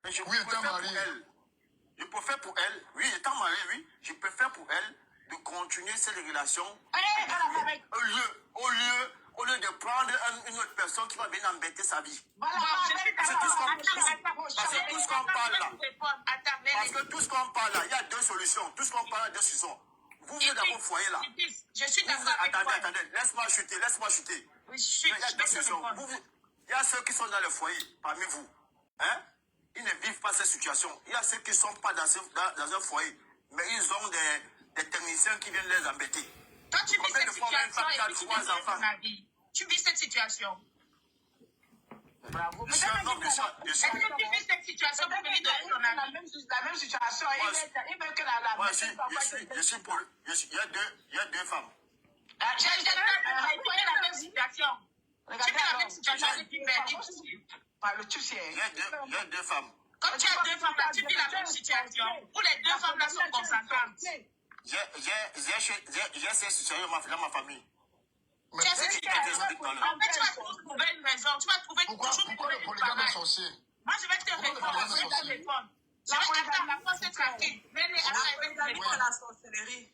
Mais je préfère pour elle. Je préfère pour elle, oui, étant marié, oui, je préfère pour elle de continuer cette relation. Au lieu de prendre une autre personne qui va venir embêter sa vie. Parce que tout ce qu'on parle là, il y a deux solutions. Tout ce qu'on parle là, deux solutions. Vous venez dans vos foyers là. Je suis d'accord avec toi. Attendez, laisse-moi chuter. Oui, il y a deux solutions. Il y a ceux qui sont dans le foyer, parmi vous. Hein? Ils ne vivent pas cette situation. Il y a ceux qui ne sont pas dans un foyer, mais ils ont des techniciens qui viennent les embêter. Toi, tu vis cette situation et puis tu veux vivre ton avis. Tu vis cette situation. Bravo. Je suis un homme de ça. Est-ce que tu vis cette situation pour venir donner ton avis? La même situation. Il veut que la moi, je suis pour... Il y a deux femmes. Tu es la même situation. Tu es la même situation depuis il y a deux femmes. Comme tu as deux femmes là, tu vis la même situation. Où les deux femmes là sont consentantes. J'ai cette situation dans ma famille. Tu as cette situation. En fait, tu vas toujours trouver une raison. Tu vas trouver toujours le polygame est sorcier? Moi, je vais te répondre. Je vais te répondre. Attends, la force est tranquille. La sorcellerie.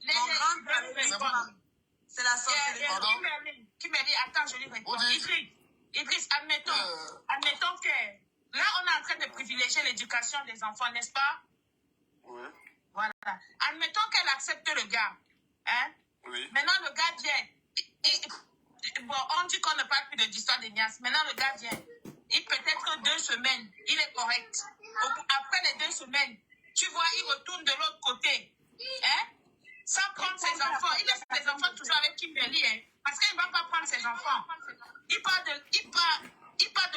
C'est la sorcellerie. Kimberly, attends, je lui réponds. Idriss, admettons que là, on est en train de privilégier l'éducation des enfants, n'est-ce pas? Oui. Voilà. Admettons qu'elle accepte le gars. Hein? Oui. Maintenant, le gars vient. Bon, on dit qu'on ne parle plus de l'histoire des Nias. Maintenant, le gars vient. Il peut-être 2 semaines, il est correct. Après les 2 semaines, tu vois, il retourne de l'autre côté. Hein? Sans prendre ses enfants. Il laisse ses enfants toujours avec Kimberly. Hein? Parce qu'il ne va pas prendre ses enfants. Il part de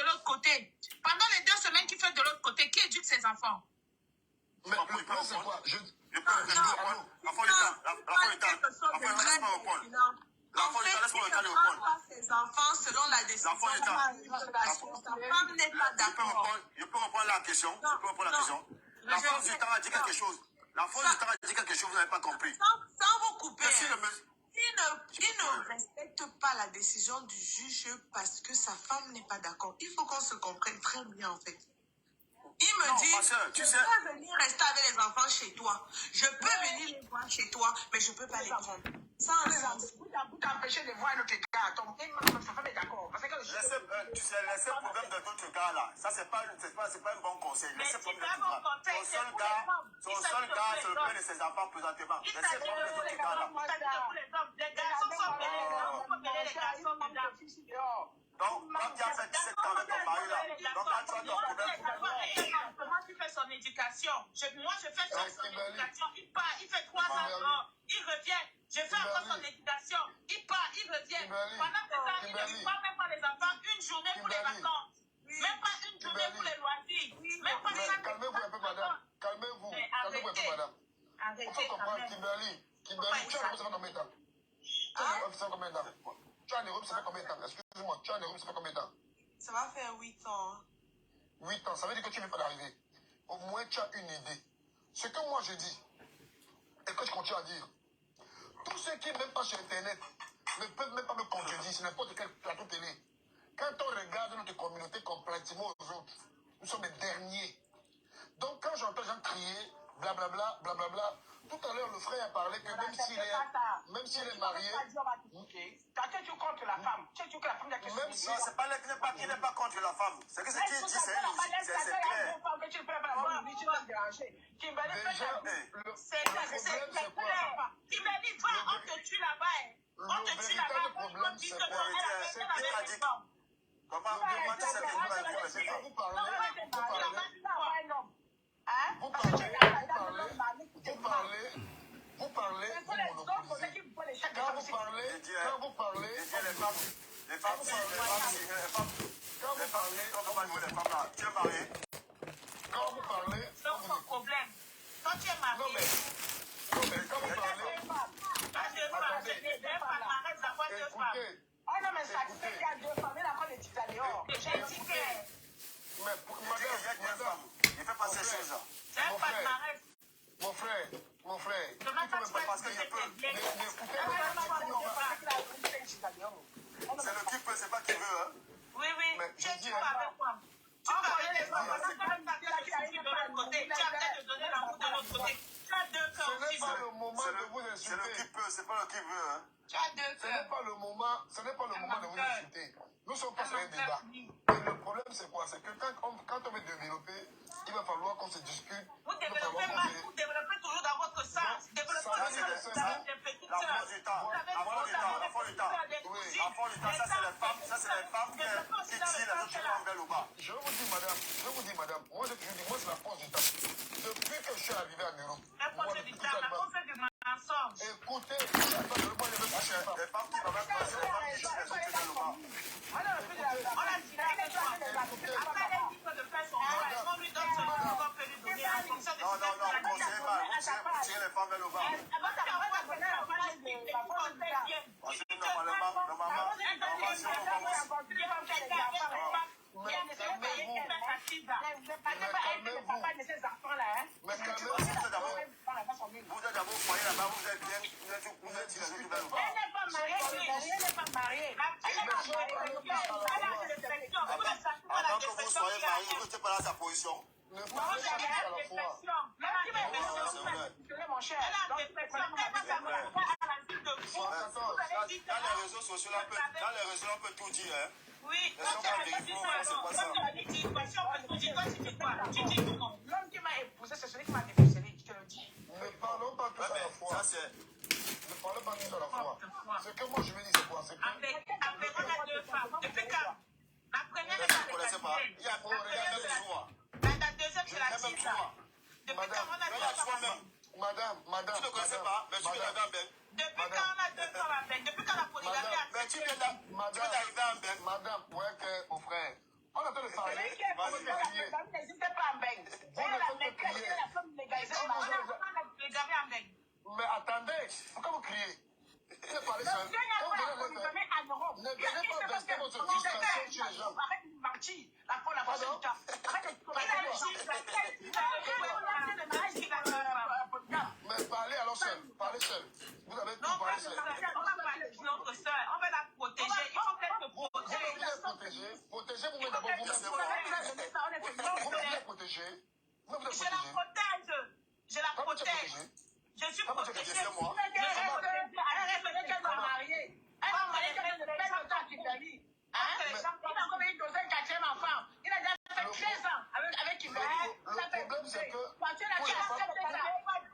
l'autre côté. Pendant les 2 semaines qu'il fait de l'autre côté, qui éduque ses enfants? Mais le plan, c'est quoi? Je peux répondre. L'enfant laisse-moi répondre. L'enfant laisse-moi répondre. Ses enfants selon la décision. L'enfant Sa femme n'est pas d'accord. Je peux reprendre la question. L'enfant du temps a dit quelque chose. Vous n'avez pas compris. Sans vous couper. Il ne respecte pas la décision du juge parce que sa femme n'est pas d'accord. Il faut qu'on se comprenne très bien en fait. Il me dit, je peux venir rester avec les enfants chez toi. Je peux venir les voir chez toi, mais je ne peux pas les prendre. Ça, vous t'empêchez de voir notre gars. Sa femme est d'accord. Tu sais, laissez le problème de d'autres gars là. Ça, c'est pas un bon conseil. Laissez le problème de d'autres gars. Son seul gars, c'est le père de ses enfants présentement. Laissez le problème de d'autres gars là. Les garçons sont mêlés, les garçons dedans. Donc, quand tu as fait 17 ans avec ton mari là, donc quand tu as ton problème. Comment tu fais son éducation? Moi, je fais son éducation. Il part, il fait 3 ans, il revient. Je fais encore son éducation. Il part, il revient. Pendant ce temps, il ne prend même pas les enfants une journée pour les vacances. Même pas une journée pour les loisirs. Même pas ça. Calmez-vous un peu, madame. Calmez-vous un peu, madame. Arrêtez quand même. Kimberly, tu as un ça fait combien de temps? Tu as un héros, ça fait combien de temps? Excuse-moi, tu as un héros, ça fait combien de temps? ça va faire 8 ans. 8 ans, ça veut dire que tu ne veux pas d'arriver. Au moins, tu as une idée. Ce que moi je dis, et que je continue à dire, tous ceux qui, même pas sur Internet, ne peuvent même pas me contredire sur n'importe quel plateau télé. Quand on regarde notre communauté comparativement aux autres, nous sommes les derniers. Donc quand j'entends les gens crier, blablabla, blablabla, tout à l'heure le frère a parlé que même s'il est marié... Tu es contre la femme. Tu es que la femme a Même si c'est pas qu'il n'est pas contre la femme. C'est que ce qu'il dit, c'est clair. C'est clair. Kimberly, toi, on te tue là-bas. On te tue là-bas. On te dit que comment tu sais que vous avez fait ça? Vous parlez, tu es marié. quand vous parlez, c'est son problème. Quand tu es marié, quand vous parlez, Oh non, mais ça fait qu'il y a 2 femmes. Il a encore des petites années. j'ai dit que mais madame, Il ne fait pas ces choses-là. c'est un palmarès. mon frère, Parce que je peux. C'est le qui peut, c'est pas qui veut. Hein? Oui, Mais tu je dis, parles avec moi. Tu parles avec les enfants. C'est le qui peut, c'est pas le qui veut. Hein. Tu as deux Ce n'est cœurs. pas le moment de vous insulter. Nous sommes pas sur un débat. Et le problème, c'est quoi? C'est que quand on veut développer, il va falloir qu'on se discute. Vous développez mal, vous développez toujours dans votre sens. Développez Ça, c'est dans des petites la sœurs. fin du temps. La fin du temps. La fin du temps. La fin du temps, ça c'est les femmes qui tirent les autres femmes vers le bas. Je vous dis, madame, moi je dis, moi c'est la force du temps. Depuis que je suis arrivé en Europe, La force du temps, la force du mensonge. écoutez, moi je veux pas cher. Les femmes qui m'avaient passé, les femmes qui tirent les autres vers le bas. On a tiré avec toi. Après, elle dit que de faire son rôle, on lui donne ce qu'on peut lui donner en fonction de Non, conseillez pas, vous tirez les femmes vers le bas. Vous êtes d'abord au foyer là-bas, vous êtes bien, vous êtes tiré les autres vers le bas. Elle n'est pas mariée. Avant que vous soyez marié, vous n'étiez pas dans sa position. Ne parlez pas à la fois. Dans les réseaux sociaux, on peut tout dire. Hein. Oui, quand tu as dit si on peut tout dire, toi tu dis quoi? Tu dis non. L'homme qui m'a épousé, c'est celui qui m'a dépossédé, je te le dis. Ne parlons pas tous à la fois. Ça c'est... Ne parlez pas tous à la fois. Ce que moi je veux dire, c'est quoi? C'est que... Avec on a deux femmes. Depuis quand? La première Vous est ne connaissez pas. Il y a regardez le soir. la deuxième, c'est la Même tisa. soir. Depuis quand on a Regarde deux femmes? toi-même. Madame, Tu ne connaissais pas, mais tu viens d'arriver en Belgique. Depuis quand on a deux femmes à peine? Depuis quand la polygamie a Mais tu viens d'arriver en Belgique. Madame, ouais que mon frère, on a de parler. Celui qui est pour la polygamie n'hésitez pas en baigne. Vous ne faites que crier. La femme légalisée, on a la polygamie en Belgique. Mais attendez, pourquoi vous criez? Il est parlé seul. Ne venez pas baisser votre frustration sur les gens. Arrête de mentir. La force du temps. Arrête Mais parlez alors seul. Parlez seul. Vous avez tout parlé seul. On va parler de notre soeur. On va la protéger. Il faut peut-être te Vous protéger. vous êtes protégé. Protégez-vous-même d'abord vous-même. Vous êtes protégé. Vous êtes Je la protégé. protège. Je la Comment tu es protège. protégé? Je suis Comment tu es protégée. protégé, moi? Le problème c'est que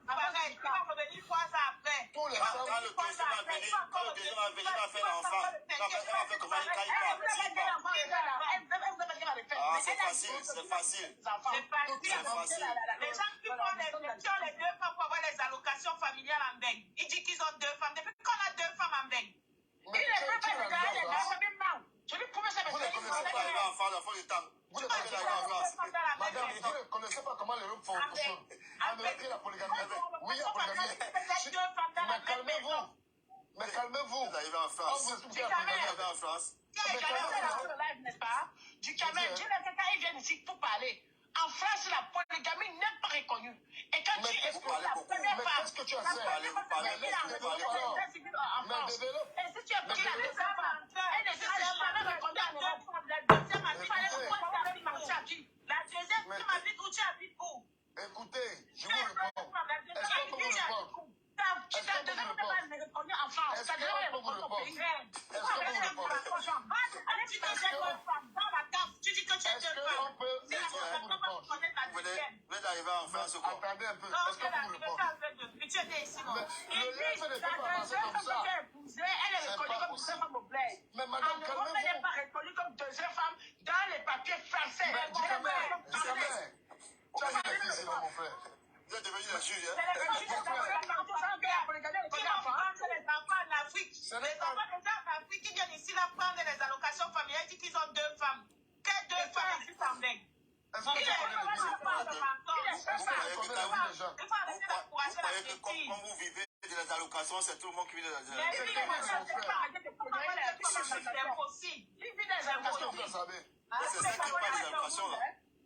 Pareil, il va revenir 3 ans après. tous les Quand femmes... le deuxième va venir, il va faire l'enfant. Elle va faire comment il Ah, c'est facile. C'est facile. Les gens qui ont les deux femmes pour avoir les allocations familiales en Belgique, ils disent qu'ils ont deux femmes. Depuis qu'on a deux femmes en Belgique, Mais qui est là? Vous ne connaissez pas arriver en France, il faut du temps. Vous ne Tu vas connaissez arriver en France. pas. Madame, vous ne connaissez pas comment l'Europe fonctionne. En Europe, il y a la polygamie. Oui, il y a la polygamie. Mais calmez-vous. Mais calmez-vous. Vous arrivez en On France. vous explique Vous la polygamie. arrivez en France. Du Cameroun, Dieu le fait quand ils viennent ici pour parler. En France, la polygamie n'est pas reconnue. Et quand Mais tu qu'est-ce écoutes que- la première mais femme, qu'est-ce que tu as la fait? première Allez, vous femme, parlez, elle est en vous reconnue parlez. en état civil en Mais France. développe. Et si tu as pris la deuxième femme, elle n'est jamais reconnue en Europe. la deuxième habite Écoutez. où tu habites où? La deuxième Mais- femme habite où tu habites où? Écoutez, je vous réponds. Est-ce qu'on peut vous répondre? Ta deuxième femme n'est reconnue en France. Est-ce Ta deuxième qu'on est peut vous reconnue au pays. répondre? Est-ce qu'on peut vous répondre? Allez, tu dis que tu es deux femmes. Dans la cave, tu dis que tu es Est-ce deux qu'on femmes. peut C'est la vous comment tu répondre? connais la Vous deuxième. venez d'arriver en France ou quoi? Attendez un peu. Non, Est-ce qu'on peut vous répondre? puis tu étais ici, non? Mais le lait, ça ne peut pas passer comme ça. Elle est reconnue comme deuxième femme au bled. Mais En madame, Europe, elle n'est calmez-vous. pas reconnue comme deuxième femme dans les papiers français. Mais du Cameroun, du Cameroun. Tu as dit les filles, sinon, mon frère. Vous êtes devenu le juge, hein? Ils vont prendre les enfants en Afrique. Ce n'est Les pas- enfants des gens en Afrique qui viennent ici là prendre les allocations familiales, ils disent qu'ils ont deux femmes. Quelles deux femmes existent en Belgique? Est-ce que tu connais les filles? Vous croyez que Il faut arrêter d'encourager la comme bêtise. vous vivez de les allocations, c'est tout le monde qui vit de les Mais allocations. c'est impossible. Qu'est-ce que vous savez? C'est ça qui parle des allocations, là.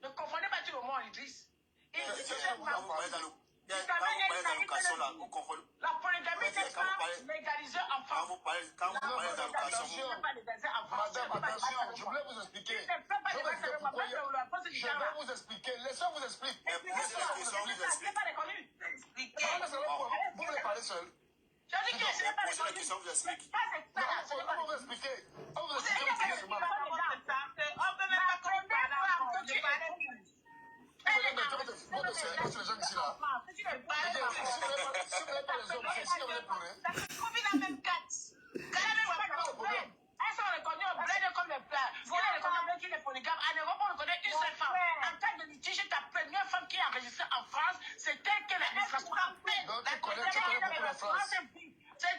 Ne confondez pas tout le monde, Idriss. Quand vous parlez d'allocations, là, vous comprenez. La polygamie n'est pas légalisée en Quand France. vous parlez d'allocations, Elle n'est pas légalisée en France. Madame, attention, je voulais vous expliquer. Je vais vous expliquer pourquoi il y a- Je vais vous expliquer. Laissez-moi vous expliquer. mais posez la question, vous expliquez. pas reconnu. Non, mais c'est le problème. Vous voulez parler seul. Posez la question, vous explique. Ça, c'est ça, là. On va expliquer. On va Vous expliquer. avez pas On peut même pas qu'on parle. Moi, c'est les gens ici là. Si vous n'avez pas les hommes, c'est ici que vous allez pleurer. la même carte. Elles sont reconnues au bled comme les plats. Vous les reconnaissez qui est polygame. En Europe, on reconnaît une seule femme. En cas de litige, ta première femme qui est enregistrée en France, c'est elle qui est l'administration en paix. Donc, tu connais beaucoup la France. C'est elle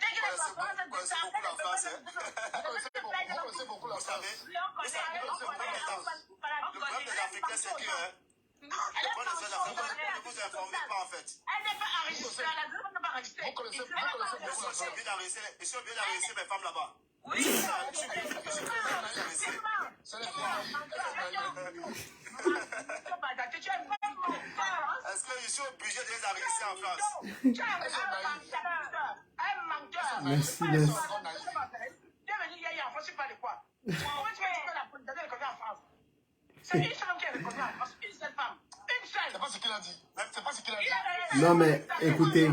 qui est la France. Vous connaissez beaucoup la France, hein. Vous connaissez beaucoup la Vous France. savez, le problème des Africains, c'est que, hein, le problème des Africains, ne vous informez pas, en fait. Elle n'est pas enregistrée. La dame n'est pas enregistrée. Vous connaissez beaucoup la France. Ils sont bien enregistrés, mes femmes là-bas. Oui, C'est les filles. Est-ce qu'ils sont obligés de les enregistrer en France? Merci, Tu merci. es venu hier en France, tu parles de quoi? Comment tu veux que la police est reconnue en France? C'est une femme qui est reconnue en France, une seule femme. Une seule. C'est pas ce qu'il a dit. C'est pas ce qu'il a dit. Non, mais écoutez,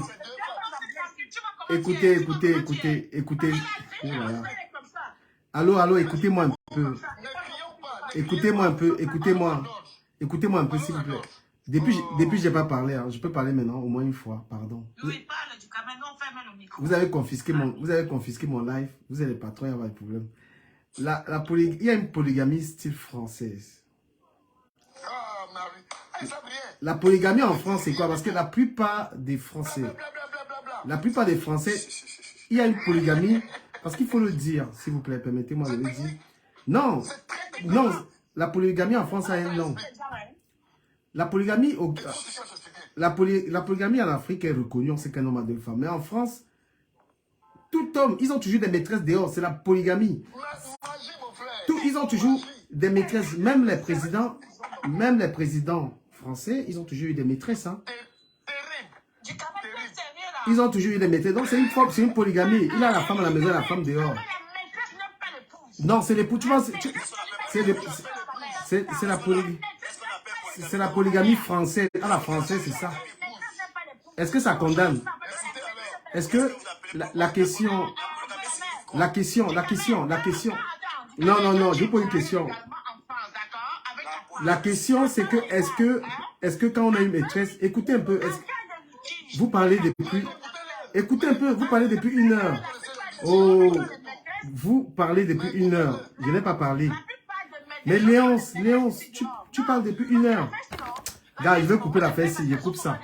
écoutez. Oh là là. Allô, écoutez-moi un peu. Écoutez-moi un peu, s'il vous plaît. Depuis j'ai pas parlé, hein. Je peux parler maintenant au moins une fois, pardon. Oui, parle du Cameroun, ferme le micro. Vous avez confisqué mon live, vous êtes les patrons, il n'y a pas de problème. Il y a une polygamie style française. Ah, Marie. Ils savent rien. La polygamie en France, c'est quoi? Parce que la plupart des Français, il y a une polygamie, parce qu'il faut le dire, s'il vous plaît, permettez-moi de le dire. Non, la polygamie en France a un nom. La polygamie, la polygamie en Afrique est reconnue, on sait qu'un homme a deux femmes. Mais en France, tout homme, ils ont toujours des maîtresses dehors, c'est la polygamie. Ils ont toujours des maîtresses, même les présidents français, ils ont toujours eu des maîtresses. Hein. Ils ont toujours eu des maîtresses. Donc c'est une polygamie. Il a la femme à la maison et la femme dehors. Non, c'est l'époux. Tu vois, c'est la polygamie française. À la française, c'est ça. Est-ce que ça condamne? Est-ce que la question... Non, je vous pose une question. La question, c'est que, est-ce que quand on a une maîtresse, écoutez un peu, vous parlez depuis, écoutez un peu, vous parlez depuis 1 heure. Oh, vous parlez depuis 1 heure. Je n'ai pas parlé. Mais Léonce, tu parles depuis 1 heure. Gars, je veux couper la fesse, je coupe ça.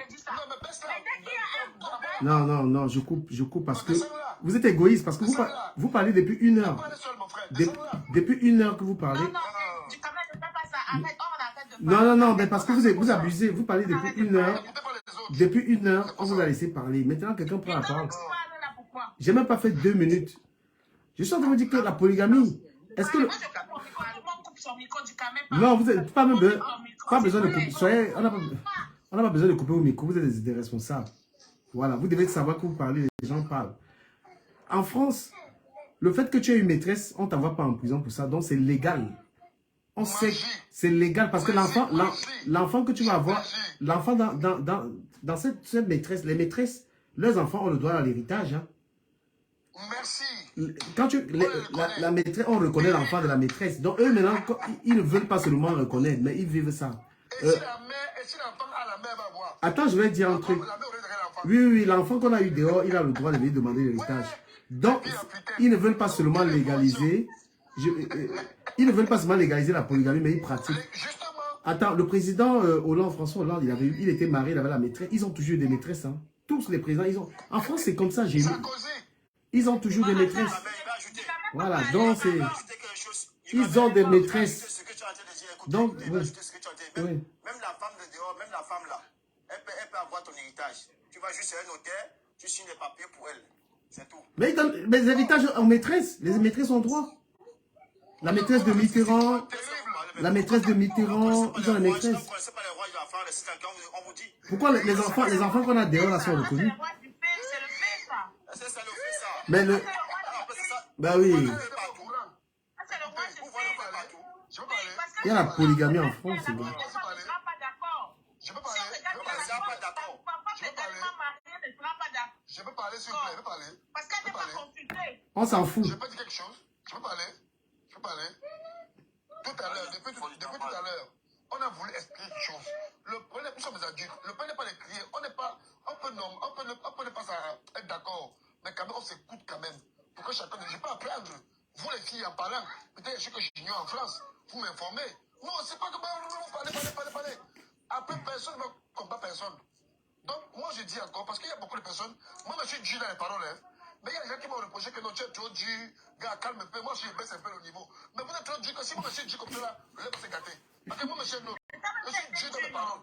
Non, je coupe parce que vous êtes égoïste, parce que vous parlez depuis 1 heure. Depuis 1 heure que vous parlez. Non, mais parce que vous abusez, vous parlez depuis 1 heure. Depuis 1 heure, on vous a laissé parler. Maintenant, quelqu'un prend la parole. J'ai même pas fait 2 minutes. Je suis en train de vous dire que la polygamie, est-ce que... Non, vous n'avez pas besoin de couper. On n'a pas besoin de couper vos micros, vous êtes des responsables. Voilà, vous devez savoir que vous parlez, les gens parlent. En France, le fait que tu aies une maîtresse, on ne t'envoie pas en prison pour ça, donc c'est légal. On sait que c'est légal parce que l'enfant que tu vas avoir, l'enfant dans cette maîtresse, les maîtresses, leurs enfants ont le droit à l'héritage. Hein. Merci. Quand la maîtresse, on reconnaît l'enfant de la maîtresse. Donc eux maintenant, ils ne veulent pas seulement le reconnaître, mais ils vivent ça. Et si l'enfant a la mère, va voir. Attends, je vais dire un truc. Oui, l'enfant qu'on a eu dehors, il a le droit de lui demander l'héritage. Donc, ils ne veulent pas seulement légaliser. Ils ne veulent pas seulement légaliser la polygamie, mais ils pratiquent. Attends, le président Hollande, François Hollande, il était marié, il avait la maîtresse. Ils ont toujours eu des maîtresses. Hein. Tous les présidents, ils ont... En France, c'est comme ça, j'ai vu. Ils ont toujours des maîtresses. Voilà, donc c'est... Ils ont des maîtresses. Donc, oui. Même la femme de dehors, même la femme là, elle peut avoir ton héritage. Tu vas juste chez un notaire, tu signes les papiers pour elle. C'est tout. Mais les héritages en maîtresse, les maîtresses ont droit. La maîtresse de Mitterrand, ils ont la maîtresse. Pourquoi les enfants qu'on a dehors là sont reconnus? Mais le... Ben oui. Il y a la polygamie en France, c'est bon. Je peux parler. Je peux parler, s'il vous plaît, je peux parler. Parce qu'elle n'est pas consultée. On s'en fout. Je peux dire quelque chose? Je peux parler? Je peux parler? Tout à l'heure, depuis tout à l'heure, on a voulu expliquer quelque chose. Le problème, nous sommes des adultes. Le problème n'est pas de crier. On peut ne pas être d'accord. Mais quand même, on s'écoute quand même. Pour que chacun... Je peux apprendre. Vous, les filles, en parlant, peut-être ce que j'ignore en France, vous m'informez. Non, c'est pas comme... Parlez. Après, personne ne va combattre personne. Donc, moi, je dis encore, parce qu'il y a beaucoup de personnes, moi, je suis dur dans les paroles, hein, mais il y a des gens qui m'ont reproché que non, tu es trop dur, gars, calme un peu, moi, je baisse un peu le niveau. Mais vous êtes trop dur, que si moi, je suis dur comme ça, là, le lève s'est gâté. Parce que moi, monsieur, non, je suis dur dans les paroles.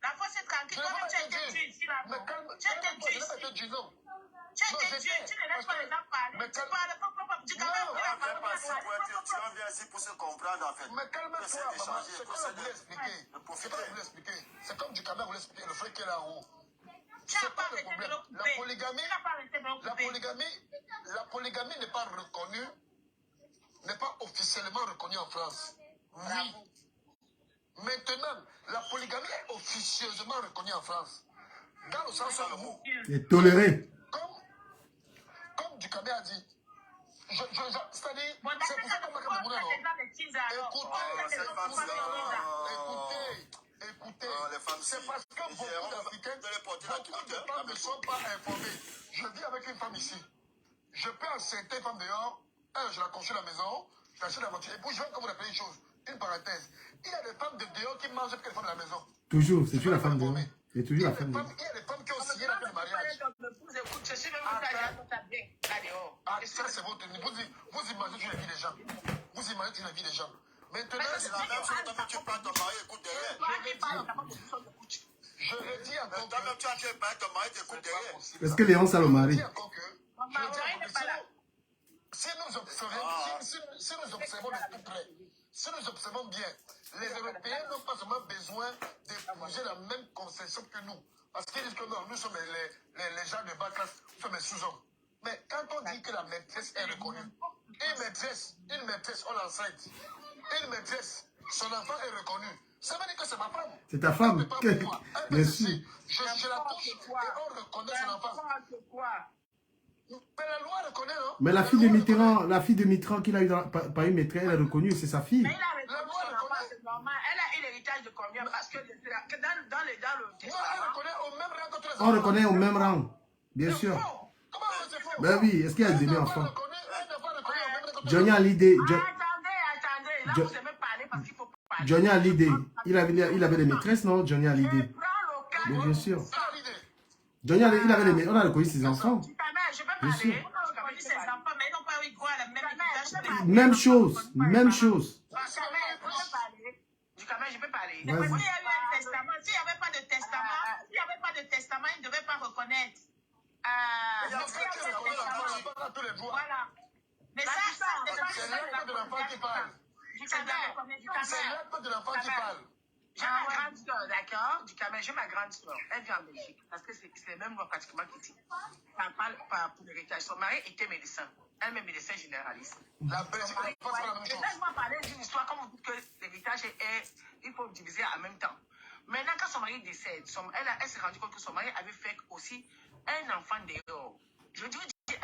La fois, c'est tranquille, toi, tu étais dur ici, là. Mais calme, Tu étais dur ici. non. Tu étais dur, tu ne laisses pas les gens parler. Tu parles, tu On vient ici pour se comprendre, en fait. Mais calme-toi, maman, c'est comme vous l'expliquer. C'est comme vous l'expliquer. C'est comme du caméra vous l'expliquer, le frère qui est là-haut. C'est pas le problème. La polygamie n'est pas reconnue, n'est pas officiellement reconnue en France. Oui. Maintenant, la polygamie est officieusement reconnue en France. Dans le sens où... Et toléré. Comme du caméra a dit. C'est-à-dire, c'est pour ça qu'on va comme écoutez, c'est parce que beaucoup d'Africains ne sont pas informés. Je vis avec une femme ici. Je peux enceinter une femme dehors, je la construis à la maison, je l'achète la voiture. Et puis je vais comme vous appeler une chose, une parenthèse. Il y a des femmes de dehors qui mangent avec les femmes de la maison. Toujours, c'est toujours la femme dehors. C'est toujours la femme dehors. Il y a des femmes qui ont signé la mariage. Ça c'est votre... Vous imaginez la vie des gens. Vous imaginez la vie des gens. Maintenant, c'est la même chose quand tu parles ton mari, écoute derrière. Je le dis encore que... Toi-même, tu as fait ton mari, écoute derrière. Est-ce que Léon a le mari? Si nous observons de tout près, si nous observons bien, les Européens n'ont pas seulement besoin d'épouser la même conception que nous. Parce qu'ils disent que non, nous sommes les gens de bas classe, nous sommes les sous-hommes. Mais quand on dit que la maîtresse est reconnue, une maîtresse, on l'enceinte. Une maîtresse, son enfant est reconnu. Ça veut dire que c'est ma femme. C'est ta femme. Bien sûr. Je la touche et on reconnaît son enfant. Mais la loi reconnaît, non? Mais la fille de Mitterrand qu'il a eu par une maîtresse, elle est reconnue, c'est sa fille. Mais il a reconnu son enfant, c'est normal. Elle a eu l'héritage de combien? Parce que dans le testament... On reconnaît au même rang. Bien sûr. Ben oui, est-ce qu'il y a des enfants? Johnny a l'idée. Attendez, là vous aimez parler parce qu'il faut parler. Johnny a l'idée. Il avait des maîtresses, non? Johnny a l'idée. Bien sûr. Johnny, il avait des... On a reconnu ses enfants. Je peux parler. Ses enfants, mais ils n'ont pas eu droit à la même éducation. Même chose. Même chose. Je peux parler. S'il y a eu un testament, s'il n'y avait pas de testament, il ne devait pas reconnaître. Voilà. Mais ça, c'est l'acte de l'enfant qui parle. C'est l'acte de l'enfant qui parle. J'ai ma grande soeur, d'accord? J'ai ma grande soeur. Elle vit en Belgique. Parce que c'est les mêmes lois pratiquement qu'ici. Elle parle pour l'héritage. Son mari était médecin. Elle-même médecin généraliste. La Belgique, elle passe la même chose. Laisse-moi parler d'une histoire comme vous dites que l'héritage est... Il faut diviser en même temps. Maintenant, quand son mari décède, elle s'est rendue compte que son mari avait fait aussi un enfant dehors. Je dis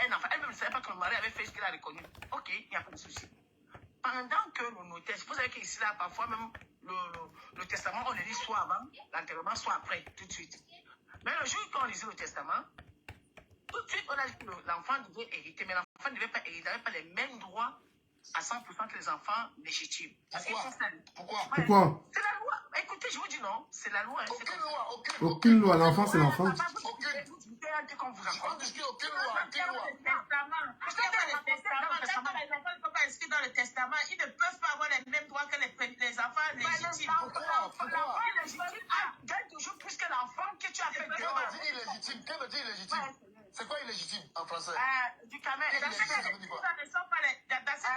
un enfant. Elle-même ne savait pas que le mari avait fait ce qu'elle a reconnu. Ok, il n'y a pas de souci. Pendant que le notaire, vous savez qu'ici, là, parfois même, le testament, on le lit soit avant l'enterrement, soit après, tout de suite. Mais le jour quand on lisait le testament, tout de suite, on a dit que l'enfant devait hériter, mais l'enfant ne devait pas hériter, n'avait pas les mêmes droits à 100% que les enfants légitimes. Pourquoi? C'est la loi. Écoutez, je vous dis non, c'est la loi. Aucune loi, l'enfant, c'est l'enfant. Dans le testament, ils ne peuvent pas avoir les mêmes droits que les enfants légitimes. Gagne toujours plus que l'enfant que tu as fait. Qu'est-ce que dit illégitime? C'est quoi illégitime en français? Du camel. Dans ce cas,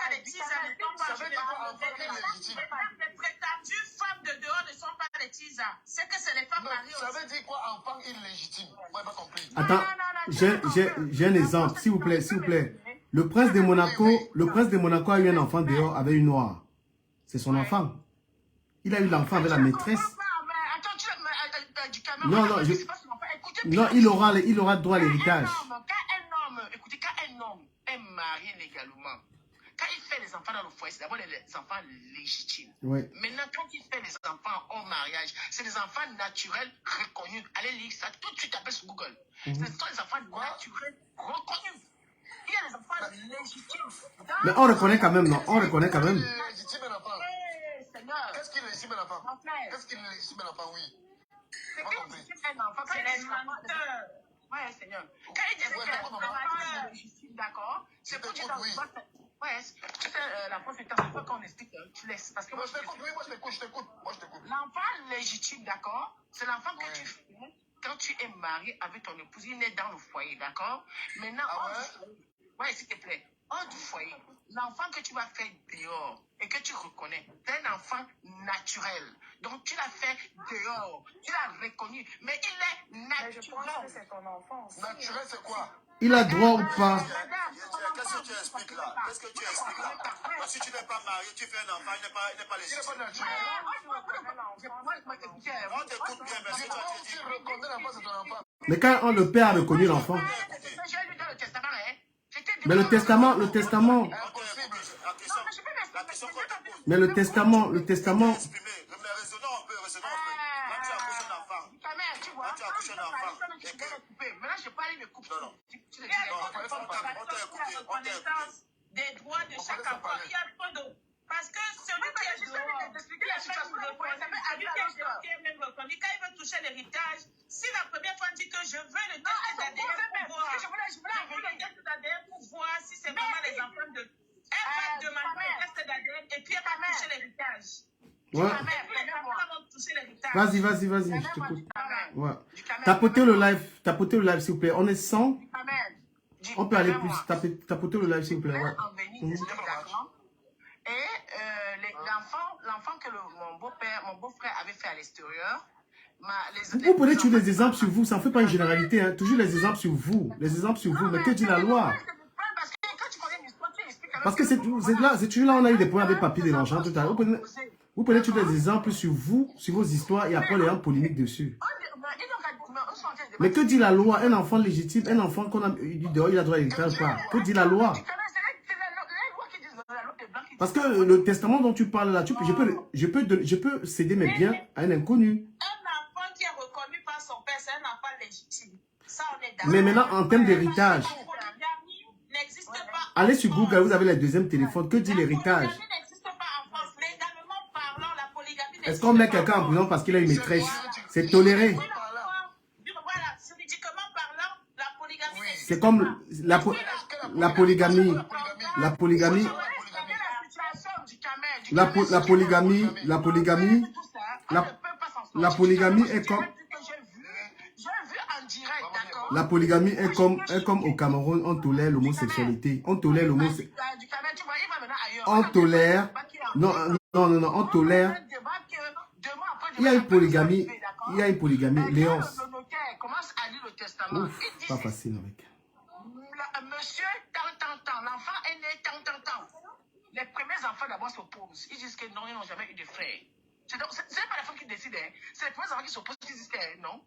les 10 ans ne sont pas illégitime. Les prétendues femmes de dehors ne sont pas les 10 ans. C'est que c'est les femmes mariées. Ça veut dire quoi, enfant illégitime? Moi, je n'ai pas compris. Attends, j'ai un exemple, s'il vous plaît. Le prince de Monaco a eu un enfant dehors avec une noire. C'est son enfant. Il a eu l'enfant avec la maîtresse. Non, je... Écoutez, Non, il aura droit à l'héritage. Écoutez, quand un homme est marié légalement, quand il fait les enfants dans le foyer, c'est d'abord les enfants légitimes. Ouais. Maintenant, quand il fait les enfants au mariage, c'est des enfants naturels reconnus. Allez lire ça tout de suite, appelle sur Google. Ce sont des enfants naturels reconnus. Il y a des enfants légitimes. Mais on reconnaît quand même, non? On reconnaît quand même. Légitime un enfant. Seigneur. Qu'est-ce qu'il est légitime un enfant? Qu'est-ce qu'il est légitime un enfant, oui. C'est un enfant. C'est les menteurs. Oui, Seigneur. Quand il dit que un enfant légitime, d'accord? C'est pour dire dans le vote. Ouais, tu sais, la fois c'est une fois qu'on explique, tu laisses. Parce que moi, je t'écoute. L'enfant légitime, d'accord? C'est l'enfant que tu fais quand tu es marié avec ton épouse. Il est dans le foyer, d'accord? Maintenant, s'il te plaît, hors du foyer, l'enfant que tu vas faire dehors et que tu reconnais, c'est un enfant naturel. Donc, tu l'as fait dehors, tu l'as reconnu, mais il est naturel. Je pense que c'est ton enfant aussi. Naturel, c'est quoi? Il a droit ou pas? Qu'est-ce que tu expliques là? Si tu n'es pas marié, tu fais un enfant, il n'est pas légitime. Il n'est pas naturel. On t'écoute bien, mais si tu reconnais l'enfant, c'est ton enfant. Mais quand le père a reconnu l'enfant. Mais le testament. Mais le testament. Mais raisonnons un peu. Quand tu accouches un enfant, maintenant je parle de couple. Des droits de chaque enfant. Il y a trop de... Parce que celui qui est dehors, il a même reconnu. Quand il veut toucher l'héritage, si la première fois on dit que je veux le test d'ADN pour voir si c'est vraiment les enfants de... Elle va demander le test d'ADN et puis elle va toucher l'héritage. Ouais. Vas-y, je t'écoute. Ouais. Tapotez le live, s'il vous plaît. On est 100. On peut aller plus. Tapotez le live, s'il vous plaît. Ouais. Et l'enfant que mon beau-frère avait fait à l'extérieur. Vous prenez toujours des exemples sur vous, ça ne fait pas une généralité. Hein. Toujours les exemples sur vous. Mais que dit la loi? Parce que c'est toujours là, on a eu des points avec Papy Delangeant tout à l'heure. Vous prenez toujours des exemples sur vous, sur vos histoires, et après les gens polémiques dessus. Mais que dit la loi? Un enfant légitime, un enfant qu'on a eu dehors, il a droit à l'héritage ou pas? Que dit la loi? Parce que le testament dont tu parles là, je peux céder mes biens à un inconnu. Un enfant qui est reconnu par son père, c'est un enfant légitime. Ça, on est d'accord. Mais maintenant, en termes d'héritage, n'existe pas. Allez sur Google, vous avez le deuxième téléphone. Que dit l'héritage? N'existe pas en France. Légalement parlant, la polygamie. Est-ce qu'on met quelqu'un en prison parce qu'il a une maîtresse? C'est toléré. Voilà, juridiquement parlant, la polygamie. C'est comme la polygamie. La polygamie. La polygamie est comme. La polygamie est comme au Cameroun, on tolère l'homosexualité. On tolère l'homosexualité. On tolère. Non, on tolère. Il y a une polygamie. Léonce. Ouf, pas facile, mec. Monsieur, l'enfant est né, Les premiers enfants d'abord s'opposent. Ils disent que non, ils n'ont jamais eu de frère. C'est pas la femme qui décide, hein. C'est les premiers enfants qui s'opposent qui disent que non.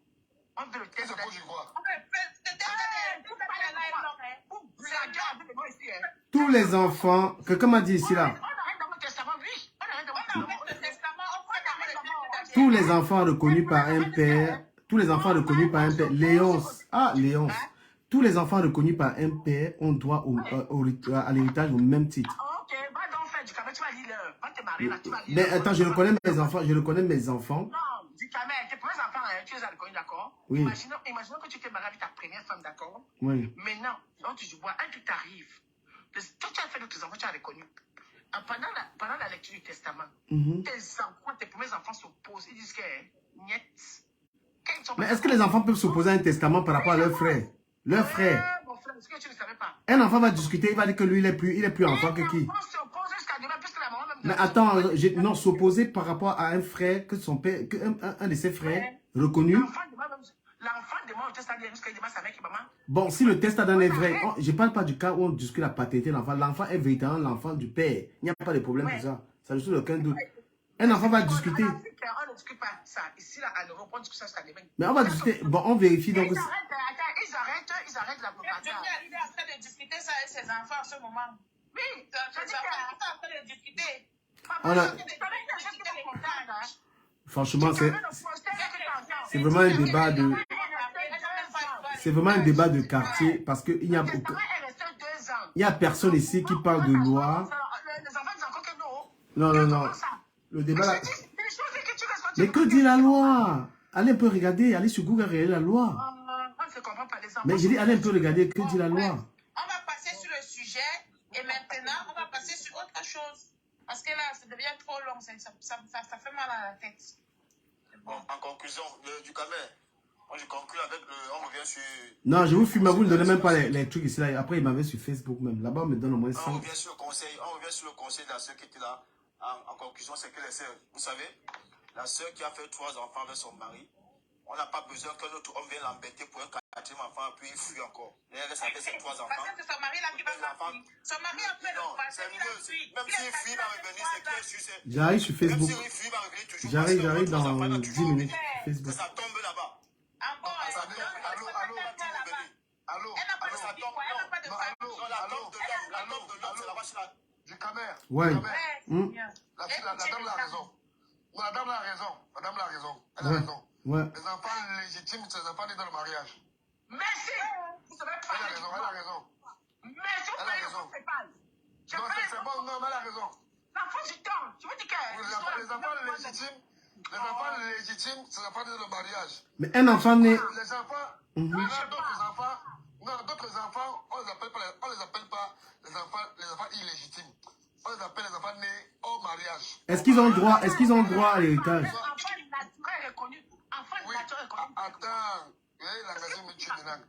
On veut le test. Tous les enfants, quelqu'un m'a dit ici là. Tous les enfants reconnus par un père, Léonce. Ah, Léonce. Tous les enfants reconnus par un père ont droit à l'héritage au même titre. Mais attends, je reconnais mes enfants. Non, du camel, tes premiers enfants, tu les as reconnus, d'accord? Oui. Imaginons que tu t'es marié avec ta première femme, d'accord? Oui. Maintenant, quand tu vois, un truc t'arrive. Toi, tu as fait de tes enfants, tu as reconnu. Pendant la lecture du testament, tes premiers enfants s'opposent. Ils disent que, niet. Mais est-ce que les enfants peuvent s'opposer à un testament par rapport à leur frère? Leur frère. Mon frère, est-ce que tu ne savais pas? Un enfant va discuter, il va dire que lui, il est plus enfant que qui? Mais attends, non, s'opposer par rapport à un frère, que son père, un de ses frères, reconnu. L'enfant demande au test ADN jusqu'à dire sa mère qui est maman. Bon, si le test ADN est vrai, je ne parle pas du cas où on discute la paternité de l'enfant. L'enfant est véritablement l'enfant du père. Il n'y a pas de problème pour ça. Ça ne joue aucun doute. Un enfant va discuter. discute pas ça. Ici, là, en Europe, on discute ça, ça devient... Mais on va discuter. Bon, on vérifie donc. Ils arrêtent la propagande. Il est en train de discuter ça avec ses enfants en ce moment. Oui, Il est en train de discuter. On a... Franchement, c'est vraiment un débat de... C'est vraiment un débat de quartier parce qu'il n'y a... Il n'y a personne ici qui parle de loi. Non, non, non. Le débat là... Mais que dit la loi? Allez un peu regarder, allez sur Google regarder la loi. Mais j'ai dit, allez un peu regarder, que dit la loi? On va passer sur le sujet et maintenant, on va passer sur autre chose. Parce que là, ça devient trop long, ça fait mal à la tête. Bon, en conclusion, du Camer, moi je conclue avec le... On revient sur... Non, je vous filme, vous ne donnez même pas les trucs ici. Là. Après, il m'avait sur Facebook même. Là-bas, on me donne au moins 5. On revient sur le conseil de la soeur qui était là. En conclusion, c'est que les sœurs, vous savez, la soeur qui a fait 3 enfants avec son mari, on n'a pas besoin que notre homme vienne l'embêter pour un 4e enfant, puis il fuit encore. Elle reste avec ses 3 enfants. Parce que c'est son mari là qui va s'enfuir. Son mari a fait le passé, il a fui. Même s'il fuit, il va revenir, c'est qui est sûr. J'arrive sur Facebook. Même s'il fuit, il va revenir toujours. J'arrive dans 10 minutes. Facebook. Ça tombe là-bas. Encore, Allô, elle n'a pas de fille, elle n'a pas de famille. La tombe de l'homme, c'est là-bas chez la... Du Camer. Ouais. La dame a raison. Madame a raison. Madame a raison. Elle a raison. Ouais. Les enfants légitimes, c'est les enfants nés dans le mariage. Merci. Vous savez pas. Elle a raison, elle a raison. Merci. Elle a raison. Non, c'est bon, non, mais elle a raison. L'enfant du temps. Je vous dis que... Les enfants légitimes, c'est les enfants nés dans le mariage. Mais un enfant né... Les enfants, d'autres enfants, on les appelle pas les enfants illégitimes. On les appelle les enfants nés au mariage. Est-ce qu'ils ont droit à l'héritage? Enfant naturel reconnu. Enfant naturel reconnu. Attends, la raison me tue maintenant.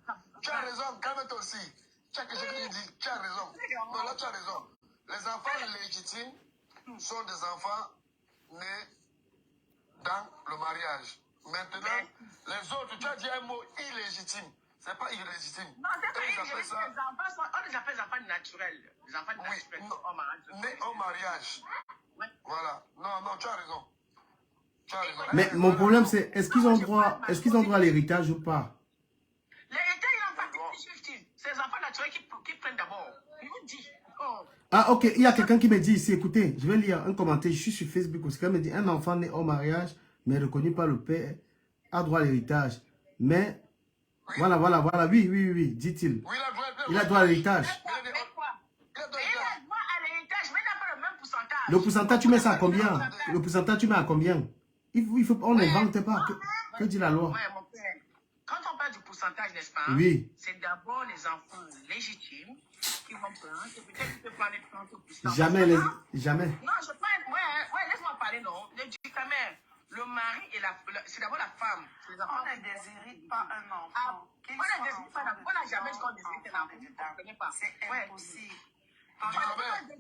Tu as raison, calme-toi aussi. Tu as quelque chose qui dit, tu as raison. Non, là tu as raison. Les enfants légitimes sont des enfants nés dans le mariage. Maintenant, les autres, tu as dit un mot illégitime. C'est pas illégitime. Non, c'est pas illégitime. On les appelle les enfants naturels. Les enfants naturels au mariage. Nés au mariage. Voilà. Non, tu as raison. Tu as raison. Mais mon problème, c'est est-ce qu'ils ont droit à l'héritage ou pas? L'héritage, il n'y a pas de 50-50. C'est les enfants naturels qui prennent d'abord. Ils vous disent. Ah, ok. Il y a quelqu'un qui me dit ici, écoutez, je vais lire un commentaire. Je suis sur Facebook aussi. Quelqu'un me dit un enfant né au mariage, mais reconnu par le père, a droit à l'héritage. Mais, voilà, oui, dit-il. Il a droit à l'héritage. Le pourcentage, tu mets ça à combien? Le pourcentage, tu mets à combien? Il faut, on n'invente pas. Que dit la loi? Ouais, mon père. Quand on parle du pourcentage, n'est-ce pas? Oui. C'est d'abord les enfants légitimes qui vont prendre. Peut-être que tu peux parler 30%. Jamais. Non, je parle. Ouais, laisse-moi parler, non. Le Camer, le mari et c'est d'abord la femme. On ne désire pas un enfant. On n'a jamais dit qu'on désire un enfant. Vous ne comprenez pas. C'est impossible.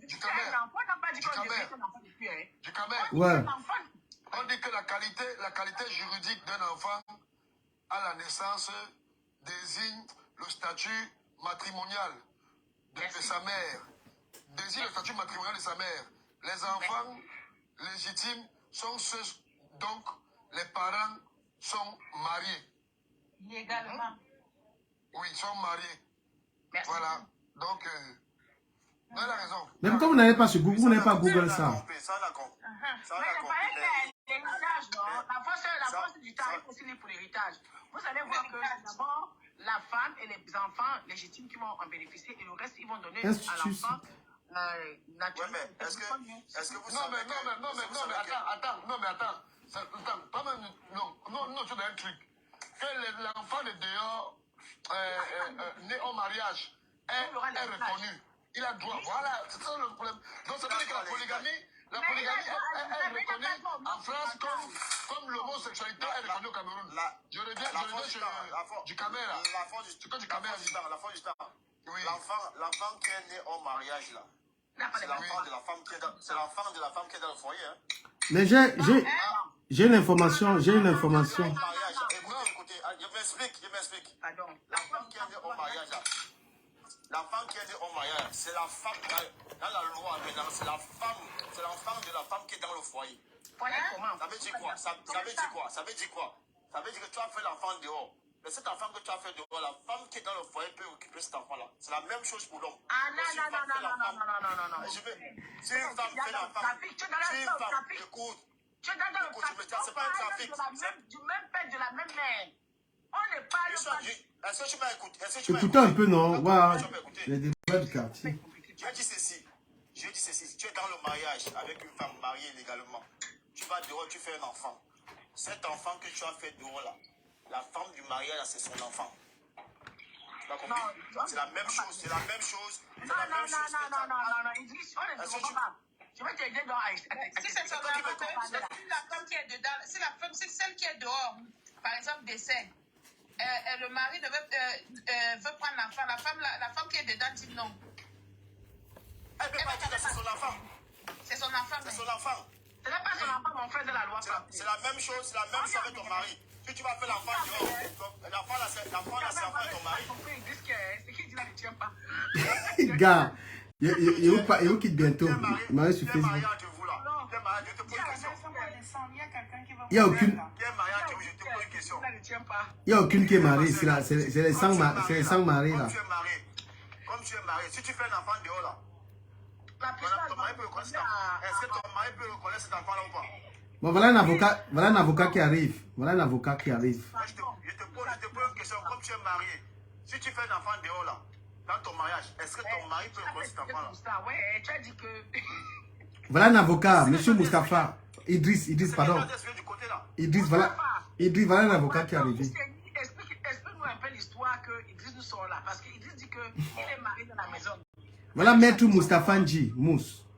Du Camer. Ouais. On dit que la qualité juridique d'un enfant à la naissance désigne le statut matrimonial de sa mère. Désigne le statut matrimonial de sa mère. Les enfants légitimes sont ceux, donc les parents sont mariés. Légalement. Oui, ils sont mariés. Merci. Voilà. Donc, elle a raison. Mais pourquoi vous n'avez pas sur Google, vous n'avez pas Google ça? Ça, on a compris. L'héritage, non. La force du temps est aussi liée pour l'héritage. Vous allez voir que c'est d'abord la femme et les enfants légitimes qui vont en bénéficier et le reste, ils vont donner à l'enfant naturel. Ouais, mais est-ce que vous savez Non, tu as un truc. Que l'enfant de dehors, né au mariage, est reconnu. Il a droit. Voilà, c'est ça le problème. Donc, ça veut dire que la polygamie est reconnue en France comme l'homosexualité est reconnue au Cameroun. Je reviens sur du Caméra. La force du temps. L'enfant qui est né au mariage, là, c'est l'enfant de la femme qui est dans le foyer. Hein. Mais j'ai une information. Écoutez, je m'explique. L'enfant qui est né au mariage, là, c'est la femme, dans la loi maintenant, c'est l'enfant de la femme qui est dans le foyer. Foyer comment? Ça veut dire quoi? Ça veut dire quoi? Ça veut dire quoi? Ça veut dire que tu as fait l'enfant dehors. Mais cet enfant que tu as fait dehors, la femme qui est dans le foyer peut occuper cet enfant-là. C'est la même chose pour l'homme. Ah non. Si une femme fait l'enfant, écoute, Tu es dans le trafic. c'est pas un trafic. Du même père, de la même mère. On ne parle pas. Est-ce que tu m'as écouté? Écoutez un peu, non? Waouh, les débats du quartier. J'ai dit ceci. Tu es dans le mariage avec une femme mariée légalement. Tu vas dehors, tu fais un enfant. Cet enfant que tu as fait dehors là, la femme du mariage, c'est son enfant. Tu as compris? C'est la même chose. Non. Idriss, on ne se pas. Je vais t'aider dans Si c'est son enfant, la femme qui est dedans, si celle qui est dehors, par exemple, décède, le mari veut prendre l'enfant, la femme qui est dedans dit non. Elle peut pas dire que c'est son enfant. C'est son enfant. C'est son enfant. Ce n'est pas son enfant, mon frère de la loi. C'est la même chose, avec ton mari. Si tu vas faire l'enfant dehors, l'enfant là, c'est l'enfant de ton mari. C'est qui dit là, ne tient pas. Gars, il vous quitte bientôt. Il m'a sur Facebook. Il n'y a aucune. Il n'y a aucune qui est mariée. C'est les 100 mariés là. Comme tu es marié, si tu fais un enfant dehors là, ton mari peut reconnaître cet enfant. Est-ce que ton mari peut reconnaître cet enfant là ou pas? Bon, voilà un avocat qui arrive. Voilà un avocat qui arrive. Je te pose une question. Comme tu es marié, si tu fais un enfant dehors là, dans ton mariage, est-ce que ton mari peut reconnaître cet enfant là? Ouais, tu as dit que. Voilà un avocat, monsieur Moustapha. Idriss, pardon. Idriss, voilà un avocat qui est arrivé. Explique-nous un peu l'histoire que Idriss nous sort là. Parce qu'Idriss dit qu'il est marié dans la maison. Voilà maître Moustapha Ndji.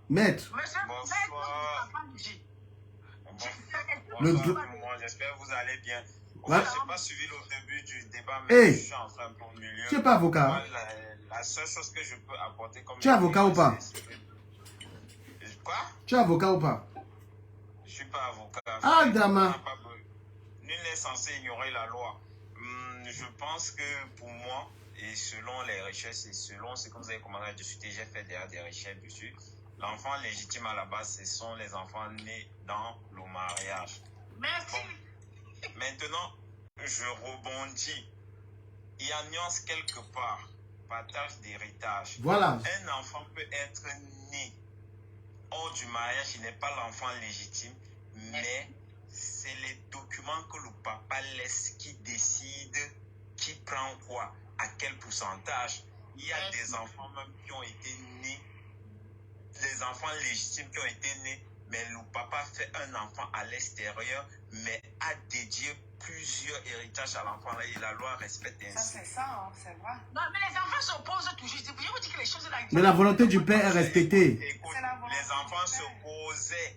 Maître. Monsieur Moustapha Ndji. Bonsoir, j'espère que vous allez bien. Je n'ai pas suivi le début du débat, mais Hey, je suis en train pour le milieu. tu n'es pas avocat. Moi, la seule chose que je peux apporter comme... Tu es avocat ou pas? Quoi? Tu es avocat ou pas? Je ne suis pas avocat. Ah, Dama. Nul n'est censé ignorer la loi. Je pense que pour moi, et selon les recherches et selon ce que vous avez commencé à discuter, j'ai fait des recherches dessus. L'enfant légitime à la base, ce sont les enfants nés dans le mariage. Merci. Bon. Maintenant, je rebondis. Il y a nuance quelque part. Partage d'héritage. Voilà. Un enfant peut être né hors du mariage, il n'est pas l'enfant légitime, mais c'est les documents que le papa laisse qui décide qui prend quoi, à quel pourcentage. Il y a des enfants même qui ont été nés, les enfants légitimes qui ont été nés, mais le papa fait un enfant à l'extérieur, mais a dédié plusieurs héritages à l'enfant et la loi respecte ainsi. Ça, c'est ça, hein, c'est vrai. Non, mais les enfants s'opposent toujours. Je vous dis que les choses là. Mais la volonté du père est respectée. Écoute, les enfants se posaient,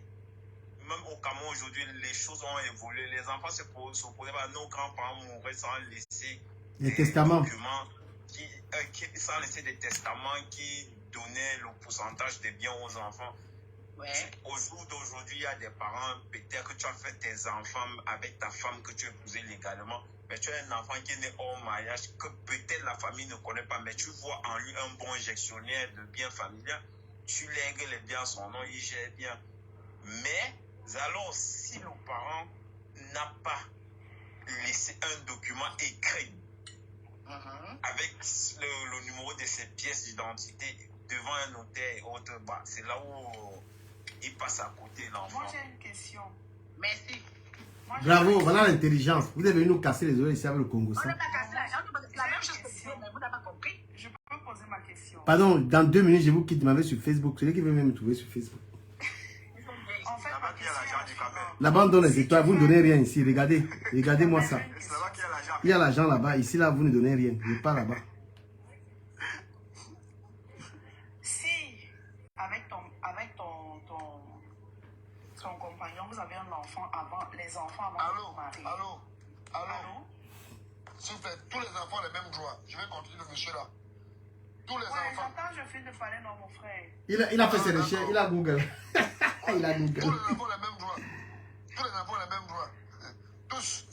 même au Cameroun aujourd'hui, les choses ont évolué. Les enfants se posaient, nos grands-parents mouraient sans laisser des testaments. Documents sans laisser des testaments qui donnaient le pourcentage des biens aux enfants. Ouais. Au jour d'aujourd'hui, il y a des parents, peut-être que tu as fait tes enfants avec ta femme que tu as épousée légalement, mais tu as un enfant qui est né hors mariage, que peut-être la famille ne connaît pas, mais tu vois en lui un bon gestionnaire de biens familiaux, tu lègues les biens à son nom, il gère bien. Mais alors, si le parent n'a pas laissé un document écrit avec le numéro de ses pièces d'identité devant un notaire et autres, bah, c'est là où il passe à côté l'enfant. Moi, j'ai une question. Merci. Bravo, voilà l'intelligence. Vous devez nous casser les oreilles ici avec le Congo. On n'a pas cassé la même chose que vous, mais vous n'avez pas compris. Je peux poser ma question. Pardon, dans 2 minutes, je vous quitte. M'avez sur Facebook. Celui qui veut même me trouver sur Facebook. En fait, ma question, Là-bas, on donne les étoiles. Vous ne donnez rien ici. Regardez. Regardez-moi ça. Il y a l'argent là-bas. Ici, là, vous ne donnez rien. Je ne pas là-bas. si avec ton compagnon, vous avez un enfant avant, les enfants avant de vous marier. Allô. S'il vous plaît, tous les enfants ont les mêmes droits. Je vais continuer le monsieur là. Tous les enfants. J'entends, je finis de parler, non, mon frère. Il a fait ses recherches. Il a Google. Il a Google. Tous les enfants ont les mêmes droits. Tous les enfants ont les mêmes droits. Tous.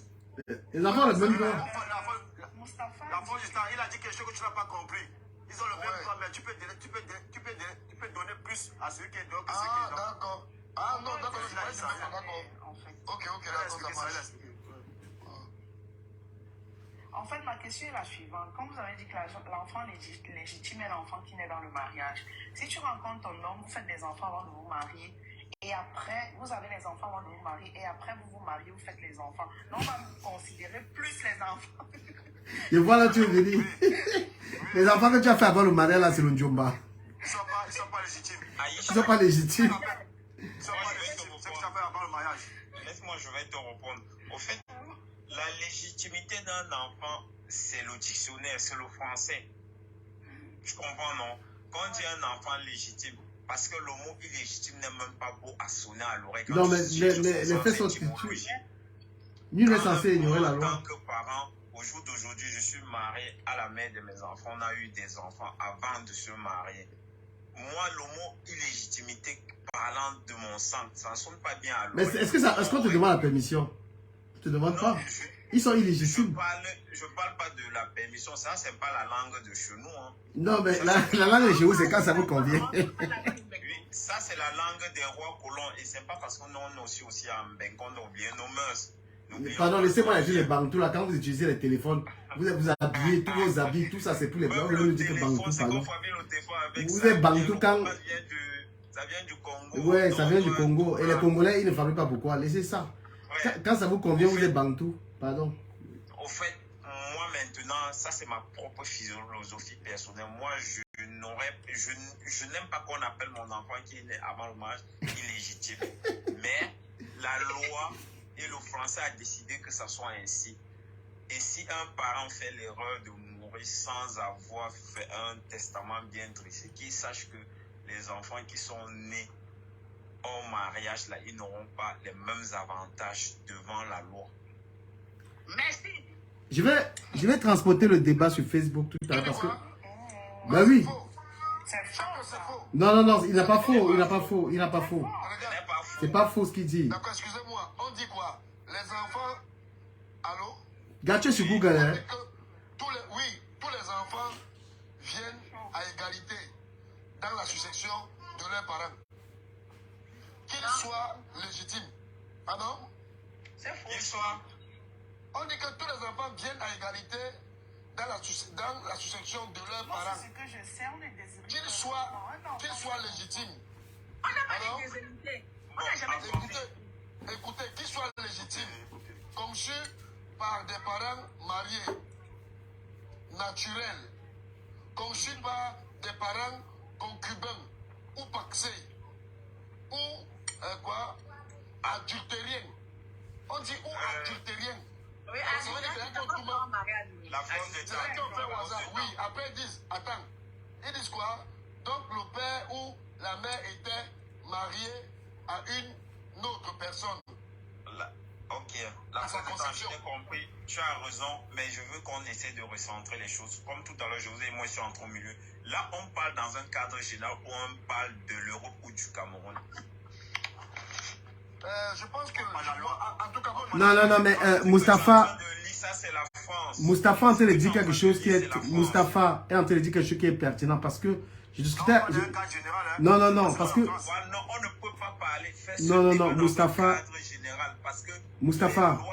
Les enfants ont les mêmes droits. Moustapha. L'enfant, il a dit quelque chose que tu n'as pas compris. Ils ont le même droit, mais tu peux donner plus à celui qui est dehors que celui qui est dehors. Ah non, d'accord, Il a dit ça. d'accord. En fait. Ok, Il a expliqué d'accord, ça, ça il a marche. expliqué. En fait, ma question est la suivante. Quand vous avez dit que l'enfant légitime est l'enfant qui naît dans le mariage, si tu rencontres ton homme, vous faites des enfants avant de vous marier, et après, vous avez les enfants avant de vous marier, et après, vous vous mariez, vous faites les enfants. Non, on va considérer plus les enfants. Et voilà, tu es venu. Les enfants que tu as fait avant le mariage, là, c'est le Njomba. Ils sont pas légitimes. Ils ne sont pas légitimes. Ils sont pas légitimes. C'est ce que tu as fait avant le mariage. Laisse-moi, je vais te répondre. Au fait, la légitimité d'un enfant, c'est le dictionnaire, c'est le français. Tu comprends, non? Quand on dit un enfant légitime, parce que le mot illégitime n'est même pas beau à sonner à l'oreille. Non, mais les faits sont têtus. Nul n'est censé ignorer la En loi. tant que parent, au jour d'aujourd'hui, je suis marié à la mère de mes enfants. On a eu des enfants avant de se marier. Moi, le mot illégitimité parlant de mon sang, ça ne sonne pas bien à Mais l'oreille. est-ce qu'on te demande la permission? Tu te demandes pas. Ils sont illégitimes. Je parle pas de la permission, ça c'est pas la langue de chez nous. Hein. Non, mais la langue de chez vous, c'est quand ça vous convient. Oui, ça c'est la langue des rois colons et c'est pas parce qu'on est aussi en Bengue qu'on a oublié nos mœurs. Pardon, laissez-moi dire les bantous là. Quand vous utilisez les téléphones, vous habillez tous vos habits, tout ça, c'est pour les blancs. Vous nous dites que bantou, pardon. Vous êtes bantou quand. Ça vient du Congo. Ouais, ça vient du Congo. Et les Congolais, ils ne fabriquent pas pourquoi. Laissez ça. Quand ça vous convient, vous êtes bantou. Pardon. Au fait, moi maintenant, ça c'est ma propre philosophie personnelle. Moi, je n'aime pas qu'on appelle mon enfant qui est né avant le mariage illégitime. Mais la loi et le français a décidé que ça soit ainsi. Et si un parent fait l'erreur de mourir sans avoir fait un testament bien dressé, qu'il sache que les enfants qui sont nés au mariage, là, ils n'auront pas les mêmes avantages devant la loi. Merci. Je vais transporter le débat sur Facebook tout à l'heure parce que... Bah oui. C'est faux, ça. Non, il n'a pas faux, il n'a pas faux, il n'a pas faux. C'est pas faux ce qu'il dit. D'accord, excusez-moi, on dit quoi? Les enfants... Allô? Gâché sur Google, hein? Oui, tous les enfants viennent à égalité dans la succession de leurs parents. Qu'ils soient légitimes. Pardon? C'est faux. Qu'ils soient... On dit que tous les enfants viennent à égalité dans la succession de leurs parents. C'est ce que je sais, on est désolé. Qu'ils soient légitimes. On n'a pas dit désolé. On n'a jamais dit. Écoutez, qu'ils soient légitimes, conçus par des parents mariés, naturels, conçus par des parents concubins ou paxés, ou adultériens. On dit ou adultériens. Oui, La forme de oui, après ils disent, attends, ils disent quoi? Donc le père ou la mère était marié à une autre personne. Ok, la conception, j'ai compris, tu as raison, mais je veux qu'on essaie de recentrer les choses. Comme tout à l'heure, je vous ai dit, moi je suis entre au milieu. Là, on parle dans un cadre général où on parle de l'Europe ou du Cameroun. Je pense que en tout cas, Non, mais Mustapha est en train de dire quelque chose qui est... Mustapha est en train de dire quelque chose qui est pertinent parce que je discutais... Non, parce que... Non, on ne peut pas parler... Non, Mustapha,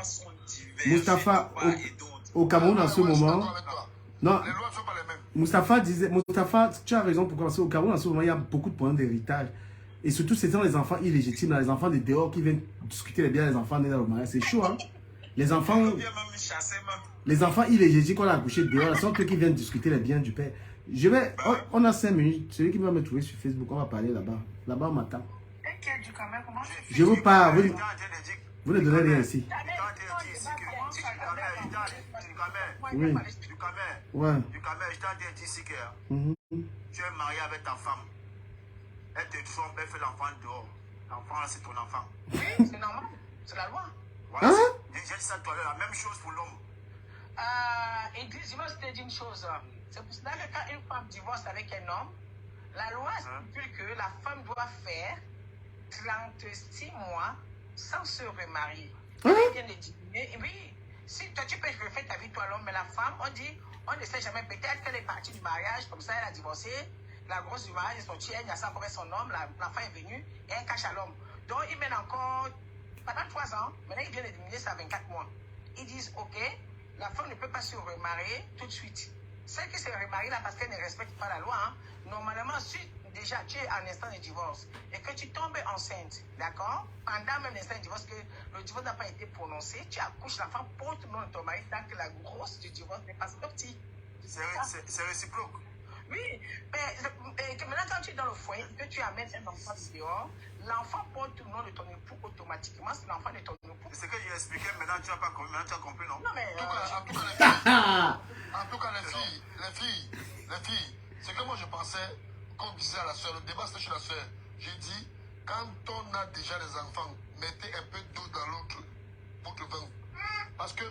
au Cameroun en ce moment... Non, les lois ne sont pas les mêmes. Mustapha, tu as raison, pourquoi? Parce qu'au Cameroun en ce moment, il y a beaucoup de problèmes d'héritage. Et surtout, c'est dans les enfants illégitimes, là, les enfants de dehors qui viennent discuter les biens des enfants nés dans le mariage. C'est chaud, hein? Les enfants illégitimes qu'on a accouchés dehors, ce sont eux qui viennent discuter les biens du père. On a 5 minutes. Celui qui va me trouver sur Facebook, on va parler là-bas. Là-bas, on m'attend. Je vous parle. Vous ne donnez rien ici. Oui. Ouais. Du Cameroun, je t'ai dit ici que tu es marié avec ta femme. Elle te trompe, elle fait l'enfant dehors. L'enfant, c'est ton enfant. Oui, c'est normal. C'est la loi. Voilà, j'ai dit ça tout à l'heure, la même chose pour l'homme. Et je vais te dire une chose. C'est pour cela que quand une femme divorce avec un homme, la loi stipule que la femme doit faire 36 mois sans se remarier. Elle vient de diminuer. Et oui, si toi tu peux refaire ta vie, toi l'homme, mais la femme, on ne sait jamais. Peut-être qu'elle est partie du mariage, comme ça elle a divorcé. La grosse du mariage est sortie, elle n'a pas encore son homme, l'enfant est venu et elle cache à l'homme. Donc, ils mènent encore pendant 3 ans. Maintenant, ils viennent de diminuer ça à 24 mois. Ils disent, OK, la femme ne peut pas se remarier tout de suite. Celle qui se remarie là parce qu'elle ne respecte pas la loi, hein, normalement, si déjà tu es en instant de divorce et que tu tombes enceinte, d'accord, pendant même l'instant de divorce, que le divorce n'a pas été prononcé, tu accouches, la femme porte le nom de ton mari tant que la grosse du divorce n'est pas sortie. C'est réciproque. Oui, mais que maintenant quand tu es dans le foyer, que tu amènes un enfant dehors, l'enfant porte le nom de ton époux automatiquement, c'est l'enfant de ton époux. C'est ce que j'ai expliqué, maintenant tu n'as pas compris, maintenant tu as compris, non? Non, mais... En tout cas, les filles, c'est que moi je pensais, comme disait à la soeur, le débat c'était chez la soeur. J'ai dit, quand on a déjà des enfants, mettez un peu d'eau dans l'autre vin. Parce que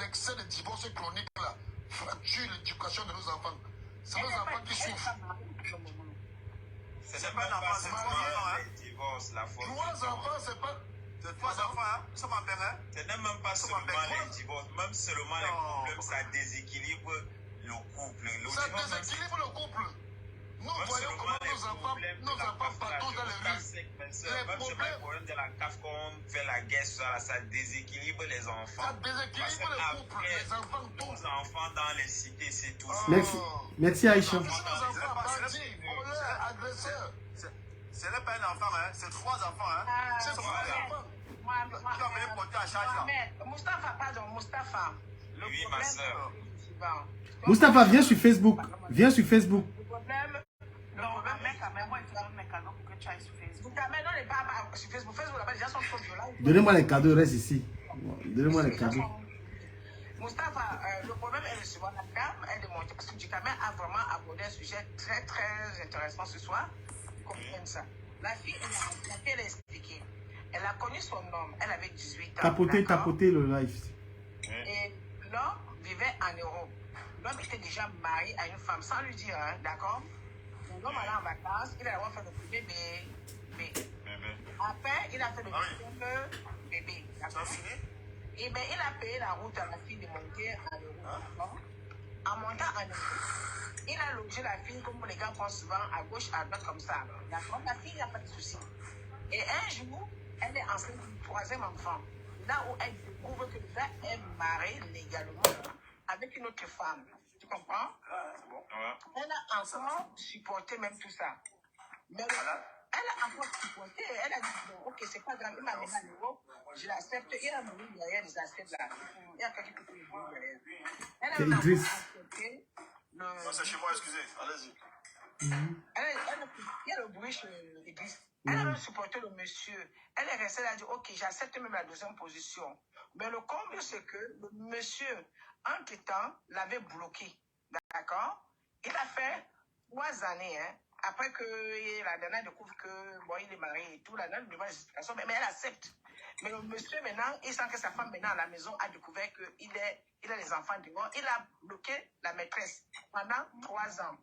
l'excès de divorce chronique là fracture l'éducation de nos enfants. C'est nos enfants qui souffrent. C'est pas un enfant, c'est 3 ans, hein? Divorce, la faute. 3 enfants, c'est pas. C'est 3 enfants, hein? Nous sommes en Bénin. C'est même pas seulement les divorces, même seulement les problèmes, ça déséquilibre le couple. Ça déséquilibre le couple. Nous voyons comment nos enfants partout dans les rues. Même le problème de la CAF, quand on fait la guerre, ça déséquilibre les enfants. Ça déséquilibre le couple, les enfants, tous. Nos enfants dans les cités, c'est tout. Merci Aïcha. Nos enfants bandits, voleurs, agresseurs. Ce n'est pas un enfant, hein? C'est 3 enfants, hein? C'est 3 enfants. Tu vas venir porter à charge là. Mustapha, pardon, Mustapha. Oui, ma soeur. Mustapha, viens sur Facebook. Viens sur Facebook. Le problème, Mais quand même, moi, il faut mes cadeaux pour que tu ailles sur Facebook. non, les pas sur Facebook. Facebook, là-bas, les gens sont trop violents. Donnez-moi les cadeaux, reste ici. Donnez-moi les cadeaux. Mustapha, le problème est le suivant. La dame est démontée parce que Djikamé a vraiment abordé un sujet très, très intéressant ce soir. Comprenne ça. La fille, elle a expliqué. Elle a connu son homme. Elle avait 18 ans. Tapotez le live. Et l'homme vivait en Europe. L'homme était déjà marié à une femme, sans lui dire, hein, d'accord? L'homme allait en vacances, il a d'abord fait le premier bébé. Après, il a fait le deuxième bébé. D'accord? Et bien, il a payé la route à la fille de monter en Europe. En montant en Europe, il a logé la fille comme les gars font souvent à gauche, à droite, comme ça. D'accord? La fille, il n'y a pas de souci. Et un jour, elle est enceinte du 3e enfant. Là où elle découvre que le gars est marié légalement avec une autre femme. Tu comprends? Elle a encore supporté même tout ça. Mais elle a encore supporté. Elle a dit, bon, ok, c'est pas grave, il m'a amené à l'Europe, je l'accepte. Il a mouru derrière les aspects là. Il y a quelqu'un qui peut le voir derrière. Elle a accepté le... Non, c'est chez moi, excusez, allez-y. Il y a le bruit chez l'église. Elle a même supporté le monsieur. Elle est restée là, elle a dit, ok, j'accepte même la 2e position. Mais le comble, c'est que le monsieur, entre-temps, l'avait bloqué. D'accord? Il a fait 3 années, hein, après que la nana découvre que, bon, il est marié et tout, la nana demande des explications, mais elle accepte. Mais le monsieur, maintenant, il sent que sa femme, maintenant, à la maison, a découvert qu'il a les enfants dehors. Il a bloqué la maîtresse pendant 3 ans.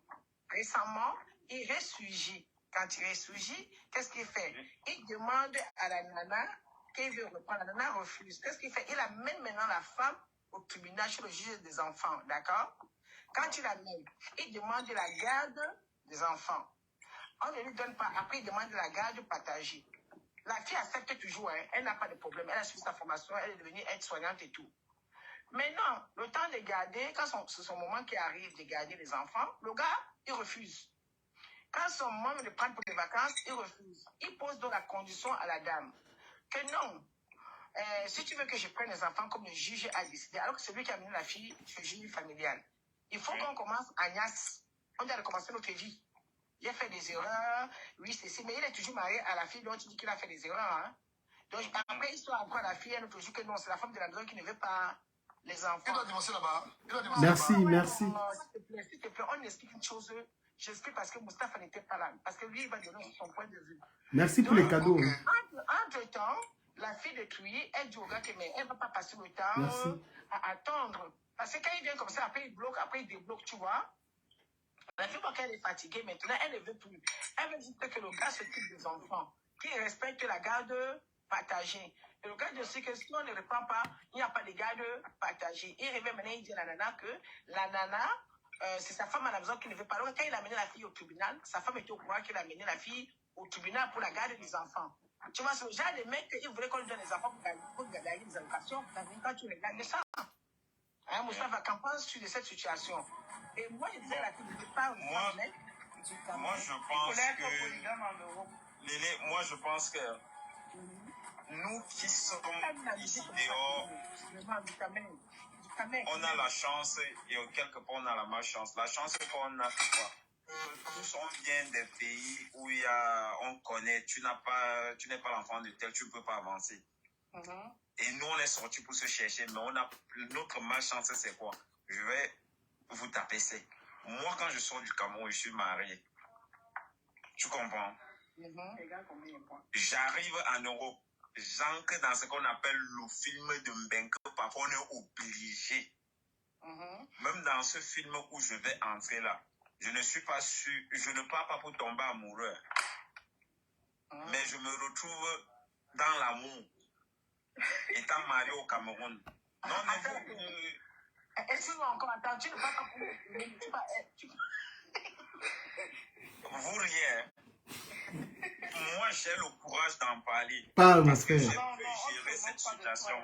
Récemment, il ressurgit. Quand il ressurgit, qu'est-ce qu'il fait? Il demande à la nana qu'il veut reprendre. La nana refuse. Qu'est-ce qu'il fait? Il amène maintenant la femme au tribunal chez le juge des enfants. D'accord? Quand il amène, il demande la garde des enfants. On ne lui donne pas. Après, il demande la garde partagée. La fille accepte toujours. Hein. Elle n'a pas de problème. Elle a suivi sa formation. Elle est devenue aide-soignante et tout. Maintenant, le temps de garder, quand c'est son moment qui arrive de garder les enfants, le gars, il refuse. Quand son moment de prendre pour les vacances, il refuse. Il pose donc la condition à la dame que non, si tu veux que je prenne les enfants comme le juge a décidé, alors que c'est lui qui a amené la fille sur le juge familial, il faut qu'on commence à Nias. On doit recommencer notre vie. Il a fait des erreurs, oui, c'est si, mais il est toujours marié à la fille, donc il dit qu'il a fait des erreurs. Hein. Donc après, il soit encore la fille, elle nous dit que non, c'est la femme de la maison qui ne veut pas les enfants. Il doit divorcer là-bas. Merci, merci. S'il te plaît, on explique une chose. J'explique parce que Mustapha n'était pas là. Parce que lui, il va donner son point de vue. Merci pour les cadeaux. Entre-temps, la fille de Thuy, elle dit au gars qu'elle ne va pas passer le temps à attendre. Parce que quand il vient comme ça, après il bloque, après il débloque, tu vois. La fille, quand elle est fatiguée maintenant, elle ne veut plus. Elle veut juste que le gars s'occupe des enfants, qu'il respecte la garde partagée. Et le gars dit aussi que si on ne reprend pas, il n'y a pas de garde partagée. Il revient maintenant, il dit à la nana que la nana, c'est sa femme à la maison qui ne veut pas. Alors, quand il a amené la fille au tribunal, sa femme était au courant qu'il a amené la fille au tribunal pour la garde des enfants. Tu vois, c'est le genre de mec qui voulait qu'on lui donne des enfants pour gagner des allocations. Quand tu regardes ça, hein, Moustapha, qu'en penses-tu de cette situation? Et moi, je disais là qu'il ne veut pas moi, je pense que... Lélé, moi, je pense que nous qui sommes ici dehors, on a la chance et quelque part on a la malchance. La chance qu'on a, c'est quoi? Tous on vient des pays où on connaît, tu n'es pas l'enfant de tel, tu ne peux pas avancer. Et nous, on est sortis pour se chercher, mais notre malchance, c'est quoi? Je vais vous taper sec. Moi, quand je sors du Cameroun, je suis marié. Tu comprends? J'arrive en Europe. J'entre dans ce qu'on appelle le film de Mbengue. Parfois, on est obligé. Même dans ce film où je vais entrer là, je ne suis pas sûr, je ne pars pas pour tomber amoureux. Mais je me retrouve dans l'amour, étant marié au Cameroun. Non, mais excuse-moi encore, attends, tu ne vas pas pour... Vous riez. Moi, j'ai le courage d'en parler. Parle, mon parce que frère. j'ai pu gérer cette situation.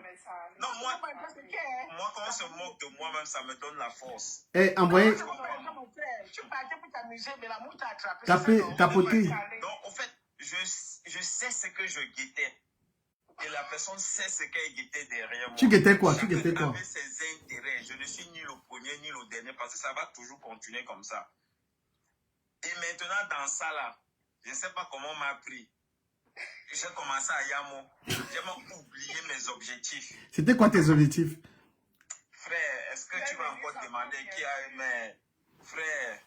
Non, moi, quand on se moque de moi-même, ça me donne la force. Eh, envoyez. Tu partais pour t'amuser, mais l'amour t'a attrapé. Tapoter. Donc, en fait, je sais ce que je guettais. Et la personne sait ce qu'elle guettait derrière moi. Tu guettais quoi? Chacun avait ses intérêts. Je ne suis ni le premier ni le dernier parce que ça va toujours continuer comme ça. Et maintenant, dans ça là, je ne sais pas comment on m'a pris. J'ai commencé à Yamo. J'ai même oublié mes objectifs. C'était quoi tes objectifs? Frère, est-ce que tu vas encore demander qui a aimé? Frère,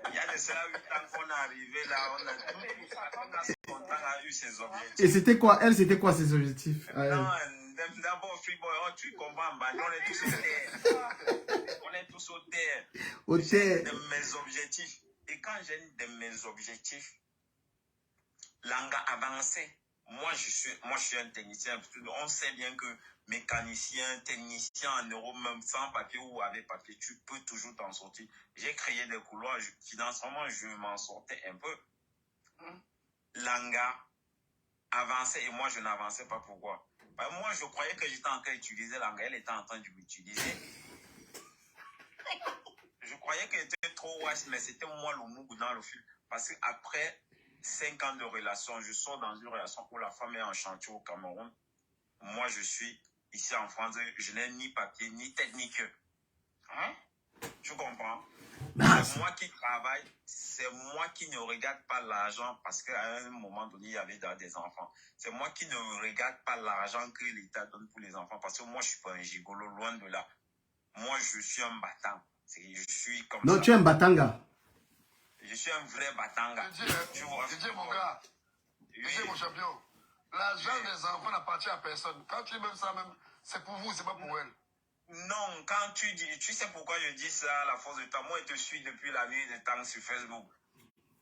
il y a de cela 8 ans qu'on est arrivé là, on a eu ses objectifs. Et c'était quoi? Elle, c'était quoi ses objectifs? Non, d'abord, Freeboy, tu comprends, on est tous au terre. On est tous au terre. Au terre. De mes objectifs. Et quand j'ai de mes objectifs, Langa avancé. Moi, je suis un technicien. On sait bien que mécanicien, technicien en Europe, même sans papier ou avec papier, tu peux toujours t'en sortir. J'ai créé des couloirs. Financièrement, je m'en sortais un peu. Langa avançait et moi, je n'avançais pas. Pourquoi? Moi, je croyais que j'étais en train d'utiliser Langa. Elle était en train de m'utiliser. Je croyais qu'elle était trop wise, mais c'était moi le mougou dans le film. Parce qu'après 5 ans de relation, je sors dans une relation où la femme est en chantier au Cameroun. Moi, je suis ici en France, je n'ai ni papier, ni technique. Hein? Tu comprends? C'est moi qui travaille, c'est moi qui ne regarde pas l'argent parce qu'à un moment donné, il y avait des enfants. C'est moi qui ne regarde pas l'argent que l'État donne pour les enfants parce que moi, je ne suis pas un gigolo, loin de là. Moi, je suis un battant. Je suis comme ça. Non, tu es un batanga. Je suis un vrai batanga. Didier, mon gars. Didier, mon champion. L'argent des enfants n'appartient à personne. Quand tu dis même ça, même, c'est pour vous, c'est pas pour elle. Non, quand tu dis, tu sais pourquoi je dis ça à la force de temps. Moi, je te suis depuis la nuit des temps sur Facebook.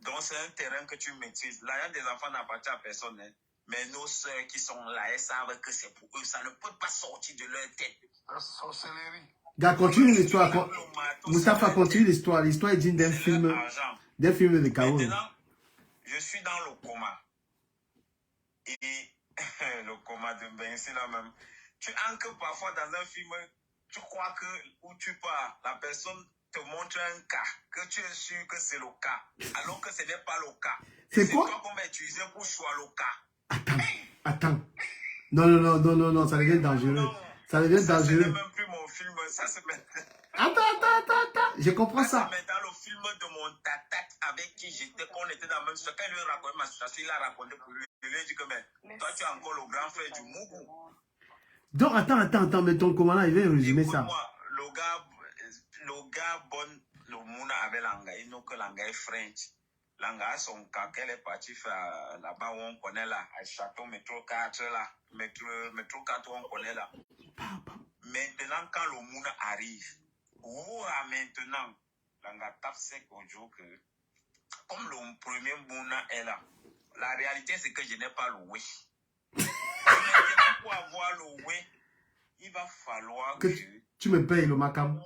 Donc, c'est un terrain que tu maîtrises. L'argent des enfants n'appartient à personne. Hein. Mais nos soeurs qui sont là, elles savent que c'est pour eux. Ça ne peut pas sortir de leur tête. La sorcellerie. Gars, continue l'histoire. Moustapha, continue l'histoire. L'histoire est digne d'un film de Kaoul. Maintenant, je suis dans le coma. Et le coma de Ben, c'est là même. Tu ancres parfois dans un film, tu crois que où tu pars, la personne te montre un cas, que tu es sûr que c'est le cas, alors que ce n'est pas le cas. C'est quoi? toi qu'on va utiliser pour choisir le cas. Attends. Non, ça devient dangereux. Ça devient dangereux. C'est même plus mon film, ça se met... Attends. Je comprends ça. Mais dans le film de mon tata avec qui j'étais, qu'on était dans la même situation, quand il lui racontait ma situation, il a raconté pour lui. Il lui a dit que, mais toi, tu es encore le grand frère du Mougou. Donc, attends, mais ton commandant, il vient résumer ça. Moi, le gars bon, le Mouna avait Langa, il n'a que Langa est French. Langa a son cas, qu'elle est partie faire là-bas où on connaît là, à Château Métro 4 là, Métro 4 où on connaît là. Maintenant, quand le Mouna arrive, maintenant, Langa tape sec au jour que, comme le premier Mouna est là, la réalité c'est que je n'ai pas loué. Maintenant, pour avoir loué, il va falloir que tu me payes le macam.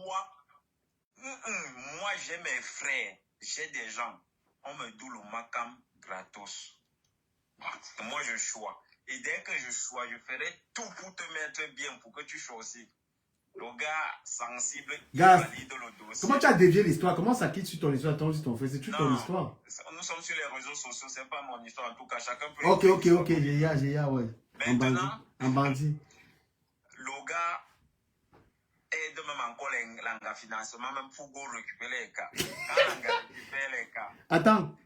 Moi, j'ai mes frères, j'ai des gens, on me doule le macam gratos. Moi, je choisis. Et dès que je sois, je ferai tout pour te mettre bien, pour que tu sois aussi. Le gars sensible, il valide le dossier. Comment tu as dévié l'histoire? Comment ça quitte sur ton histoire? Sur ton frère, c'est ton histoire. Nous sommes sur les réseaux sociaux, c'est pas mon histoire. En tout cas, chacun peut... Ok, j'ai ouais. Maintenant, en bandit. Le gars aide même encore l'anga financement, même pour récupérer les cas. Quand l'anga récupère les cas... Attends.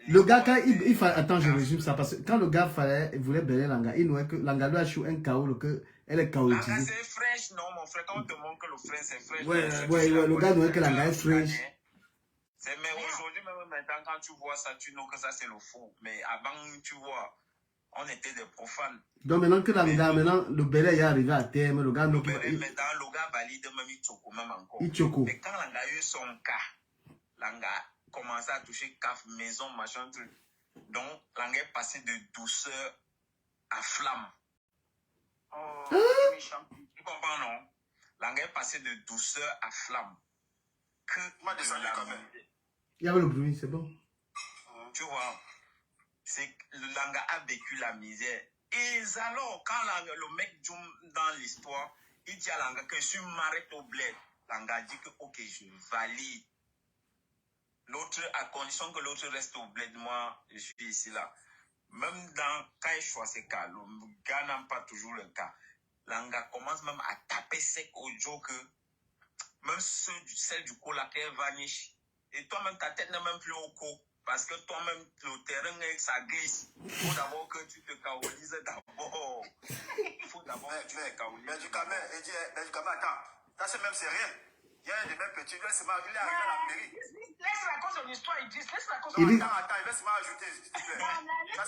Le gars, quand il fallait... Attends, je résume ça. Parce que quand le gars voulait bêler l'anga, il nous que l'anga lui a chou un KO, elle est KO. L'anga c'est fraîche, non, mon frère. Quand on te montre que le frère c'est fraîche... Ouais, le gars nous que l'anga est fraîche. Mais aujourd'hui, même maintenant, quand tu vois ça, tu sais que ça c'est le faux. Mais avant, tu vois, on était des profanes. Donc maintenant que le bélé est arrivé à terme, le gars... Le bélé, maintenant, le gars valide même, il choco même encore. Mais quand l'anga a eu son cas, l'anga commencé à toucher CAF, maison, machin, truc. Donc, l'anga est passé de douceur à flamme. Oh, méchant. Tu comprends, non? L'anga est passé de douceur à flamme. Que il y avait le bruit, c'est bon. Tu vois, c'est le Langa a vécu la misère. Et alors, quand le mec dans l'histoire, il dit à Langa que je suis m'arrête au bled. Langa dit que ok, je valide. L'autre, à condition que l'autre reste au bled, moi, je suis ici là. Même quand il choisit ce cas, le gars n'a pas toujours le cas. Langa commence même à taper sec au joke. Même celle du colaquer vanish. Et toi-même, ta tête n'est même plus au co. Parce que toi-même, le terrain, ça glisse. Il faut d'abord que tu te kaolises d'abord. Il faut d'abord que tu te kaolises. Mais du camin, attends. Ça, c'est même, c'est rien. Il y a un de mes petits, il est arrivé à la mairie. Laisse raconter son histoire, il dit. Laisse raconter son histoire. Attends, il va se m'ajouter, s'il te plaît. Il va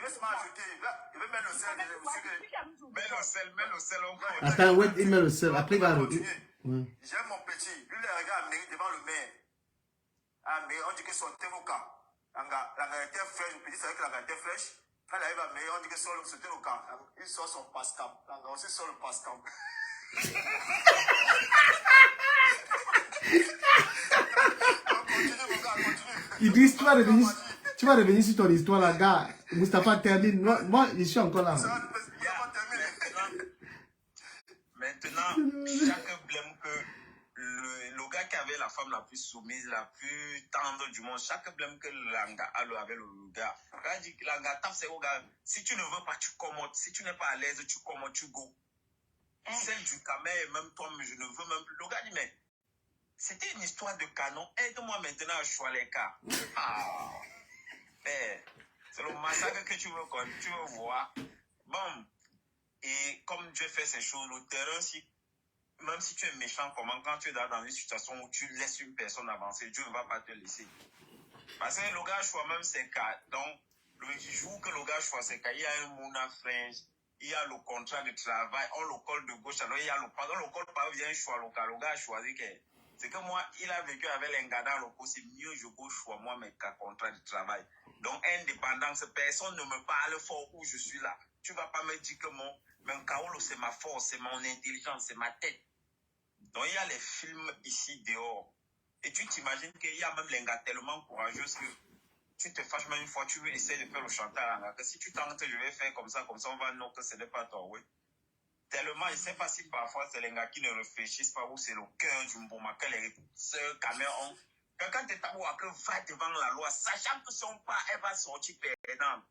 se m'ajouter. Il va mettre le sel. Mets le sel. Attends, ouais, il met le sel. Après, il va revenir. J'aime mon petit. Lui, il regarde la mairie devant le maire. Ah, mais on dit que son avocat. La était fraîche. Le petit savait que la était fraîche. Quand il arrive à la mairie, on dit que c'était le camp. Il sort son passe-camp. On aussi sort le passe-camp. Idriss, tu vas revenir sur ton histoire, là, gars. Mustapha termine. Moi, je suis encore là. Maintenant, chaque blême que le gars qui avait la femme la plus soumise, la plus tendre du monde, chaque blême que Langa a avec le gars, quand dit que Langa tape, c'est au gars, si tu ne veux pas, tu commodes. Si tu n'es pas à l'aise, tu commodes, tu go. Celle du camé, même toi, mais je ne veux même plus. Le gars dit, mais c'était une histoire de canon. Aide-moi maintenant à choisir les cas. Ah, c'est le massacre que tu veux voir. Bon, et comme Dieu fait ces choses, le terrain, même si tu es méchant, comment quand tu es dans une situation où tu laisses une personne avancer, Dieu ne va pas te laisser. Parce que le gars choisit même ses cas. Donc, le jour que le gars choisit ses cas, il y a un Mouna French. Il y a le contrat de travail, on le colle de gauche, alors il y a le pas, on le colle pas, vient choix local, le gars a choisi que, c'est que moi, il a vécu avec les gars dans le coup, c'est mieux je go choix moi, mais qu'un contrat de travail. Donc, indépendance, personne ne me parle fort où je suis là. Tu vas pas me dire que mon Kaolo, c'est ma force, c'est mon intelligence, c'est ma tête. Donc, il y a les films ici dehors. Et tu t'imagines qu'il y a même les gars tellement courageux que tu te fâches même une fois, tu veux essayer de faire le chantage. Que si tu tentes, je vais faire comme ça, on va non, que ce n'est pas toi, oui. Tellement, je ne sais pas si parfois c'est les gars qui ne réfléchissent pas ou c'est le cœur du Mboma que les sœurs caméras. Quand tu es tabou à que va devant la loi, sachant que son pas, elle va sortir perdant.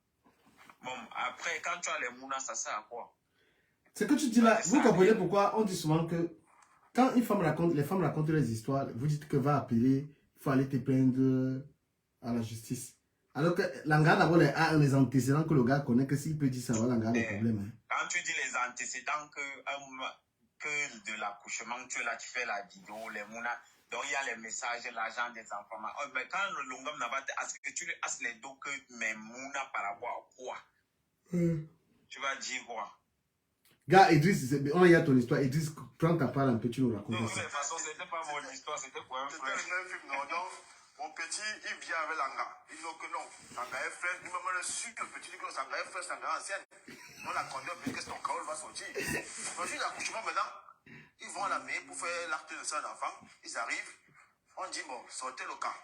Bon, après, quand tu as les mounas, ça sert à quoi? Ce que tu dis là, vous comprenez pourquoi on dit souvent que quand les femmes racontent les histoires, vous dites que va appeler, il faut aller te plaindre à la justice. Alors que Langa d'abord a les antécédents que le gars connaît, que s'il peut dire ça, Langa a des problèmes. Hein. Quand tu dis les antécédents que de l'accouchement, tu es là, tu fais la vidéo, les mounas, donc il y a les messages, l'argent des enfants. Mais quand le longam n'a pas, est-ce que tu lui as les dos que mes mounas par rapport à quoi? Tu vas dire quoi? Gars, Idriss, on y a ton histoire. Idriss, prends ta part un peu, tu nous racontes. De toute façon, c'était pas mon histoire, c'était pour un frère. C'était le même film, non? Donc, mon petit, il vient avec Langa. Il dit que non, Langa est frère. Lui-même, on est sûr que le petit dit que Langa est frère, c'est Langa ancienne. On a conduit un petit que ton carreau va sortir. Aujourd'hui, l'accouchement maintenant, ils vont à la mairie pour faire l'acte de ça d'enfant. Ils arrivent, on dit bon, sortez le camp.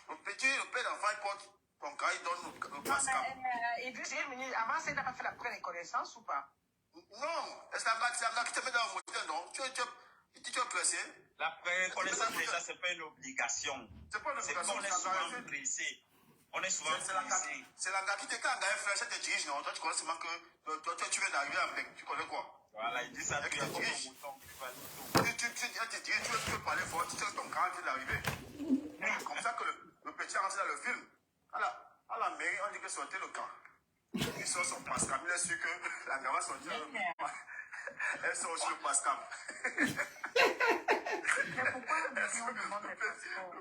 Le petit, le père d'enfant, il porte ton cas, il donne le Non, Pascal. mais Idriss, avant ça, il n'a pas fait la première connaissance ou pas? Non, c'est un gars qui te met dans le moteur, non? Tu es pressé. La reconnaissance, déjà, c'est pas une obligation. C'est pas une obligation. On est souvent pressé. On est souvent pressé. C'est la gars qui te, quand un gars frère, ça te dirige, non? Toi, tu connais seulement que toi, tu viens d'arriver avec, tu connais quoi? Voilà, il dit ça, tu es dirige. Tu veux parler fort, tu sais ton camp qui est arrivé. C'est comme ça que le petit rentre dans le film. À la mairie, on dit que sortez le camp. Il sort son Pascal. Il est sûr que la gamme va sortir. Elle sort aussi le Pascal. Mais pourquoi on demande les passeports?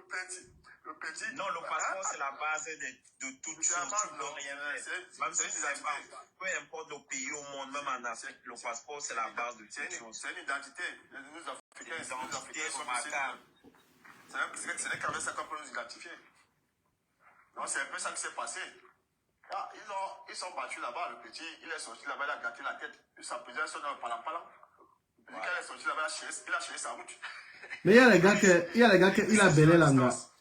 Le petit. Non, le passeport, c'est la base de toute chose. Tu ne peux rien faire. Même si c'est pas, peu importe le pays au monde, même en Afrique, le passeport, c'est la base de toute chose. C'est une identité. Nous Africains, sont marquables. C'est n'est qu'avec ça qu'on peut nous identifier. Donc c'est un peu ça qui s'est passé. Ah, ils sont battus là-bas, le petit, il est sorti là-bas, il a gâté la tête. Sa présidence sont dans le palam-palam. Le petit, quand il est sorti là-bas, il a cherché sa route. Mais il y a les gars que, il a belé là,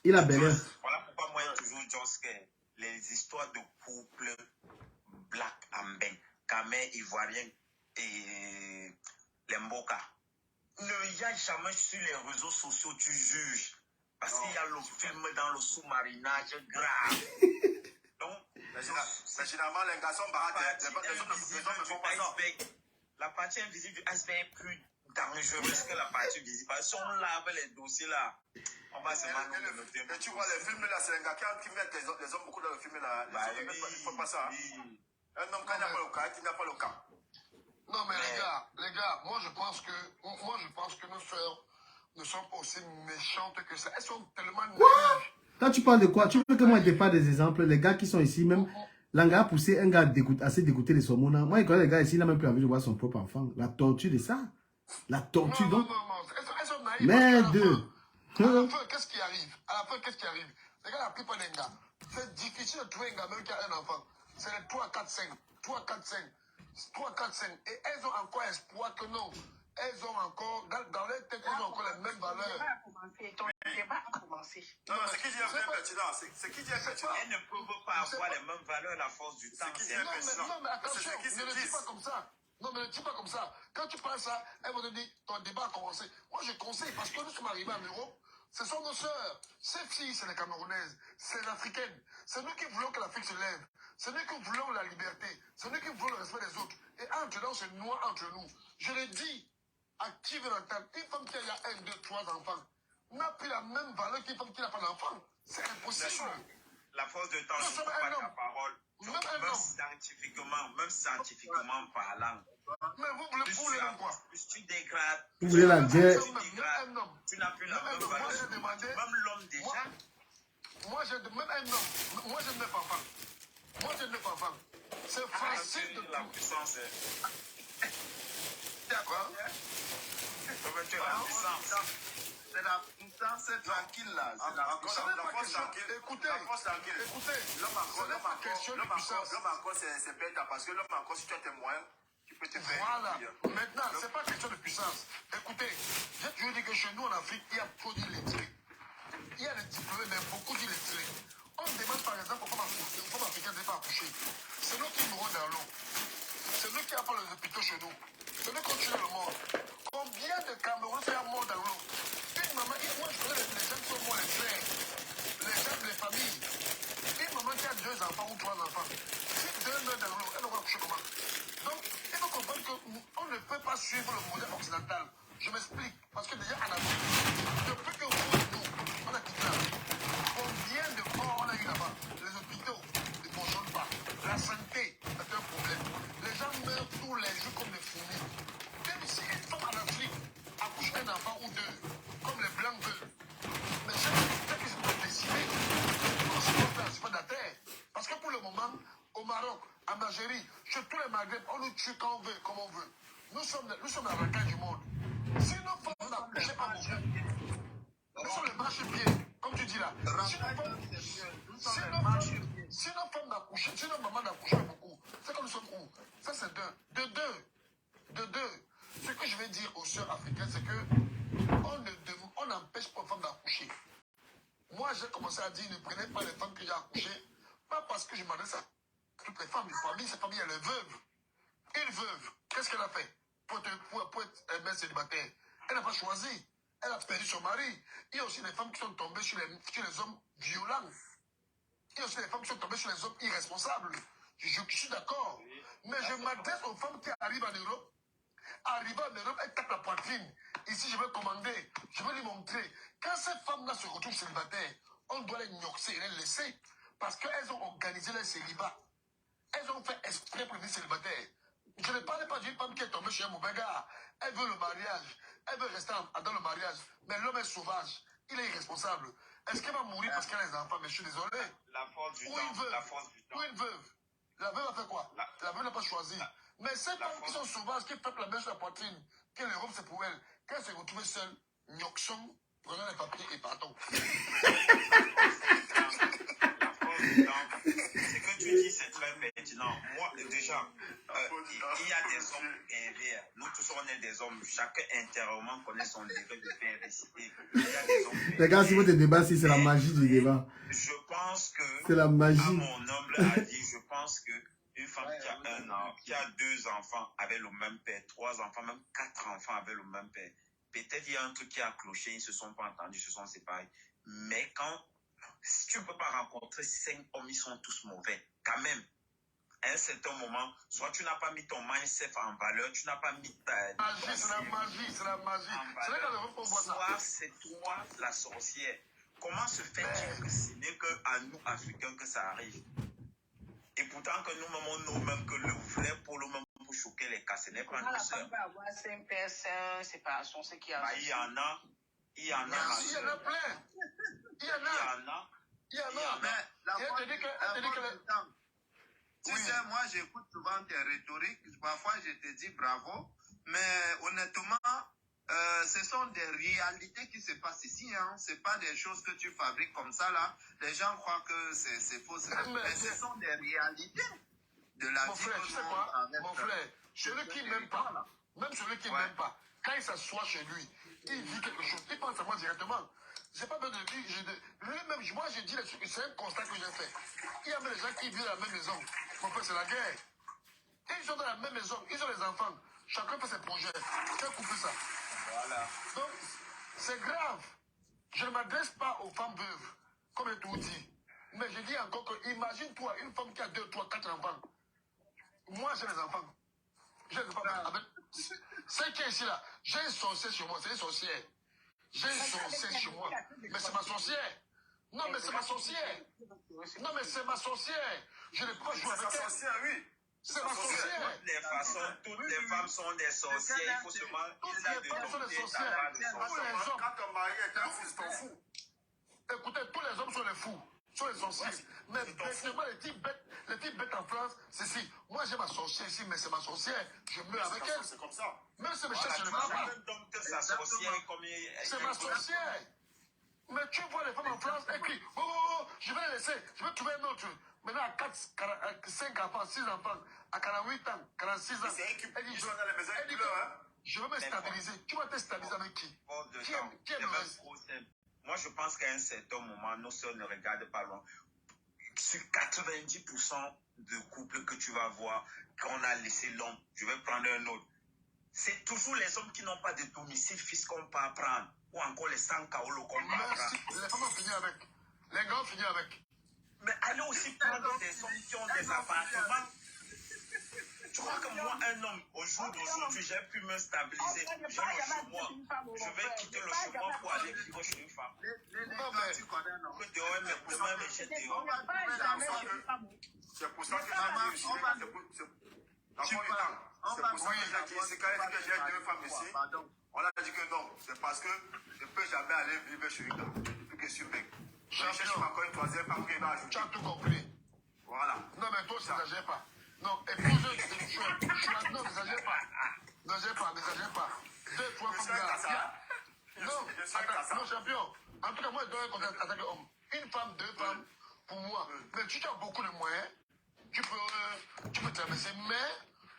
il a belé. Voilà pourquoi moi, je toujours dis que les histoires de couple black amben, Kamé, Ivoirien et les Mboka, il n'y a jamais sur les réseaux sociaux, tu juges. Parce qu'il y a le film dans le sous-marinage grave. Donc, mais généralement, les garçons baratent, les hommes ne font pas ça. La partie invisible du iceberg est plus dangereuse que la partie visible. Parce que si on lave les dossiers là, on va se rendre compte. Et tu vois, les films là, c'est un gars qui met les hommes beaucoup dans le film là. Les hommes ne font pas ça. Un homme, quand il n'a pas le cas, il n'a pas le cas. Non, mais les gars, moi je pense que nos soeurs ne sont pas aussi méchantes que ça. Elles sont tellement naïves. Quand tu parles de quoi, tu veux que moi je te parle des exemples, les gars qui sont ici, même, l'anga a poussé un gars assez dégoûté de son monde. Moi, je connais les gars ici, il n'a même plus envie de voir son propre enfant. La torture de ça. La torture, donc. Non, elles sont naïves. Merde. À la fin, qu'est-ce qui arrive? Les gars, la plupart des gars, c'est difficile de trouver un gars même qui a un enfant. C'est les 3, 4, 5. 3, 4, 5. 3, 4, 5. Et elles ont encore espoir que non. Elles ont encore, dans leur tête, elles ont encore les mêmes valeurs. Ton débat a commencé. Non, c'est qui dit un vrai pertinent. C'est qui dit un pertinent. Elles ne peuvent pas avoir les mêmes valeurs à la force du temps. Non, mais attention, ne le dis pas comme ça. Non, mais ne dis pas comme ça. Quand tu parles ça, elles vont te dire, ton débat a commencé. Moi, je conseille, parce que nous sommes arrivés en Europe, ce sont nos sœurs. Ces filles, c'est les Camerounaises, c'est les Africaines. C'est nous qui voulons que l'Afrique se lève. C'est nous qui voulons la liberté. C'est nous qui voulons le respect des autres. Et entre nous, c'est noir entre nous. Je le dis, active l'entente. Une femme qui a 1, 2, 3 enfants n'a plus la même valeur qu'une femme qui n'a pas d'enfant. C'est impossible. La force de temps, je ne peux pas ta parole. Même scientifiquement parlant. Mais vous voulez quoi? Plus tu dégrades. Vous voulez la guerre. Tu n'as plus la même valeur. Même l'homme déjà. Moi, j'ai même un homme. Moi, j'ai 9 enfants. C'est facile de la puissance. D'accord. C'est la puissance tranquille là. C'est la force tranquille. Écoutez, l'homme encore c'est bête parce que l'homme encore si tu as tes moyens, tu peux te faire. Voilà. Maintenant, c'est pas question de puissance. Écoutez, j'ai toujours dit que chez nous en Afrique, il y a trop d'illettrés. Il y a des diplômés, mais beaucoup d'illettrés. On demande par exemple aux femmes africaines de ne pas accoucher. C'est nous qui mourons dans l'eau. C'est nous qui avons les hôpitaux chez nous. C'est nous qui tuons le monde. Combien de Camerounais sont morts dans l'eau? Une maman, moi je connais les gens qui sont morts, les frères, les gens, les familles. Une maman qui a 2 enfants ou 3 enfants. Si 2 meurent dans l'eau, elle va accoucher comment? Donc, il faut comprendre qu'on ne peut pas suivre le modèle occidental. Je m'explique. Parce que déjà en Afrique, depuis que nous, on a quitté l'Afrique, combien de morts on a eu là-bas? Les hôpitaux ne fonctionnent pas. La santé est un problème. Les gens meurent tous les jours comme des fourmis. Même si une femme en Afrique accouche un enfant ou 2, comme les blancs veulent, mais ceux qui sont décidés, c'est pas de la terre. Parce que pour le moment, au Maroc, en Algérie, chez tous les Maghreb, on nous tue quand on veut, comme on veut. Nous sommes la racaille du monde. Si nos femmes n'accouchent pas beaucoup, nous sommes les marche-pieds, comme tu dis là. Si nos femmes n'accouchent, si nos mamans n'accouchent pas beaucoup, c'est comme nous sommes où? Ça c'est de deux. Ce que je vais dire aux sœurs africaines, c'est que on n'empêche pas les femmes d'accoucher. Moi, j'ai commencé à dire, ne prenez pas les femmes que j'ai accouchées, pas pas parce que je m'adresse à toutes les femmes de famille, cette famille, elle est veuve. Une veuve, qu'est-ce qu'elle a fait pour être mère célibataire? Elle n'a pas choisi. Elle a perdu son mari. Il y a aussi des femmes qui sont tombées sur les hommes violents. Il y a aussi des femmes qui sont tombées sur les hommes irresponsables. Je suis d'accord. Mais je m'adresse aux femmes qui arrivent en Europe. Arrivant en Europe, elles tapent la poitrine. Ici, je vais commander. Je vais lui montrer. Quand ces femmes-là se retrouvent célibataires, on doit les gnoxer et les laisser. Parce qu'elles ont organisé leur célibat. Elles ont fait exprès pour devenir célibataires. Je ne parle pas d'une femme qui est tombée chez un mauvais gars. Elle veut le mariage. Elle veut rester dans le mariage. Mais l'homme est sauvage. Il est irresponsable. Est-ce qu'elle va mourir parce qu'elle a des enfants? Mais je suis désolé. La force du Ou temps. une veuve. La force du temps. Ou une veuve. La veuve a fait quoi? La veuve n'a pas choisi. Mais ces femmes qui sont sauvages, qui tapent la main sur la poitrine, que l'Europe c'est pour elles, quand elles se retrouvent seules, gnoxon, prenons les papiers et partons. Ce que tu dis, c'est très pertinent. Moi, déjà, il y a des hommes pervers. Nous tous, on est des hommes. Chacun intérieurement connaît son degré de perversité. Il y a des hommes pervers. Les gars, si vous êtes débat, c'est la magie du débat. Je pense que, c'est la magie. à mon humble avis, je pense que une femme qui a un an, qui a 2 enfants avec le même père, 3 enfants, même 4 enfants avec le même père, peut-être il y a un truc qui a cloché, ils ne se sont pas entendus, ils se sont séparés. Mais si tu ne peux pas rencontrer 5 hommes, ils sont tous mauvais, quand même. À un certain moment, soit tu n'as pas mis ton mindset en valeur, tu n'as pas mis ta... Magie, c'est la magie, c'est la magie. C'est là qu'on voit ça. Soit c'est toi la sorcière. Comment se fait-il que ce n'est qu'à nous, Africains, que ça arrive? Et pourtant que nous-mêmes, on même que le vrai pour le même pour choquer les cas, ce n'est pas nos sœurs. On peut avoir 5 personnes, séparation, ce qui a... Il y en a. Il y en a. Il y en a plein. Il y en a. Il y en a. Mais la Elle te dit que... Tu sais, moi j'écoute souvent tes rhétoriques. Parfois je te dis bravo. Mais honnêtement, ce sont des réalités qui se passent ici. Hein. Ce pas des choses que tu fabriques comme ça là. Les gens croient que c'est faux. Mais ce sont des réalités de la vie. Mon frère, tu sais quoi? Mon frère, celui qui n'aime pas, même celui qui n'aime pas, quand il s'assoit chez lui, il vit quelque chose. Il pense à moi directement. J'ai pas besoin de dire. Lui-même, moi, j'ai dit que c'est un constat que j'ai fait. Il y a même des gens qui vivent dans la même maison. Mon frère, c'est la guerre. Ils sont dans la même maison, ils ont les enfants. Chacun fait ses projets. Qui a coupé ça? Voilà. Donc, c'est grave. Je ne m'adresse pas aux femmes veuves, comme j'ai tout dit. Mais je dis encore que, imagine-toi, une femme qui a 2, 3, 4 enfants. Moi, j'ai les enfants. J'ai les enfants avec... C'est qui est ici, là? J'ai un sorcier chez moi, c'est une sorcière. J'ai une sorcière chez moi. Mais c'est ma sorcière. Non, mais c'est ma sorcière. Non, mais c'est ma sorcière. Je ne peux pas jouer avec elle. oui. C'est ma sorcière. De toutes les façons, toutes les femmes sont des sorcières. Il faut seulement... Toutes les femmes sont des sorcières. Tous les hommes. Quand ton mari est un fou, c'est un fou. Écoutez, tous les hommes sont des fous. Sont les sorciers. Mais bêtement, les types bêtes en France, c'est si. Moi, j'ai ma sorcière ici, mais c'est ma sorcière. Je meurs avec elle. C'est comme ça. Même si mes chefs, je ne meurs pas. C'est ma sorcière. Mais tu vois les femmes en France, elles crient, oh, je vais les laisser, je vais trouver un autre. Maintenant, à 5 enfants, 6 enfants, à 48 ans, 46 ans, elle dit, je veux me stabiliser. Tu vas te stabiliser avec qui? Qui est mauvaise? Moi, je pense qu'à un certain moment, nos sœurs ne regardent pas loin. Sur 90% de couples que tu vas voir, quand on a laissé l'homme, je vais prendre un autre. C'est toujours les hommes qui n'ont pas de domicile fixe qu'on peut apprendre. Ou encore les 100 kaolo qu'on peut apprendre. Les femmes ont fini avec. Les gars ont fini avec. Mais allez aussi prendre des hommes qui ont des appartements. Tu crois que moi, un homme, au jour d'aujourd'hui, j'ai pu me stabiliser. J'ai le chômeur. Je vais quitter le chômeur pour aller vivre chez une femme. Tu connais, non? Que dehors, mais demain, mais j'ai dehors. C'est pour ça que j'ai deux femmes ici. On a dit que non, c'est parce que je ne peux jamais aller vivre chez une dame. Plus que sur mec. Je cherche encore une troisième femme qui va ajouter. Tu as tout compris. Voilà. Non, mais toi, n'exagère pas. Non, épouse, non, n'exagère pas. N'exagère pas. 2, 3 femmes là. Non, champion. En tout cas, moi, je dois être en tant qu'homme. Une femme, 2 femmes, pour moi. Mais tu as beaucoup de moyens, tu peux traverser. Mais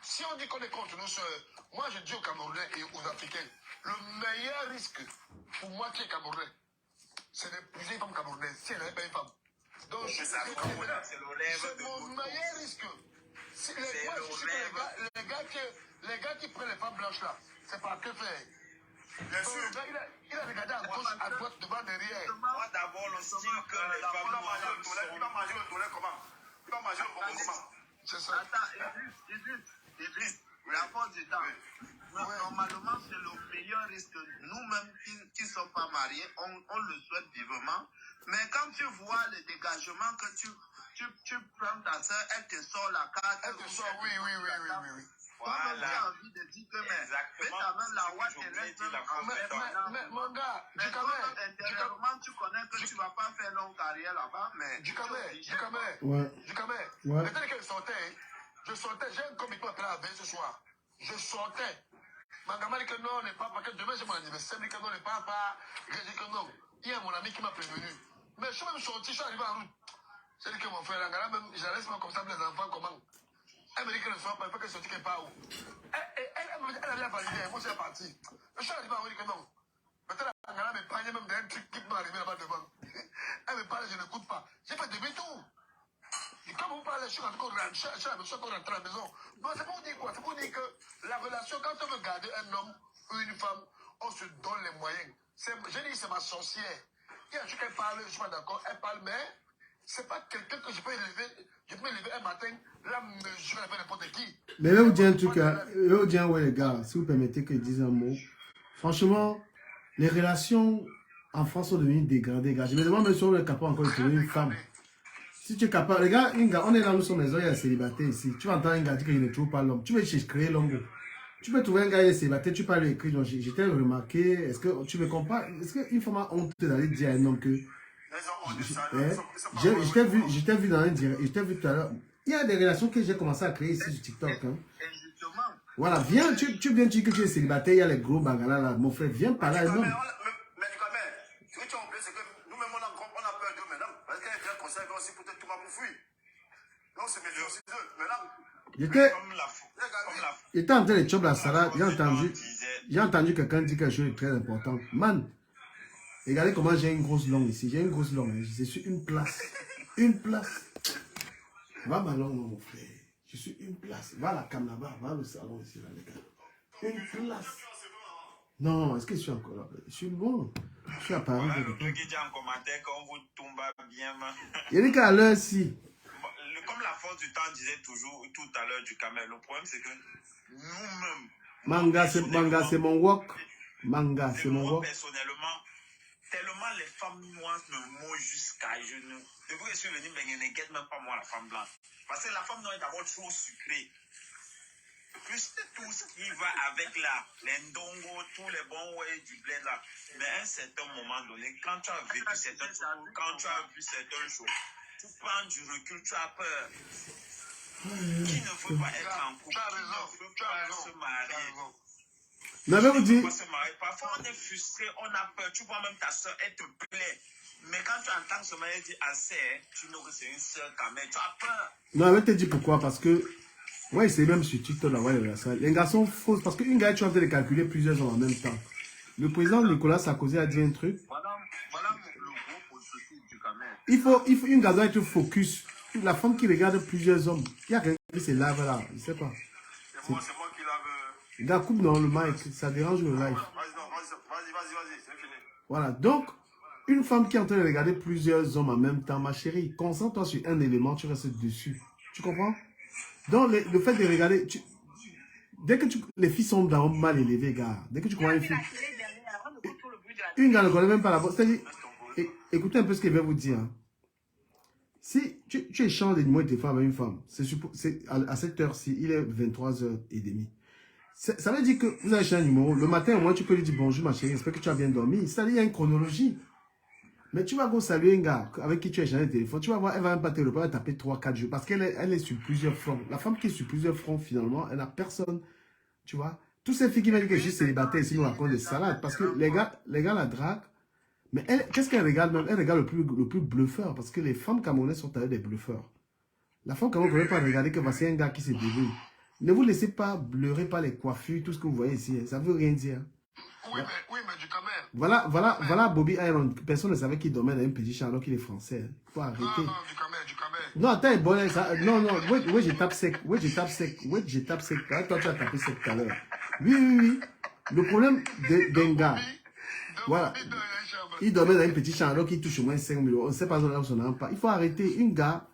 si on dit qu'on est contre nos soeurs, moi, je dis aux Camerounais et aux Africains, le meilleur risque pour moi qui est Camerounais, c'est d'épouser une femme camerounaise. Si elle n'est pas une femme, Donc, C'est c'est le rêve de mon beaucoup. meilleur risque. Si les, C'est moi, le je sais que les gars qui prennent les femmes blanches là, c'est pas que faire. Bien sûr. Il a regardé à gauche, à droite, devant, derrière. Moi, d'abord, le style que les femmes noires Il va manger le toilette comment? Il va manger le bonbon comment? C'est ça. Attends, Idriss, la force du temps. Normalement, c'est le meilleur risque. Nous-mêmes qui ne sommes pas mariés, on le souhaite vivement. Mais quand tu vois le dégagement que tu prends ta soeur, elle te sort la carte. Elle te sort, oui. Toi-même, tu as envie de dire que mais ta même la voix te laisse Mais mon gars, mais intérieurement, tu connais que tu ne vas pas faire longue carrière là-bas, mais du Camer. Ouais. Peut-être qu'elle sortait, j'ai un comité appelé à 20 ce soir. Je sortais. Ma gamme dit que non, on n'est pas, parce que demain c'est mon anniversaire, dit que non, on n'est pas, je dis que non. Il y a mon ami qui m'a prévenu. Mais je suis même sorti, je suis arrivé en route. C'est dit que mon frère, même, je laisse comme ça, les enfants, comment? Elle me dit qu'elle ne soit pas, il faut qu'elle sorte quelque part où. Elle allait valider, moi c'est parti. Je suis arrivé en route, dit que non. Peut-être qu'elle me prend même d'un truc qui m'est arrivé là-bas devant. Elle me parle, je n'écoute pas. J'ai fait demi-tour. Et comme vous parlez, je suis encore rentré à la maison. Non, c'est pour dire quoi? C'est pour dire que la relation, quand on veut garder un homme ou une femme, on se donne les moyens. Je dis, c'est ma sorcière. Il y a un truc qu'elle parle, je ne suis pas d'accord, elle parle, mais c'est pas quelqu'un que je peux élever. Je peux m'élever un matin, là, je vais faire n'importe qui. Mais je vais vous dire un truc, je vais vous dire, ouais, les gars, si vous permettez que je dise un mot. Franchement, les relations en France sont devenues dégradées, gars. Je me demande même si on est capable encore de trouver une femme. Si tu es capable, les gars, on est là, nous sommes maison, il y a célibataire ici. Tu vas entendre un gars dire qu'il ne trouve pas l'homme. Tu veux créer l'homme. Tu peux trouver un gars, il est célibataire, tu peux lui écrire. Donc, j'étais remarqué, est-ce que tu me comprends? Est-ce qu'une femme a honte d'aller dire à un homme que. J'étais vu dans un direct, j'étais vu tout à l'heure. Il y a des relations que j'ai commencé à créer ici sur TikTok. Hein. Voilà, viens, tu viens dire que tu es célibataire, il y a les gros bagalas là. Mon frère, viens parler à un homme. Mais quand même, ce que tu as oublié, c'est que nous-mêmes, on a peur d'eux maintenant. Parce qu'elle est bien conservée aussi, peut-être tout le monde fuir. Donc, c'est méfiant aussi d'eux. Maintenant, J'étais en train de choper la salade, j'ai entendu quelqu'un dire quelque chose de très important. Man, regardez comment j'ai une grosse langue ici. J'ai une grosse langue. Je suis une place. Une place. Va ma langue, mon frère. Je suis une place. Va la cam là-bas. Va le salon ici, là, les gars. Une place. Non, est-ce que je suis encore là? Je suis bon. Je suis à Paris. Le truc qui dit en commentaire qu'on vous tombe bien. Il y a des cas à l'heure ci. Comme la force du temps disait toujours tout à l'heure du Camer, le problème c'est que nous-mêmes. Manga, c'est mon work. Manga, c'est mon work. Personnellement, tellement les femmes noires me mangent jusqu'à genoux. Depuis que je suis venu, je n'inquiète même pas moi la femme blanche. Parce que la femme noire est d'abord trop sucrée. Plus tout ce qui va avec les ndongo, tous les bons ouais du blé là. Mais à un certain moment donné, quand tu as vécu certaines choses, quand tu as vu certaines choses, tu prends du recul, tu as peur. Qui ne veut pas être en couple? Qui ne veut pas se marier? Mais je vais vous dire. Parfois on est frustré, on a peur. Tu vois même ta soeur, elle te plaît. Mais quand tu entends ce mariage dire assez, tu know que c'est une soeur quand même, tu as peur. Non, je vais te dire pourquoi. Parce que, ouais, c'est même sur TikTok, là, ouais, les garçons fausses. Parce qu'une gars, tu es en train de calculer plusieurs hommes en même temps. Le président Nicolas Sarkozy a dit un truc. Voilà le gros processus du Camer. Il faut une gars doit être focus. La femme qui regarde plusieurs hommes. Il y a quelqu'un qui se lave là. Je sais pas. c'est moi qui lave. Gars, coupe dans le mic. Ça dérange le live. Vas-y, c'est fini. Voilà. Donc, une femme qui est en train de regarder plusieurs hommes en même temps, ma chérie, concentre-toi sur un élément, tu restes dessus. Tu comprends? Donc, le fait de regarder. Dès que les filles sont mal élevées, gars. Dès que tu comprends une fille. Une gars ne connaît même pas la voix. C'est-à-dire, écoutez un peu ce qu'elle va vous dire. Hein. Si tu échanges des numéros de téléphone avec une femme, c'est à cette heure-ci, il est 23h30. Ça veut dire que vous avez échangé un numéro. Le matin, au moins, tu peux lui dire bonjour, ma chérie, j'espère que tu as bien dormi. C'est-à-dire, il y a une chronologie. Mais tu vas go saluer un gars avec qui tu as échangé le téléphone. Tu vas voir, elle va même pas te répondre, elle va taper 3-4 jours. Parce qu'elle est sur plusieurs fronts. La femme qui est sur plusieurs fronts, finalement, elle n'a personne. Tu vois? Toutes ces filles qui veulent dire que je suis célibataire ici nous racontent des salades. Parce que les gars la draguent. Mais qu'est-ce qu'elle regarde même? Elle regarde le plus bluffeur. Parce que les femmes camerounaises sont avec des bluffeurs. La femme camerounaise ne peut pas regarder que c'est un gars qui s'est débrouillé. Ne vous laissez pas bleurer par les coiffures, tout ce que vous voyez ici. Ça ne veut rien dire. Oui, mais du Camer. Voilà Bobby Iron. Personne ne savait qu'il dormait dans un petit champ alors qu'il est français. Il faut arrêter. Non, du camel. Non, attends, bon, ça, non, ouais, je tape sec. Ouais, je tape sec. Ah, toi, tu as tapé sec tout à l'heure. Oui. Le problème d'un gars, voilà, il dormait dans un petit champ alors qu'il touche au moins 5 millions. On ne sait pas où son argent part. Il faut arrêter. Un gars,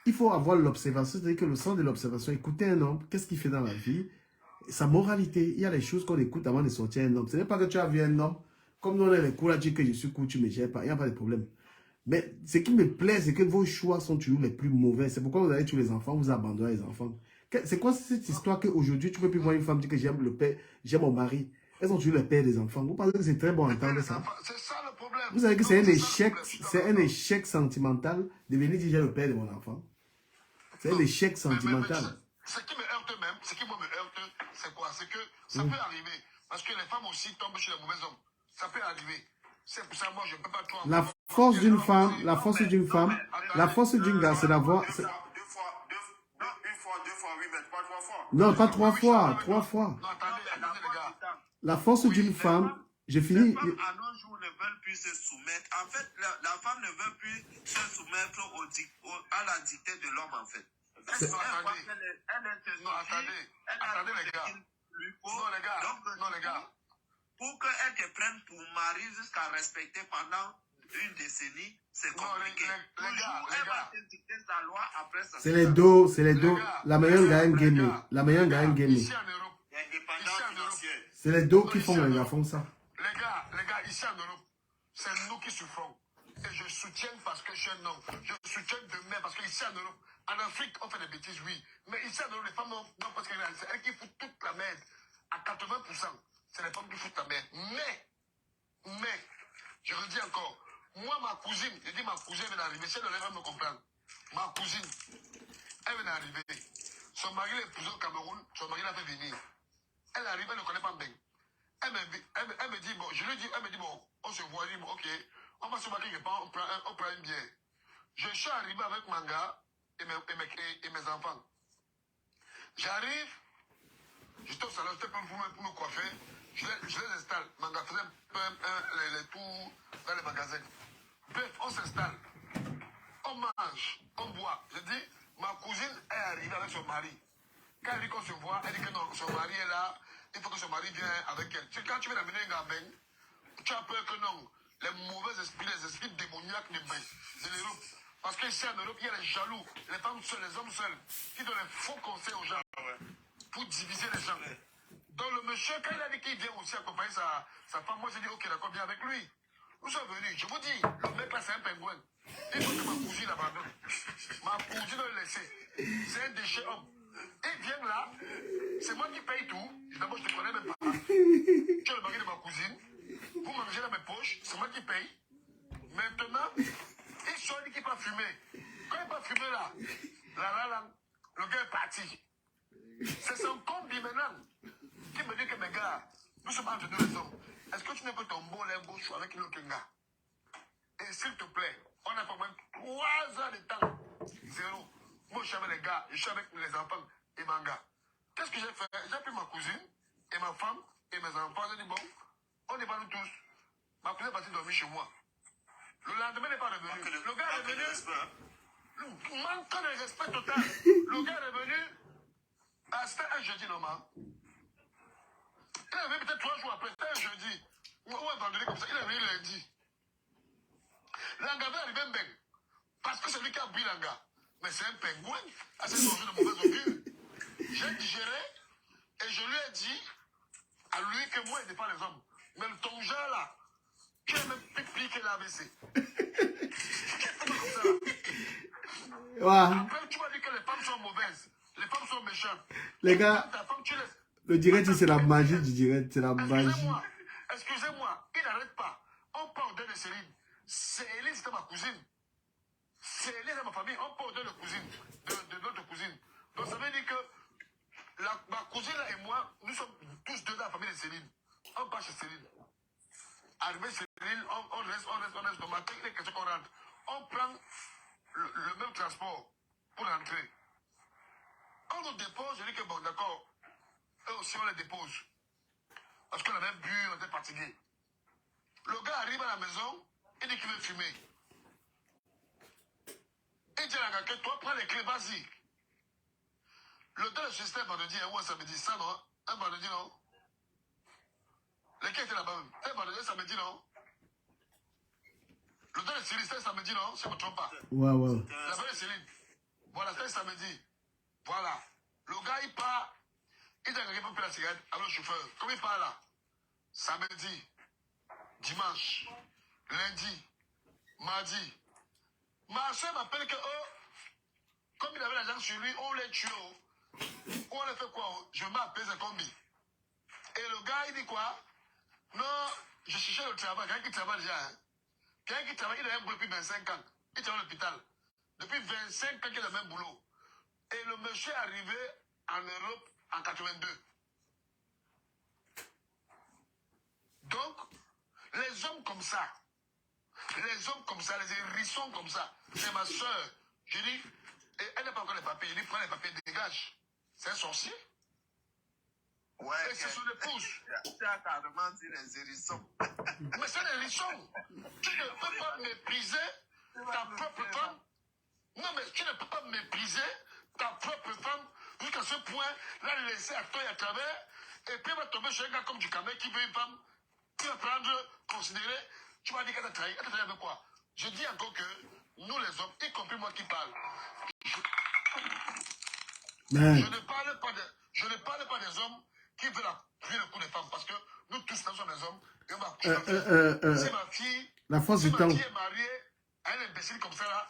il faut avoir l'observation, c'est-à-dire que le sens de l'observation, écouter un homme, qu'est-ce qu'il fait dans la vie, sa moralité. Il y a les choses qu'on écoute avant de sortir un homme. Ce n'est pas que tu as vu un homme, comme nous on a les cours là, dire que je suis cool, tu ne me gères pas. Il n'y a pas de problème. Mais ce qui me plaît, c'est que vos choix sont toujours les plus mauvais. C'est pourquoi vous avez tué les enfants, vous abandonnez les enfants. C'est quoi cette histoire qu'aujourd'hui, tu ne peux plus voir une femme dire que j'aime le père, j'aime mon mari. Elles ont tué le père des enfants. Vous pensez que c'est très bon à entendre ça? C'est ça le problème. Vous savez que c'est un échec sentimental de venir dire j'ai le père de mon enfant. C'est un échec sentimental. Ce qui me heurte même, ce qui moi me heurte, c'est quoi? C'est que ça peut arriver. Parce que les femmes aussi tombent chez les mauvais hommes. Ça peut arriver. C'est pour ça, moi, je ne peux pas trop... La force d'une femme, la force d'une gars, c'est d'avoir... Une fois, deux fois, oui, mais pas 3 fois. Non, pas 3 fois, 3 fois. Non, attendez, les gars. La force d'une femme, j'ai fini... Les femmes à nos jours ne veulent plus se soumettre. En fait, la femme ne veut plus se soumettre à la dictée de l'homme, en fait. Attendez, les gars. Non, les gars. Pour qu'elle te prenne pour mari jusqu'à respecter pendant une décennie, c'est compliqué. Les gars. Elle va te dicter sa loi après ça. C'est les dos. La meilleure gagne gagner. La meilleure gagne gagner. Ici en Europe. C'est les dos qui font, les gars font ça. Les gars, ici en Europe, c'est nous qui souffrons. Et je soutiens parce que je suis un homme. Je soutiens demain parce qu'ici en Europe, en Afrique, on fait des bêtises, oui. Mais ici en Europe, les femmes n'ont parce que c'est elles qui foutent toute la merde. À 80%, c'est les femmes qui foutent la merde. Mais, je redis encore, moi, ma cousine, je dis ma cousine vient d'arriver, si elle va me comprendre. Ma cousine, elle vient d'arriver. Son mari l'a épousé au Cameroun, son mari l'a fait venir. Elle arrive, elle ne connaît pas bien. Elle me dit, bon, je lui dis, elle me dit, bon, on se voit, bon, ok, on va se voir quelque part, on prend une bière. Je suis arrivé avec Manga et mes enfants. J'arrive, j'étais au salon, j'étais pour me coiffer, je les installe. Manga faisait les tours dans les magasins. Bref, on s'installe, on mange, on boit. Je dis, ma cousine est arrivée avec son mari. Quand elle dit qu'on se voit, elle dit que non, son mari est là, il faut que son mari vienne avec elle. C'est quand tu viens d'amener un gambin, tu as peur que non, les mauvais esprits, les esprits démoniaques de l'Europe. Parce qu'ici en Europe, il y a les jaloux, les femmes seules, les hommes seuls, qui donnent les faux conseils aux gens pour diviser les gens. Donc le monsieur, quand il a dit qu'il vient aussi accompagner sa femme, moi j'ai dit, ok, d'accord, viens avec lui. Nous sommes venus, je vous dis, le mec là c'est un pingouin. Il faut que ma cousine l'abandonne. Ma cousine doit le laisser. C'est un déchet homme. Il vient là, c'est moi qui paye tout. D'abord, je ne te connais même pas. Tu es le mari de ma cousine. Vous mangez dans mes poches, c'est moi qui paye. Maintenant, il sort, il dit qu'il ne peut pas fumer. Quand il ne peut pas fumer là, le gars est parti. C'est son combi maintenant qui me dit que mes gars, nous sommes entre deux les hommes. Est-ce que tu n'es pas ton bon lait gauche avec l'autre gars? Et s'il te plaît, on a pas même 3 heures de temps. 0. Moi, je suis avec les gars, je suis avec les enfants et Manga. Qu'est-ce que j'ai fait? J'ai pris ma cousine et ma femme et mes enfants. J'ai dit, bon, on est pas nous tous. Ma cousine est partie dormir chez moi. Le lendemain n'est pas revenu. Le gars est revenu. Manque de respect total. Le gars est revenu. C'était un jeudi normal. Il est revenu peut-être 3 jours après. C'était un jeudi. Ou un vendredi comme ça. Il est revenu lundi. Langa va arriver même. Parce que c'est lui qui a bu Langa. Mais c'est un pingouin. Assez mangé de mauvaise augure. J'ai digéré et je lui ai dit à lui que moi, il n'est pas les hommes. Mais ton genre là, tu es même plus pire que l'AVC. Qu'est-ce que comme ça? Après, tu vas dire que les femmes sont mauvaises. Les femmes sont méchantes. Les gars, le direct, c'est la magie du direct. C'est la magie. Excusez-moi, il n'arrête pas. On parle de Céline. Céline, c'était ma cousine. Céline, c'est ma famille. On parle de notre cousine. De notre cousine. Donc, ça veut dire que ma cousine là et moi, nous sommes tous deux dans la famille de Céline. On part chez Céline. Arrivé chez Céline, on reste dans ma tête, qu'est-ce qu'on rentre. On prend le même transport pour rentrer. On nous dépose, je dis que bon, d'accord, eux aussi on les dépose. Parce qu'on a même bu, on était fatigué. Le gars arrive à la maison, il dit qu'il veut fumer. Il dit à la gars, toi, prends les clés, vas-y. Le temps de suicide, un vendredi, un samedi, ça non? Un vendredi, non? Lesquels étaient là-bas? Un vendredi, samedi, non? Le temps de Céline, c'était samedi, non? Si je ne me trompe pas. Ouais. La veille de Céline. Voilà, c'était samedi. Voilà. Le gars, il part. Il dit à quelqu'un pour la cigarette avec le chauffeur. Comme il part là, samedi, dimanche, lundi, mardi. Ma soeur m'appelle que, comme il avait l'argent sur lui, on l'a tué. On l'a fait quoi? Je m'appelle ce combi. Et le gars, il dit quoi? Non, je cherchais le travail. Quelqu'un qui travaille déjà. Hein? Quelqu'un qui travaille, il a un boulot depuis 25 ans. Il travaille à l'hôpital. Depuis 25 ans qu'il a le même boulot. Et le monsieur est arrivé en Europe en 82. Donc, les hommes comme ça, les hérissons comme ça, c'est ma soeur. Je dis, et elle n'a pas encore les papiers. Je dis, prends les papiers, dégage. C'est un sorcier. Ouais, et c'est son épouse. Tu as carrément dit les hérissons. Mais c'est des hérissons. Tu ne peux pas mépriser ta propre femme. Non, mais tu ne peux pas mépriser ta propre femme jusqu'à ce point, la laisser à toi et à travers, et puis elle va tomber sur un gars comme du Cameroun qui veut une femme, qui va prendre, considérer, tu vas dire qu'elle t'a trahi. Elle t'a trahi avec quoi? Je dis encore que nous les hommes, y compris moi qui parle, je ne parle pas des hommes qui veulent appuyer le coup des femmes, parce que nous tous, nous sommes des hommes, et on va appuyer si ma fille, la force si du ma temps. fille est mariée à un imbécile comme ça, là,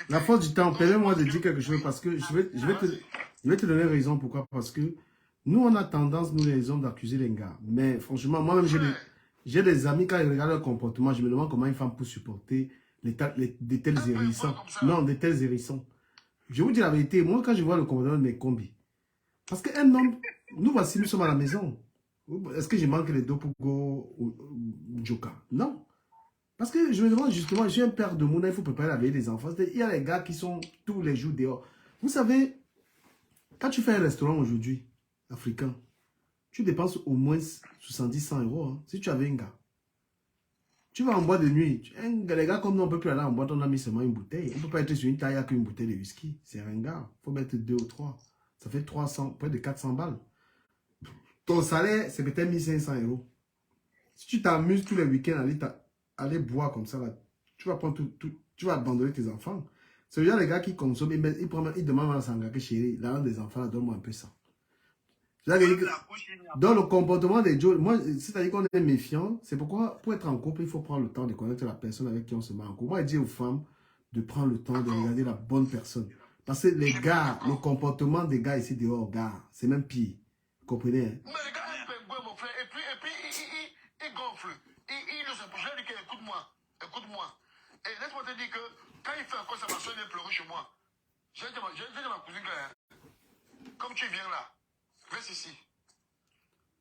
La force du temps, permets-moi de dire quelque chose, parce que je vais te donner raison. Pourquoi? Parce que nous, on a tendance, nous les hommes, d'accuser les gars. Mais franchement, moi-même, j'ai des amis, quand ils regardent leur comportement, je me demande comment une femme peut supporter de tels hérissons. Non, de tels hérissons. Je vous dis la vérité, moi, quand je vois le comportement de mes combis, parce qu'un homme, nous voici, nous sommes à la maison. Est-ce que je manque les deux pour go ou Joka? Non. Parce que je me demande justement, je suis un père de Mouna, il faut préparer la veille des enfants. Il y a les gars qui sont tous les jours dehors. Vous savez, quand tu fais un restaurant aujourd'hui, africain, tu dépenses au moins 70-100 euros. Hein, si tu avais un gars. Tu vas en boîte de nuit. Les gars comme nous, on ne peut plus aller en boîte, on a mis seulement une bouteille. On ne peut pas être sur une taille avec une bouteille de whisky. C'est un gars. Il faut mettre 2 ou 3. Ça fait 300, près de 400 balles. Ton salaire, c'est peut-être 1500 euros. Si tu t'amuses tous les week-ends à aller boire comme ça, là, tu vas prendre tu vas abandonner tes enfants. C'est déjà les gars qui consomment, ils demandent à Sangaka, chérie, l'argent des enfants, donne-moi un peu ça. Dans le comportement des Joe, moi, c'est-à-dire qu'on est méfiant, c'est pourquoi, pour être en couple, il faut prendre le temps de connaître la personne avec qui on se met en couple. Moi, je dis aux femmes de prendre le temps de regarder la bonne personne. Parce que les gars, le comportement des gars ici dehors, gars, c'est même pire. Vous comprenez? Hein? Mais les gars, mon frère, et puis il gonfle. Je lui dis écoute-moi. Et laisse-moi te dire que quand il fait encore ça, ma soeur vient pleurer chez moi. J'ai dit à ma cousine que, comme tu viens là, reste ici.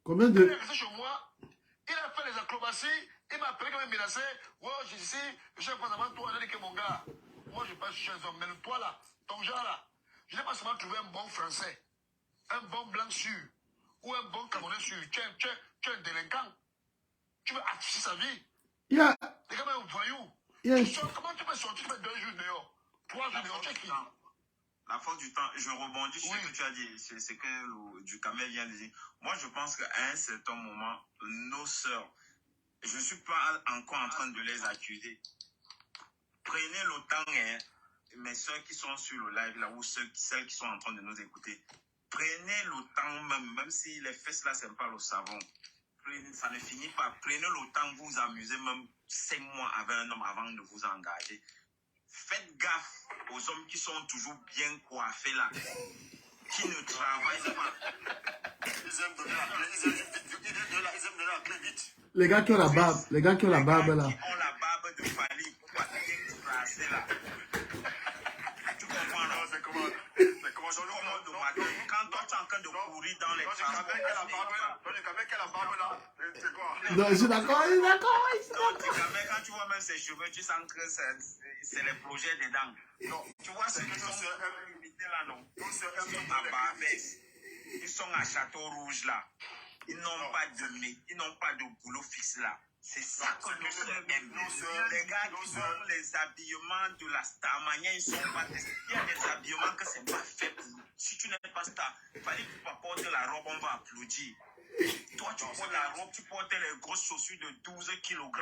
Combien de... Il est resté chez moi, il a fait les acrobaties, il m'a appelé comme un menacé. Ouais, je suis ici, je suis avant toi, je dis que mon gars, moi je passe chez un homme, mais toi là, ton genre là, je n'ai pas seulement trouvé un bon français, un bon blanc sûr, ou un bon Camerounais sûr. Tu es un délinquant. Tu veux afficher sa vie. Les gars, un voyou. Comment tu peux sortir, tu mets 2 jours dehors, 3 jours dehors, tu es qui? La force du temps, je rebondis sur ce que tu as dit, c'est ce que du Camel vient de dire. Moi, je pense qu'à un certain moment, nos sœurs, je ne suis pas encore en train de les accuser. Prenez le temps, hein, mes sœurs qui sont sur le live là, ou celles qui sont en train de nous écouter, prenez le temps, même si les fesses là, c'est pas le savon. Ça ne finit pas. Prenez le temps, vous amusez même 5 mois avec un homme avant de vous engager. Faites gaffe aux hommes qui sont toujours bien coiffés là, qui ne travaillent pas. Ils aiment donner la clé vite. Les gars qui ont la barbe, les gars qui ont la barbe là. Qui ont la barbe de Fali, pourquoi bien tracé là. Tu comprends là? C'est comment quand toi tu es en train de courir dans les transports. Non, je suis d'accord, Quand tu vois même ses cheveux, tu sens que c'est les projets dedans. Non, tu vois ceux qui sont limités là, non? Ils sont à Barbès, ils sont à Château Rouge là. Ils n'ont pas de boulot fixe là. C'est ça que nos soeurs aiment. Les gars qui ont les habillements de la star mania, ils sont pas testés. Il y a des habillements que c'est pas fait pour nous. Si tu n'es pas star, il fallait que tu portes la robe, on va applaudir. Toi, tu portes la robe, tu portes les grosses chaussures de 12 kg.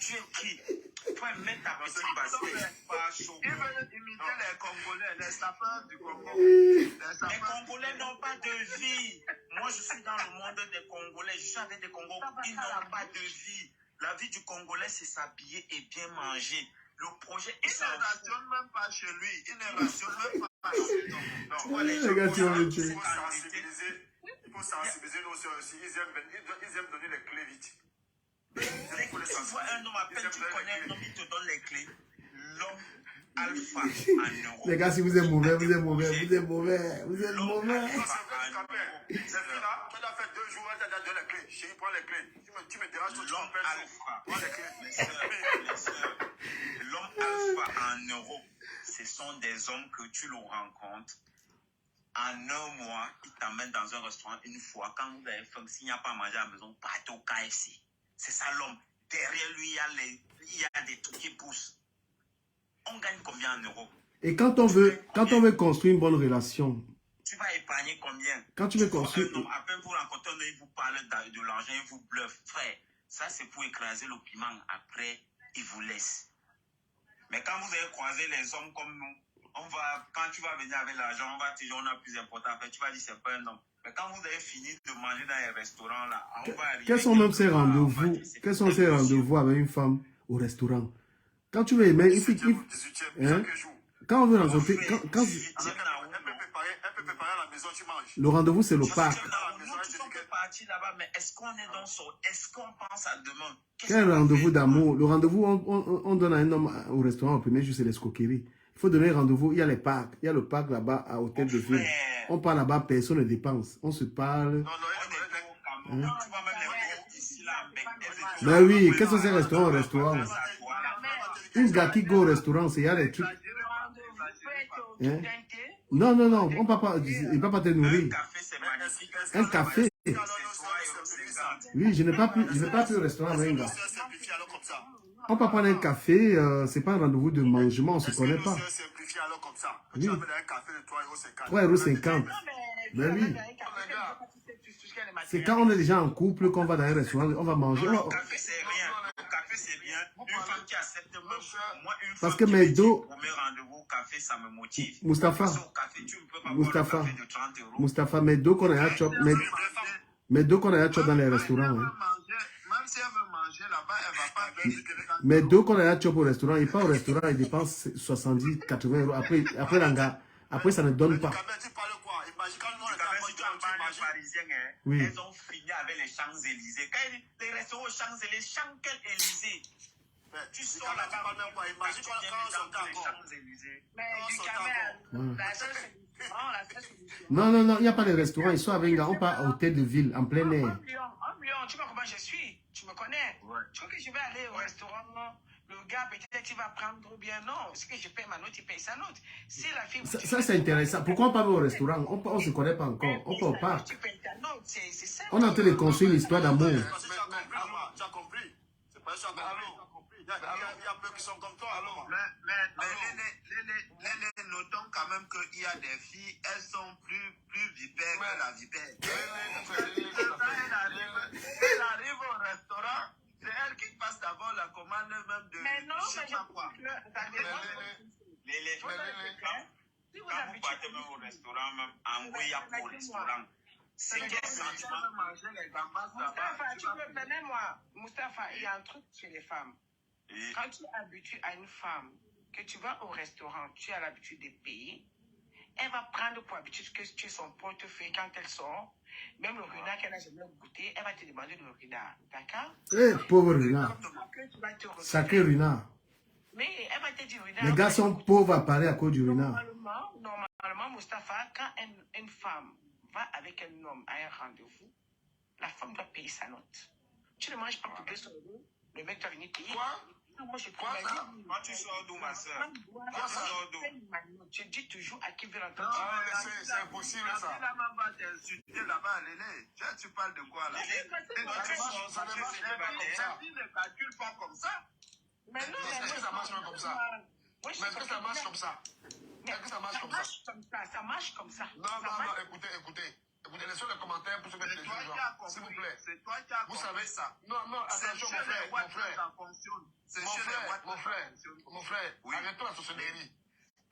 Tu es qui? Tu peux mettre ta petite basket. Pas chaud. Ils veulent imiter les Congolais, les sapeurs du Congo. Les Congolais n'ont pas de vie. Moi, je suis dans le monde des Congolais. Je suis avec des Congolais. Ils n'ont pas de vie. La vie du Congolais, c'est s'habiller et bien manger. Le projet, il ne rationne même pas chez lui. Il ne rationne même pas chez lui. Non, les il faut sensibiliser nos soeurs aussi. Ils aiment donner les clés vite. Tu vois un homme, à peine tu connais un homme, il te donne les clés. L'homme alpha en Europe. Les gars, si vous êtes mauvais, vous êtes mauvais, vous êtes mauvais, vous êtes mauvais. Cette fille-là, elle a fait 2 jours, elle t'a donné les clés. Chérie, prends les clés. Tu me déranges, tu l'homme alpha. Prends les clés. Les sœurs. L'homme alpha en Europe, ce sont des hommes que tu le rencontres. En un mois, il t'emmène dans un restaurant une fois. Quand vous avez faim, s'il n'y a pas à manger à la maison, partez au KFC. C'est ça l'homme. Derrière lui, il y a des trucs qui poussent. On gagne combien en euros? Et quand on veut construire une bonne relation, tu vas épargner combien? Quand tu veux construire... Un homme, à peine vous rencontrez un homme, il vous parle de l'argent, il vous bluffe. Frère, ça c'est pour écraser le piment. Après, il vous laisse. Mais quand vous allez croiser les hommes comme nous, quand tu vas venir avec l'argent, on va te dire on a plus important à faire. Tu vas dire c'est pas un homme. Mais quand vous avez fini de manger dans les restaurants là, on va arriver. Quels sont même ces rendez-vous? Quels sont ces rendez-vous avec une femme au restaurant? Quand tu veux aimer, quand on veut rencontrer, elle peut préparer à la maison, tu manges. Le rendez-vous c'est le parc. On peut partir là-bas, mais est-ce qu'on est dans son... Est-ce qu'on pense à demain? Quel rendez-vous d'amour? Le rendez-vous, on donne à un homme au restaurant au premier jour, c'est l'escroquerie. Il faut donner rendez-vous. Il y a les parcs. Il y a le parc là-bas à Hôtel de Ville. On part là-bas, personne ne dépense. On se parle. Mais oui, qu'est-ce que c'est restaurant? Une gars qui go au restaurant, c'est il y a des trucs. Hein? Non, on il ne peut pas te nourrir. Un café. Oui, je ne vais pas plus au restaurant avec un gars. On peut prendre un café, c'est pas un rendez-vous de mangement, on ne se connaît pas. Oui. 3,50 €. Mais oui. C'est quand on est déjà en couple qu'on va dans un restaurant, on va manger. Le café, c'est rien. Le café, c'est bien. Une femme qui accepte même. Moi, une femme parce que qui mes me dit dos... premier rendez-vous au café, ça me motive. Mustafa, Mustafa, mes dos qu'on a à chop, mes dos qu'on a à chop dans les restaurants. Hein. Même si elle veut manger là-bas, elle va pas. Mais deux qu'on a à chop au restaurant, il part au restaurant, il dépense 70, 80 €. Après l'anga, après ça ne donne pas. Oui. Elles ont fini avec les Champs-Élysées. Quand les restaurants aux Champs-Élysées, Champs-Élysées. Tu sors là-bas, imagine quand on sort dans les Champs-Élysées. Mais du Cameroun, la seule solution. Non, il n'y a pas de restaurant. Ils sont avec un gars, on part à Hôtel de Ville, en plein air. En Lyon, tu vois comment je suis. Tu me connais. Ouais. Tu vois que je vais aller au restaurant, non? Le gars, peut-être, il va prendre bien. Non, c'est que je paye ma note, il paye sa note. Si la fille... Ça c'est intéressant. Pourquoi on part au restaurant? On ne se connaît pas encore. On part au parc. Tu payes ta note, c'est ça. On est en train de construire une histoire d'amour. Tu as compris. C'est pas ça, tu as compris. Il y a peu qui sont comme toi, alors. Mais notons quand même qu'il y a des filles, elles sont plus vipères que la vipère. Elle arrive au restaurant, c'est elle qui passe d'abord la commande même de... Mais non, je sais pas quoi. Quand vous partez même au restaurant, même en Goya pour le restaurant, c'est quel sentiment? Moustapha, il y a un truc chez les femmes. Quand tu es habitué à une femme, que tu vas au restaurant, tu as l'habitude de payer, elle va prendre pour habitude que tu es son portefeuille quand elle sort. Même le renard qu'elle n'a jamais goûté, elle va te demander le renard. D'accord? Eh, pauvre renard. Sacré renard. Mais elle va te dire renard. Les gars sont pauvres à Paris à cause du renard. Normalement, Moustapha, quand une femme va avec un homme à un rendez-vous, la femme doit payer sa note. Tu ne manges pas pour 200 €, le mec doit venir payer. Quoi? Moi, je Quoi ça? Moi, tu sors d'où, ma soeur? Quoi ça? Je dis toujours à qui veut l'entendre. Ah, c'est impossible ça. La maman va t'insulter là-bas, Lélé. Tu parles de quoi là? Lélé, Ça ne calcule pas comme ça. Mais non, est-ce que ça marche même comme ça? Mais est-ce que ça marche comme ça? Est-ce que ça marche comme ça? Ça marche comme ça. Non, écoutez, laissez les commentaires pour se mettre les gens. S'il vous plaît. C'est toi qui as Vous savez ça. Non, attention, mon frère. Mon frère, arrêtons la sorcellerie.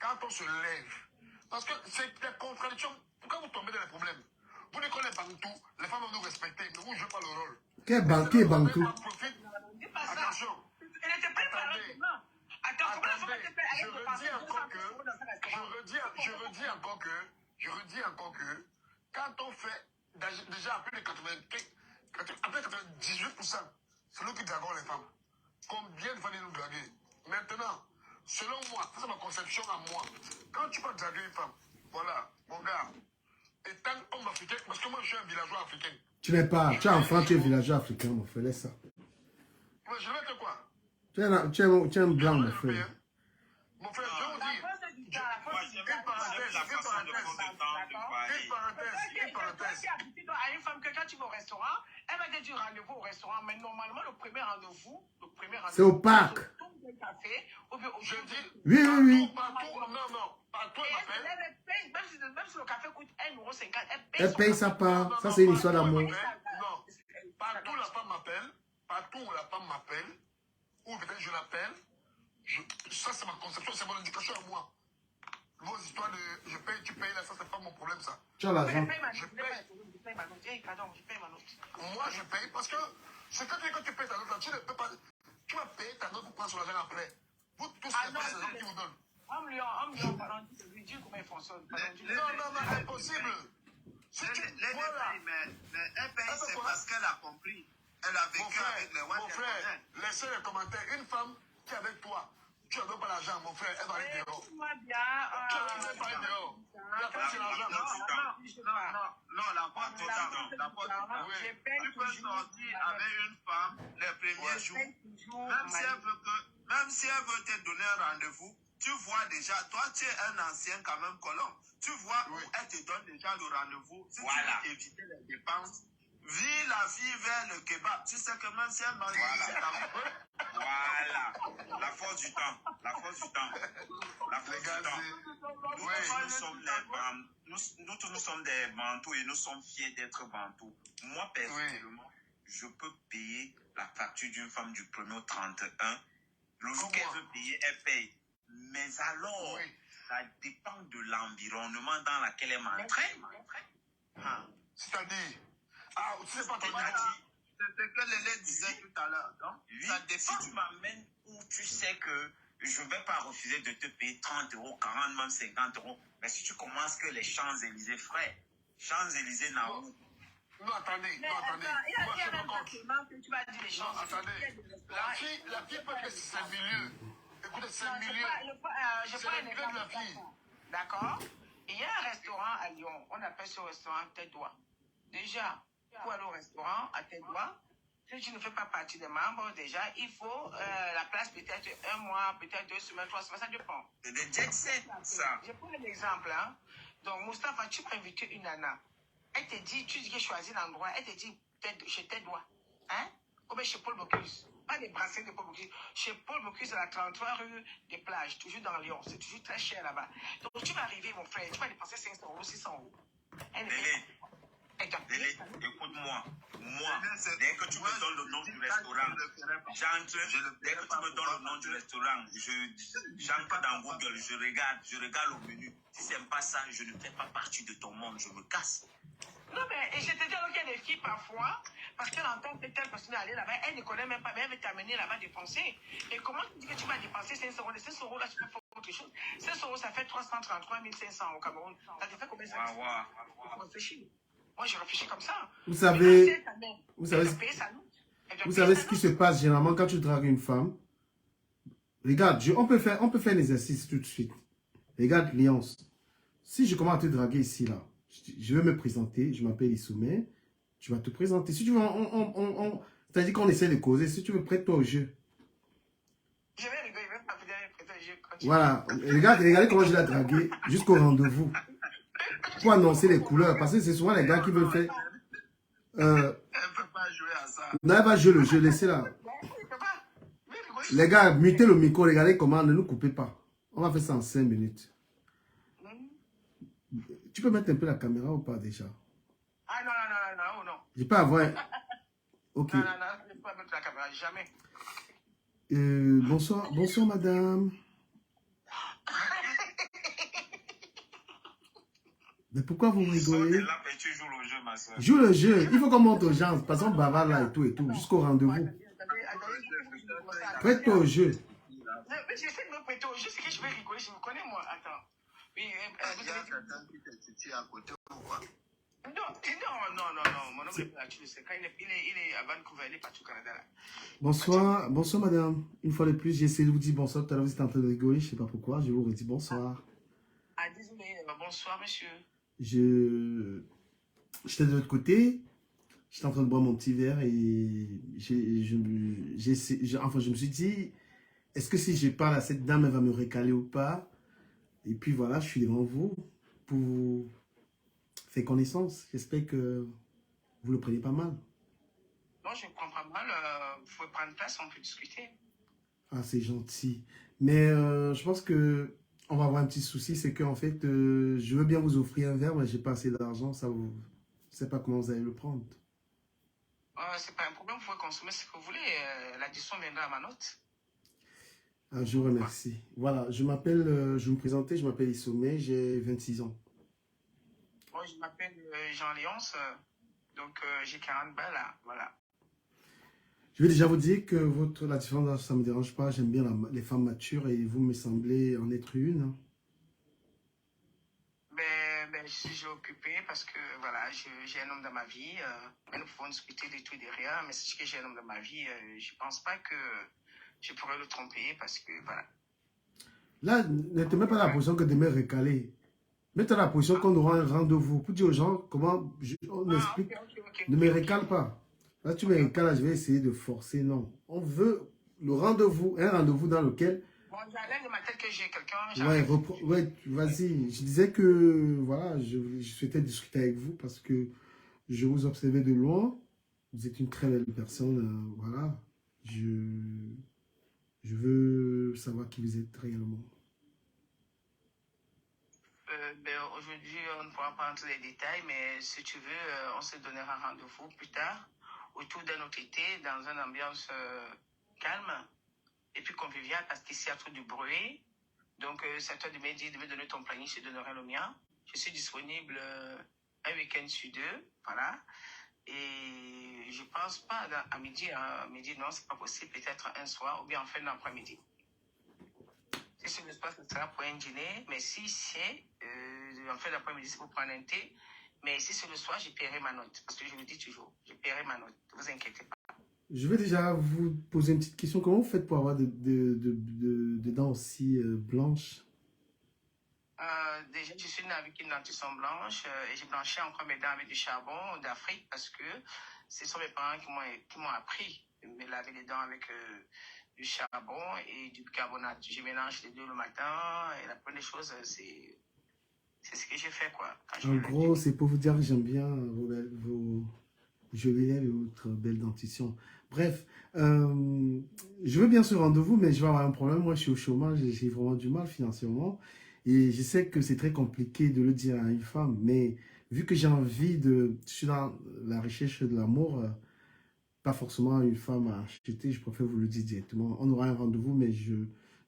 Quand on se lève, parce que c'est des contradictions. Pourquoi vous tombez dans les problèmes? Vous ne connaissez pas tout, les femmes vont nous respecter, mais vous ne jouez pas le rôle. Quel banquier Bantou? Attention. Elle n'était pas Attendez, je redis encore que, quand on fait, déjà à plus de 98%, c'est nous qui draguons les femmes. Combien de femmes nous draguer? Maintenant, selon moi, c'est ma conception à moi, quand tu vas draguer une femme, voilà, mon gars, étant homme africain, parce que moi je suis un villageois africain. Tu n'es pas, tu es enfant, tu es villageois africain, mon frère, laisse ça. Mais je vais te quoi? Tu es un blanc, mon frère. Mon frère, je vous dis, une parenthèse. À une femme que quand tu vas au restaurant, elle va te dire rendez-vous au restaurant, mais normalement le premier rendez-vous, c'est au parc. Je dis, Oui. partout, non, partout elle m'appelle. Même si le café coûte 1,50 €, Elle paye sa part. Ça, c'est une histoire d'amour. Non, partout la femme m'appelle, ou peut-être je l'appelle. Ça, c'est ma conception, c'est mon indication à moi. Vos histoires de je paye, tu payes, là, ça, c'est pas mon problème, ça. Tu as l'argent. Je paye ma note. Moi, je paye parce que c'est quand tu dis que tu payes ta note, tu ne peux pas. Tu vas payer ta note pour prendre son argent après. Vous tous, c'est pas ces hommes qui vous donnent. Homme lion, pardon, je lui dis comment il fonctionne. Non, impossible. Si tu voilà. Mais elle paye, c'est parce qu'elle a compris. Elle a vécu avec les Mon frère, laissez les commentaires. Une femme qui est avec toi, tu ne donnes pas l'argent, mon frère, elle va aller dehors. Tu vas même pas aller dehors. La femme, c'est l'argent. Non, la porte tout le temps. Tu peux sortir avec une femme les premiers jours, même si elle veut te donner un rendez-vous, tu vois déjà, toi tu es un ancien quand même colon. Tu vois où elle te donne déjà le rendez-vous. Si tu veux éviter les dépenses, vis la fille vers le kebab. Tu sais que même si elle mange, Voilà. La force du temps. Nous sommes des Bantous et nous sommes fiers d'être Bantous. Moi, personnellement, je peux payer la facture d'une femme du 1er au 31. Le jour qu'elle veut payer, elle paye. Mais alors, ça dépend de l'environnement dans lequel elle m'entraîne. C'est-à-dire, c'est pas ton c'est ce que Lélé disait tout à l'heure, non? Oui, si tu m'amènes où tu sais que je ne vais pas refuser de te payer 30 €, 40, même 50 €. Mais si tu commences que les Champs-Élysées, frère, Champs-Élysées, non. Non, attendez. Moi, je me compte. Non, attendez. La fille peut que c'est un milieu. Écoutez, c'est un milieu. C'est le milieu de la fille. D'accord? Il y a un restaurant à Lyon. On appelle ce restaurant Tête d'Oie. Déjà, pour aller au restaurant à Tête d'Oie, si tu ne fais pas partie des membres, déjà, il faut la place peut-être 1 mois, peut-être 2 semaines, 3 semaines, ça dépend. C'est des jet set, ça. Je prends un exemple. Hein. Donc, Moustapha, tu peux inviter une nana. Elle te dit, tu dis que choisis l'endroit, elle te dit chez Tête d'Oie. Hein? Ou bien chez Paul Bocuse. Pas des bracelets de Paul Bocuse. Chez Paul Bocuse, à la 33 rue des Plages, toujours dans Lyon. C'est toujours très cher là-bas. Donc, tu vas arriver, mon frère, tu vas dépenser 500 €, 600 €. Lélé, écoute-moi. Moi, dès que tu me donnes le nom du restaurant, j'entre. Dès que tu me donnes le nom du restaurant, j'entre dans Google, je regarde le menu. Si c'est pas ça, je ne fais pas partie de ton monde, je me casse. Non, mais je te dis qu'il y a des filles parfois, parce qu'elle entend que telle personne aller là-bas, elle ne connaît même pas, mais elle veut t'amener là-bas dépenser. Et comment tu dis que tu vas dépenser 500 €? Les 500 € là, tu peux faire autre chose. 500 € ça fait 333 500 au Cameroun. Ça te fait combien ça? Moi, je réfléchis comme ça. Vous savez ce qui se passe généralement quand tu dragues une femme. Regarde, on peut faire un exercice tout de suite. Regarde, Léonce. Si je commence à te draguer ici, là, je vais me présenter, je m'appelle Issoumé. Tu vas te présenter. Si tu veux, c'est-à-dire qu'on essaie de causer. Si tu veux, prête-toi au jeu. Je vais rigoler, même pas peut-être je continue. Voilà, regardez comment je l'ai dragué jusqu'au rendez-vous. Pour annoncer les couleurs, parce que c'est souvent les gars qui veulent faire... Elle ne peut pas jouer à ça. Non, elle va jouer le jeu, laissez là. Les gars, mutez le micro, regardez comment, ne nous coupez pas. On va faire ça en 5 minutes. Tu peux mettre un peu la caméra ou pas déjà? Ah non. Je peux avoir... Ok. Non, je ne peux pas mettre la caméra, jamais. Bonsoir madame. Mais pourquoi vous rigolez? Là, tu joues le jeu, ma soeur. Joue le jeu. Il faut qu'on monte aux gens. Passons bavard là et tout, jusqu'au rendez-vous. Prête-toi au jeu. Mais j'essaie de me prêter au jeu, c'est que je vais rigoler, je me connais moi. Attends. Oui, Il y a quelqu'un qui te titille à côté ou quoi? Non, mon homme est là, tu le sais. Quand il est à Vancouver, il est partout au Canada là. Bonsoir madame. Une fois de plus, j'ai essayé de vous dire bonsoir. Tout à l'heure, vous étiez en train de rigoler, je ne sais pas pourquoi. Je vous redis bonsoir. Ah, désolé, bonsoir monsieur. J'étais de l'autre côté. J'étais en train de boire mon petit verre et je me suis dit, est-ce que si je parle à cette dame, elle va me récaler ou pas? Et puis voilà, je suis devant vous pour faire connaissance. J'espère que vous le prenez pas mal. Non, je ne prends pas mal. Vous pouvez prendre place, on peut discuter. Ah, c'est gentil. Mais je pense que on va avoir un petit souci, c'est qu'en fait, je veux bien vous offrir un verre, mais j'ai pas assez d'argent. Ça vous... Je sais pas comment vous allez le prendre. C'est pas un problème, vous pouvez consommer ce que vous voulez. L'addition viendra à ma note. Ah, je vous remercie. Voilà, je me présentais, je m'appelle Isomé, j'ai 26 ans. Moi, je m'appelle Jean-Léonce, donc j'ai 40 balles là, voilà. Je vais déjà vous dire que la différence, ça ne me dérange pas. J'aime bien les femmes matures et vous me semblez en être une. Je suis occupé parce que voilà, j'ai un homme dans ma vie. Mais nous pouvons discuter de tout et de rien. Mais c'est que j'ai un homme dans ma vie. Je ne pense pas que je pourrais le tromper parce que voilà. Là, ne te mets pas dans la position que de me récaler. Mets-toi dans la position qu'on aura un rendez-vous pour dire aux gens comment on explique. Okay, ne me récale pas. Là, tu me récales, je vais essayer de forcer. Non. On veut le rendez-vous, un rendez-vous dans lequel... Bon, j'enlève de ma tête que j'ai quelqu'un. Ouais, vas-y. Je disais que, voilà, je souhaitais discuter avec vous parce que je vous observais de loin. Vous êtes une très belle personne. Voilà. Je veux savoir qui vous êtes réellement. Aujourd'hui, on ne pourra pas entrer dans les détails, mais si tu veux, on se donnera rendez-vous plus tard, autour d'un autre été, dans une ambiance calme et puis conviviale, parce qu'ici, il y a trop de bruit. Donc, c'est à toi de me donner ton planning, je te donnerai le mien. Je suis disponible un week-end sur 2, voilà. Et je ne pense pas à midi. Midi, non, c'est pas possible. Peut-être un soir ou bien en fin d'après-midi. Si c'est le soir, ce sera pour un dîner. Mais si c'est en fin d'après-midi, c'est pour prendre un thé. Mais si c'est le soir, je paierai ma note. Parce que je le dis toujours, je paierai ma note. Ne vous inquiétez pas. Je vais déjà vous poser une petite question. Comment vous faites pour avoir des dents aussi blanches? Déjà, je suis née avec une dentition blanche et j'ai blanchi encore mes dents avec du charbon d'Afrique parce que ce sont mes parents qui m'ont appris de me laver les dents avec du charbon et du bicarbonate. Je mélange les deux le matin et la première chose, c'est ce que j'ai fait, quoi. En gros, c'est pour vous dire que j'aime bien vos jolies lèvres et votre belle dentition. Bref, je veux bien ce rendez-vous, mais je vais avoir un problème. Moi, je suis au chômage et j'ai vraiment du mal financièrement. Et je sais que c'est très compliqué de le dire à une femme, mais vu que j'ai envie je suis dans la recherche de l'amour, pas forcément une femme à acheter, je préfère vous le dire directement. On aura un rendez-vous, mais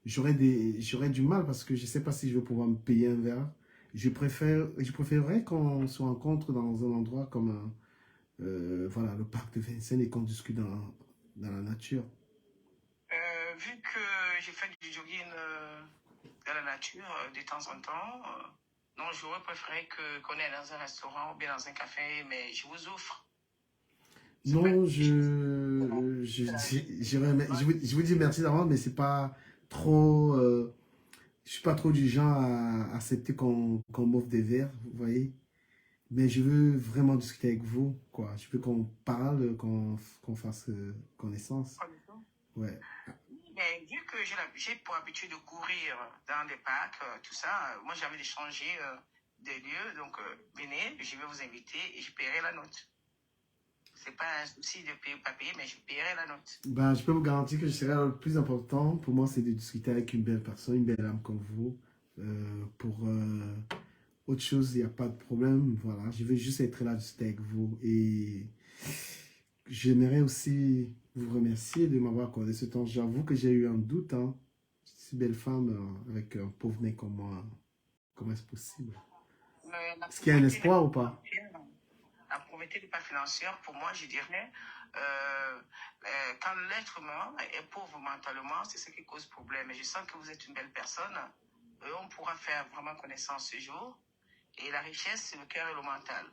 j'aurai du mal parce que je ne sais pas si je vais pouvoir me payer un verre. Je préférerais qu'on se rencontre dans un endroit comme voilà, le parc de Vincennes et qu'on discute dans la nature. Vu que j'ai fait du jogging dans la nature de temps en temps, non, j'aurais préféré qu'on aille dans un restaurant ou bien dans un café, mais je vous offre. Non, je vous dis merci d'avance, mais c'est pas trop... je suis pas trop du genre à accepter qu'on m'offre des verres, vous voyez. Mais je veux vraiment discuter avec vous, quoi. Je veux qu'on parle, qu'on fasse connaissance. Ouais. Mais vu que j'ai pour habitude de courir dans des parcs, tout ça, moi j'avais d'échanger des lieux, donc venez, je vais vous inviter et je paierai la note. C'est pas un souci de payer ou pas payer, mais je paierai la note. Ben, je peux vous garantir que le plus important pour moi, c'est de discuter avec une belle personne, une belle âme comme vous. Pour autre chose, il n'y a pas de problème. Voilà, je veux juste être là, juste avec vous. Et j'aimerais aussi vous remercier de m'avoir accordé ce temps. J'avoue que j'ai eu un doute, hein. Si belle femme avec un pauvre mec comme moi, comment est-ce possible? Est-ce qu'il y a un espoir ou pas? La pauvreté n'est pas financière. Pour moi, je dirais, quand l'être humain est pauvre mentalement, c'est ce qui cause problème. Et je sens que vous êtes une belle personne. On pourra faire vraiment connaissance ce jour. Et la richesse, c'est le cœur et le mental.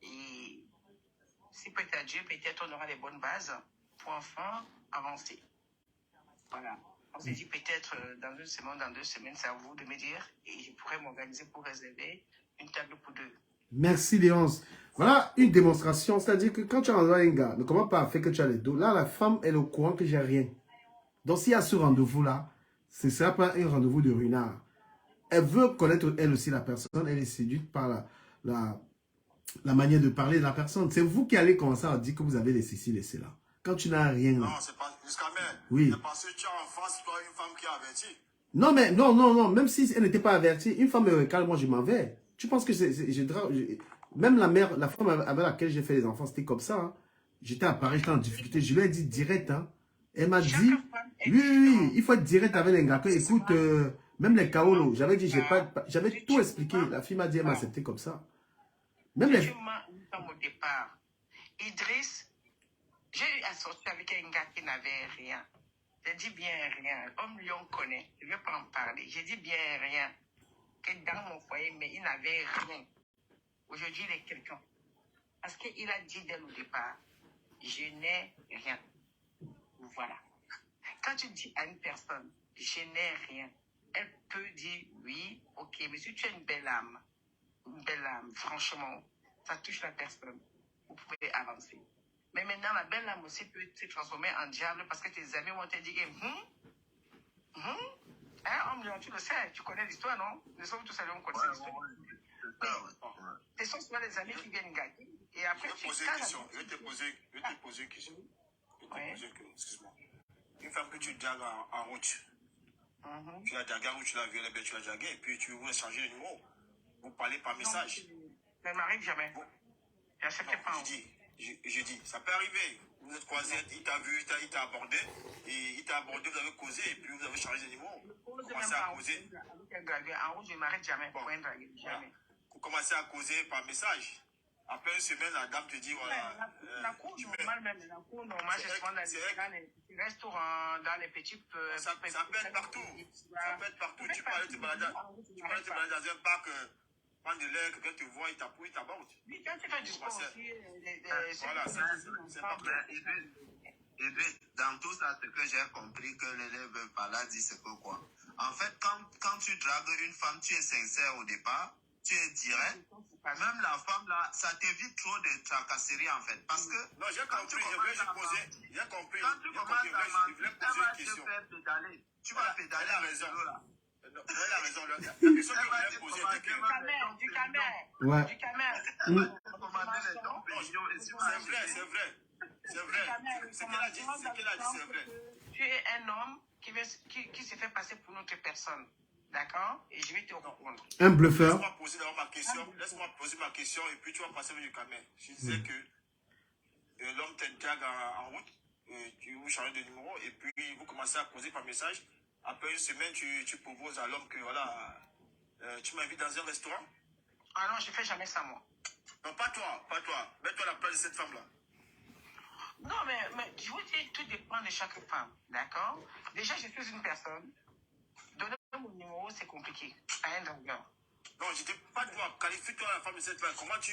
Et si peut-être Dieu, peut-être on aura les bonnes bases pour enfin avancer. Voilà. On s'est dit peut-être dans une semaine, dans 2 semaines, c'est à vous de me dire. Et je pourrais m'organiser pour réserver une table pour 2. Merci Léonce. Voilà une démonstration, c'est-à-dire que quand tu envoies un gars, ne comment pas faire que tu as les dos. Là, la femme est au courant que j'ai rien. Donc s'il y a ce rendez-vous-là, ce ne sera pas un rendez-vous de ruinard. Elle veut connaître elle aussi la personne, elle est séduite par la manière de parler de la personne. C'est vous qui allez commencer à dire que vous avez les ceci, les cela. Quand tu n'as rien. Non, c'est pas jusqu'à même. Oui. C'est parce que tu as en face, toi, une femme qui est avertie. Non, mais non. Même si elle n'était pas avertie, une femme me recale, moi je m'en vais. Tu penses que même la femme avec laquelle j'ai fait les enfants, c'était comme ça. Hein. J'étais à Paris, j'étais en difficulté. Je lui ai dit direct. Hein. Elle m'a dit, oui, il faut être direct avec les gars. Écoute, même les Kaolo, j'avais dit, j'avais tout expliqué. La fille m'a dit, elle m'a accepté comme ça. Même les... Au départ, Idriss, j'ai eu à sortir avec un gars qui n'avait rien. J'ai dit bien rien. Homme lion connaît. Je ne vais pas en parler. J'ai dit bien rien. Que dans mon foyer, mais il n'avait rien. Aujourd'hui, il est quelqu'un. Parce qu'il a dit dès le départ, je n'ai rien. Voilà. Quand tu dis à une personne, je n'ai rien, elle peut dire oui, ok, mais si tu as une belle âme, franchement, ça touche la personne. Vous pouvez avancer. Mais maintenant, la belle âme aussi peut se transformer en diable parce que tes amis vont te dire, hein, homme, tu le sais, tu connais l'histoire, non? Nous sommes tous allés, on connaît l'histoire. Ce sont souvent les amis qui viennent gagner. Et après, je vais te poser une question. Excuse-moi. Une femme que tu dragues en route, tu l'as draguée en route, tu l'as violée, tu l'as draguée, et puis tu veux changer le numéro. Vous parlez par message. Ça ne m'arrive jamais. J'accepte pas. Je dis, ça peut arriver. Vous êtes croisés, il t'a vu, il t'a abordé, vous avez causé, et puis vous avez changé de numéro. Vous commencez à causer. En route, je ne m'arrête jamais pour un draguer. Jamais. Vous commencez à causer par message. Après une semaine, la dame te dit, voilà. La cour normale, même. La cour normale, c'est souvent dans les restaurants, dans les petits... Ça peut être partout. Ça peut être partout. Tu peux aller te balader dans un parc, prendre de l'air, quelqu'un te voit, il t'appuie, il t'aborde. Oui, quand tu fais du sport aussi... Voilà, c'est partout. Et puis, dans tout ça, ce que j'ai compris que l'élève veut par là dit, c'est que quoi? En fait, quand tu dragues une femme, tu es sincère au départ, tu es direct. Même la femme là, ça t'évite trop de tracasseries en fait. Parce que. Non, j'ai compris, je voulais juste poser. J'ai compris. Quand tu commences à mentir, elle va te faire pédaler. Tu vas pédaler. Elle a raison. Elle a raison. La question que je voulais poser était que. Du camère. Ouais. Du camère. C'est vrai. Ce qu'elle a dit, c'est vrai. Tu es un homme qui se fait passer pour une autre personne. D'accord? Et je vais te répondre. Un bluffeur. Laisse-moi poser ma question et puis tu vas passer avec le caméra. Je disais que l'homme te drague en route, vous changez de numéro et puis vous commencez à poser par message. Après une semaine, tu proposes à l'homme que voilà, tu m'invites dans un restaurant. Ah non, je ne fais jamais ça, moi. Non, pas toi. Mets-toi à la place de cette femme-là. Non, mais je vous dis, tout dépend de chaque femme. D'accord? Déjà, je suis une personne. Donner mon numéro, c'est compliqué. À un dragueur. Non, je ne dis pas toi. Qualifie-toi la femme de cette femme. Comment tu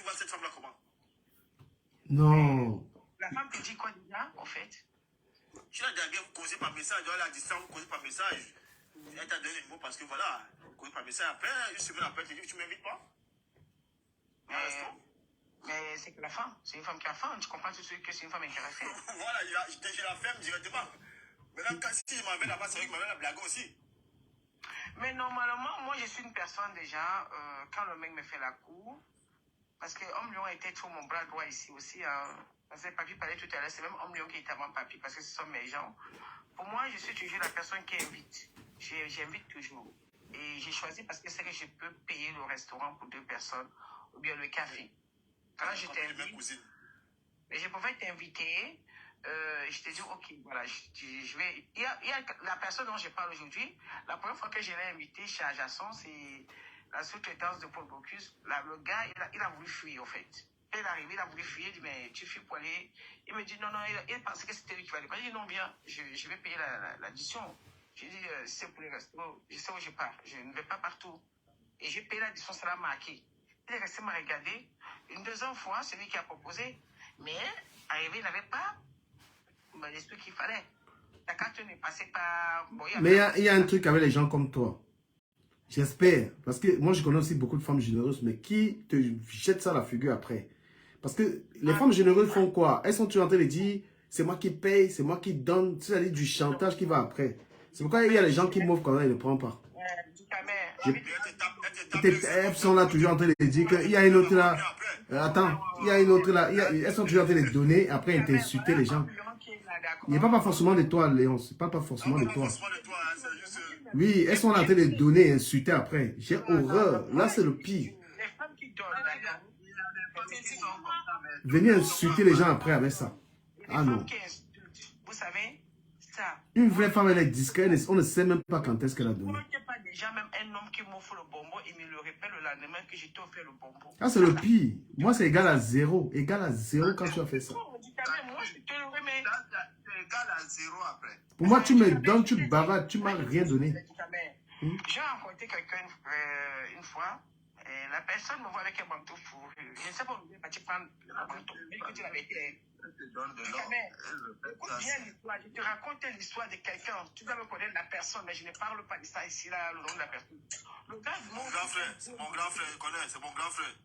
vois cette femme-là comment? Non. La femme te dit quoi déjà, en fait? Tu l'as dragué, vous causez par message. À la distance, vous causez par message. Elle t'a donné le numéro parce que voilà, vous causez par message. Après, une semaine après, tu dis que tu ne m'invites pas. Mais c'est que la femme, c'est une femme qui a faim. Tu comprends tout de suite que c'est une femme intéressée. Voilà, j'ai la femme directement. Maintenant, s'il m'avait là-bas, c'est vrai qu'il m'avait la blague aussi. Mais normalement, moi, je suis une personne déjà, quand le mec me fait la cour, parce que Homme Lion était trop mon bras droit ici aussi. Parce que Papy parlait tout à l'heure, c'est même Homme Lion qui est avant Papy, parce que ce sont mes gens. Pour moi, je suis toujours la personne qui invite. J'invite toujours. Et j'ai choisi parce que c'est que je peux payer le restaurant pour 2 personnes, ou bien le café. Quand je t'invite, mais je pouvais t'inviter, je te dis, ok, voilà, je vais... Il y a la personne dont je parle aujourd'hui, la première fois que je l'ai invité chez Ajacon, c'est la sous-traitance de Paul Bocuse. Le gars, il a voulu fuir, en fait. Il est arrivé, il a voulu fuir, il dit, mais tu fuis pour aller... Il me dit, non, il pensait que c'était lui qui va aller. Il dit, non, viens, je vais payer l'addition. J'ai dit, c'est pour les restos, je sais où je pars, je ne vais pas partout. Et j'ai payé l'addition, ça l'a marqué. Il est resté me regarder. Une deuxième fois, c'est lui qui a proposé. Mais, arrivé, il n'avait pas l'esprit qu'il fallait. La carte n'est passée par... Bon, mais il y a un truc avec les gens comme toi. J'espère. Parce que moi, je connais aussi beaucoup de femmes généreuses, mais qui te jettent ça à la figure après. Parce que les femmes généreuses font quoi? Elles sont toujours en train de dire, c'est moi qui paye, c'est moi qui donne. C'est-à-dire du chantage qui va après. C'est pourquoi il y a les gens qui m'offrent quand ils ne prennent pas. Elles sont là toujours en train de dire qu'il y a une autre là. Attends, il y a une autre là. Elles sont toujours en train de donner, après d'insulter les gens. Il ne parle pas forcément de toi, Léon. Il ne parle pas forcément de toi. Oui, elles sont là en train de donner et insulter après. J'ai horreur. Là, c'est le pire. Venir insulter les gens après avec ça. Ah non. Vous savez, ça. Une vraie femme, elle est discrète. On ne sait même pas quand est-ce qu'elle a donné. Il n'y a pas déjà même un homme qui m'offre le bonbon et me le répète le lendemain que je t'ai offert le bonbon. Ah, c'est le pire. Moi, c'est égal à 0. Égal à 0 quand tu as fait ça. Moi, je te le remets. C'est égal à 0 après. Pour moi, tu me donnes, tu bavardes, tu m'as rien donné. J'ai rencontré quelqu'un une fois. Et la personne me voit avec un manteau fourré. Je ne sais pas où tu prends le manteau. Mais écoute la vérité. Écoute bien l'histoire. Je te raconte l'histoire de quelqu'un. Tu dois me connaître la personne, mais je ne parle pas de ça ici, là, le nom de la personne. Le gars mon grand frère, c'est mon grand frère, je connais, c'est mon grand frère.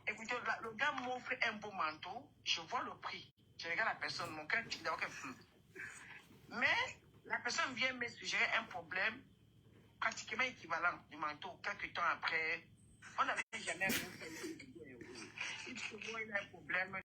Écoutez, le gars m'offre un beau manteau. Je vois le prix. Je regarde la personne, mon cœur qui dit, ok, mais la personne vient me suggérer un problème pratiquement équivalent du manteau. Quelques temps après, on n'avait jamais vu. Il dit que moi, il a un problème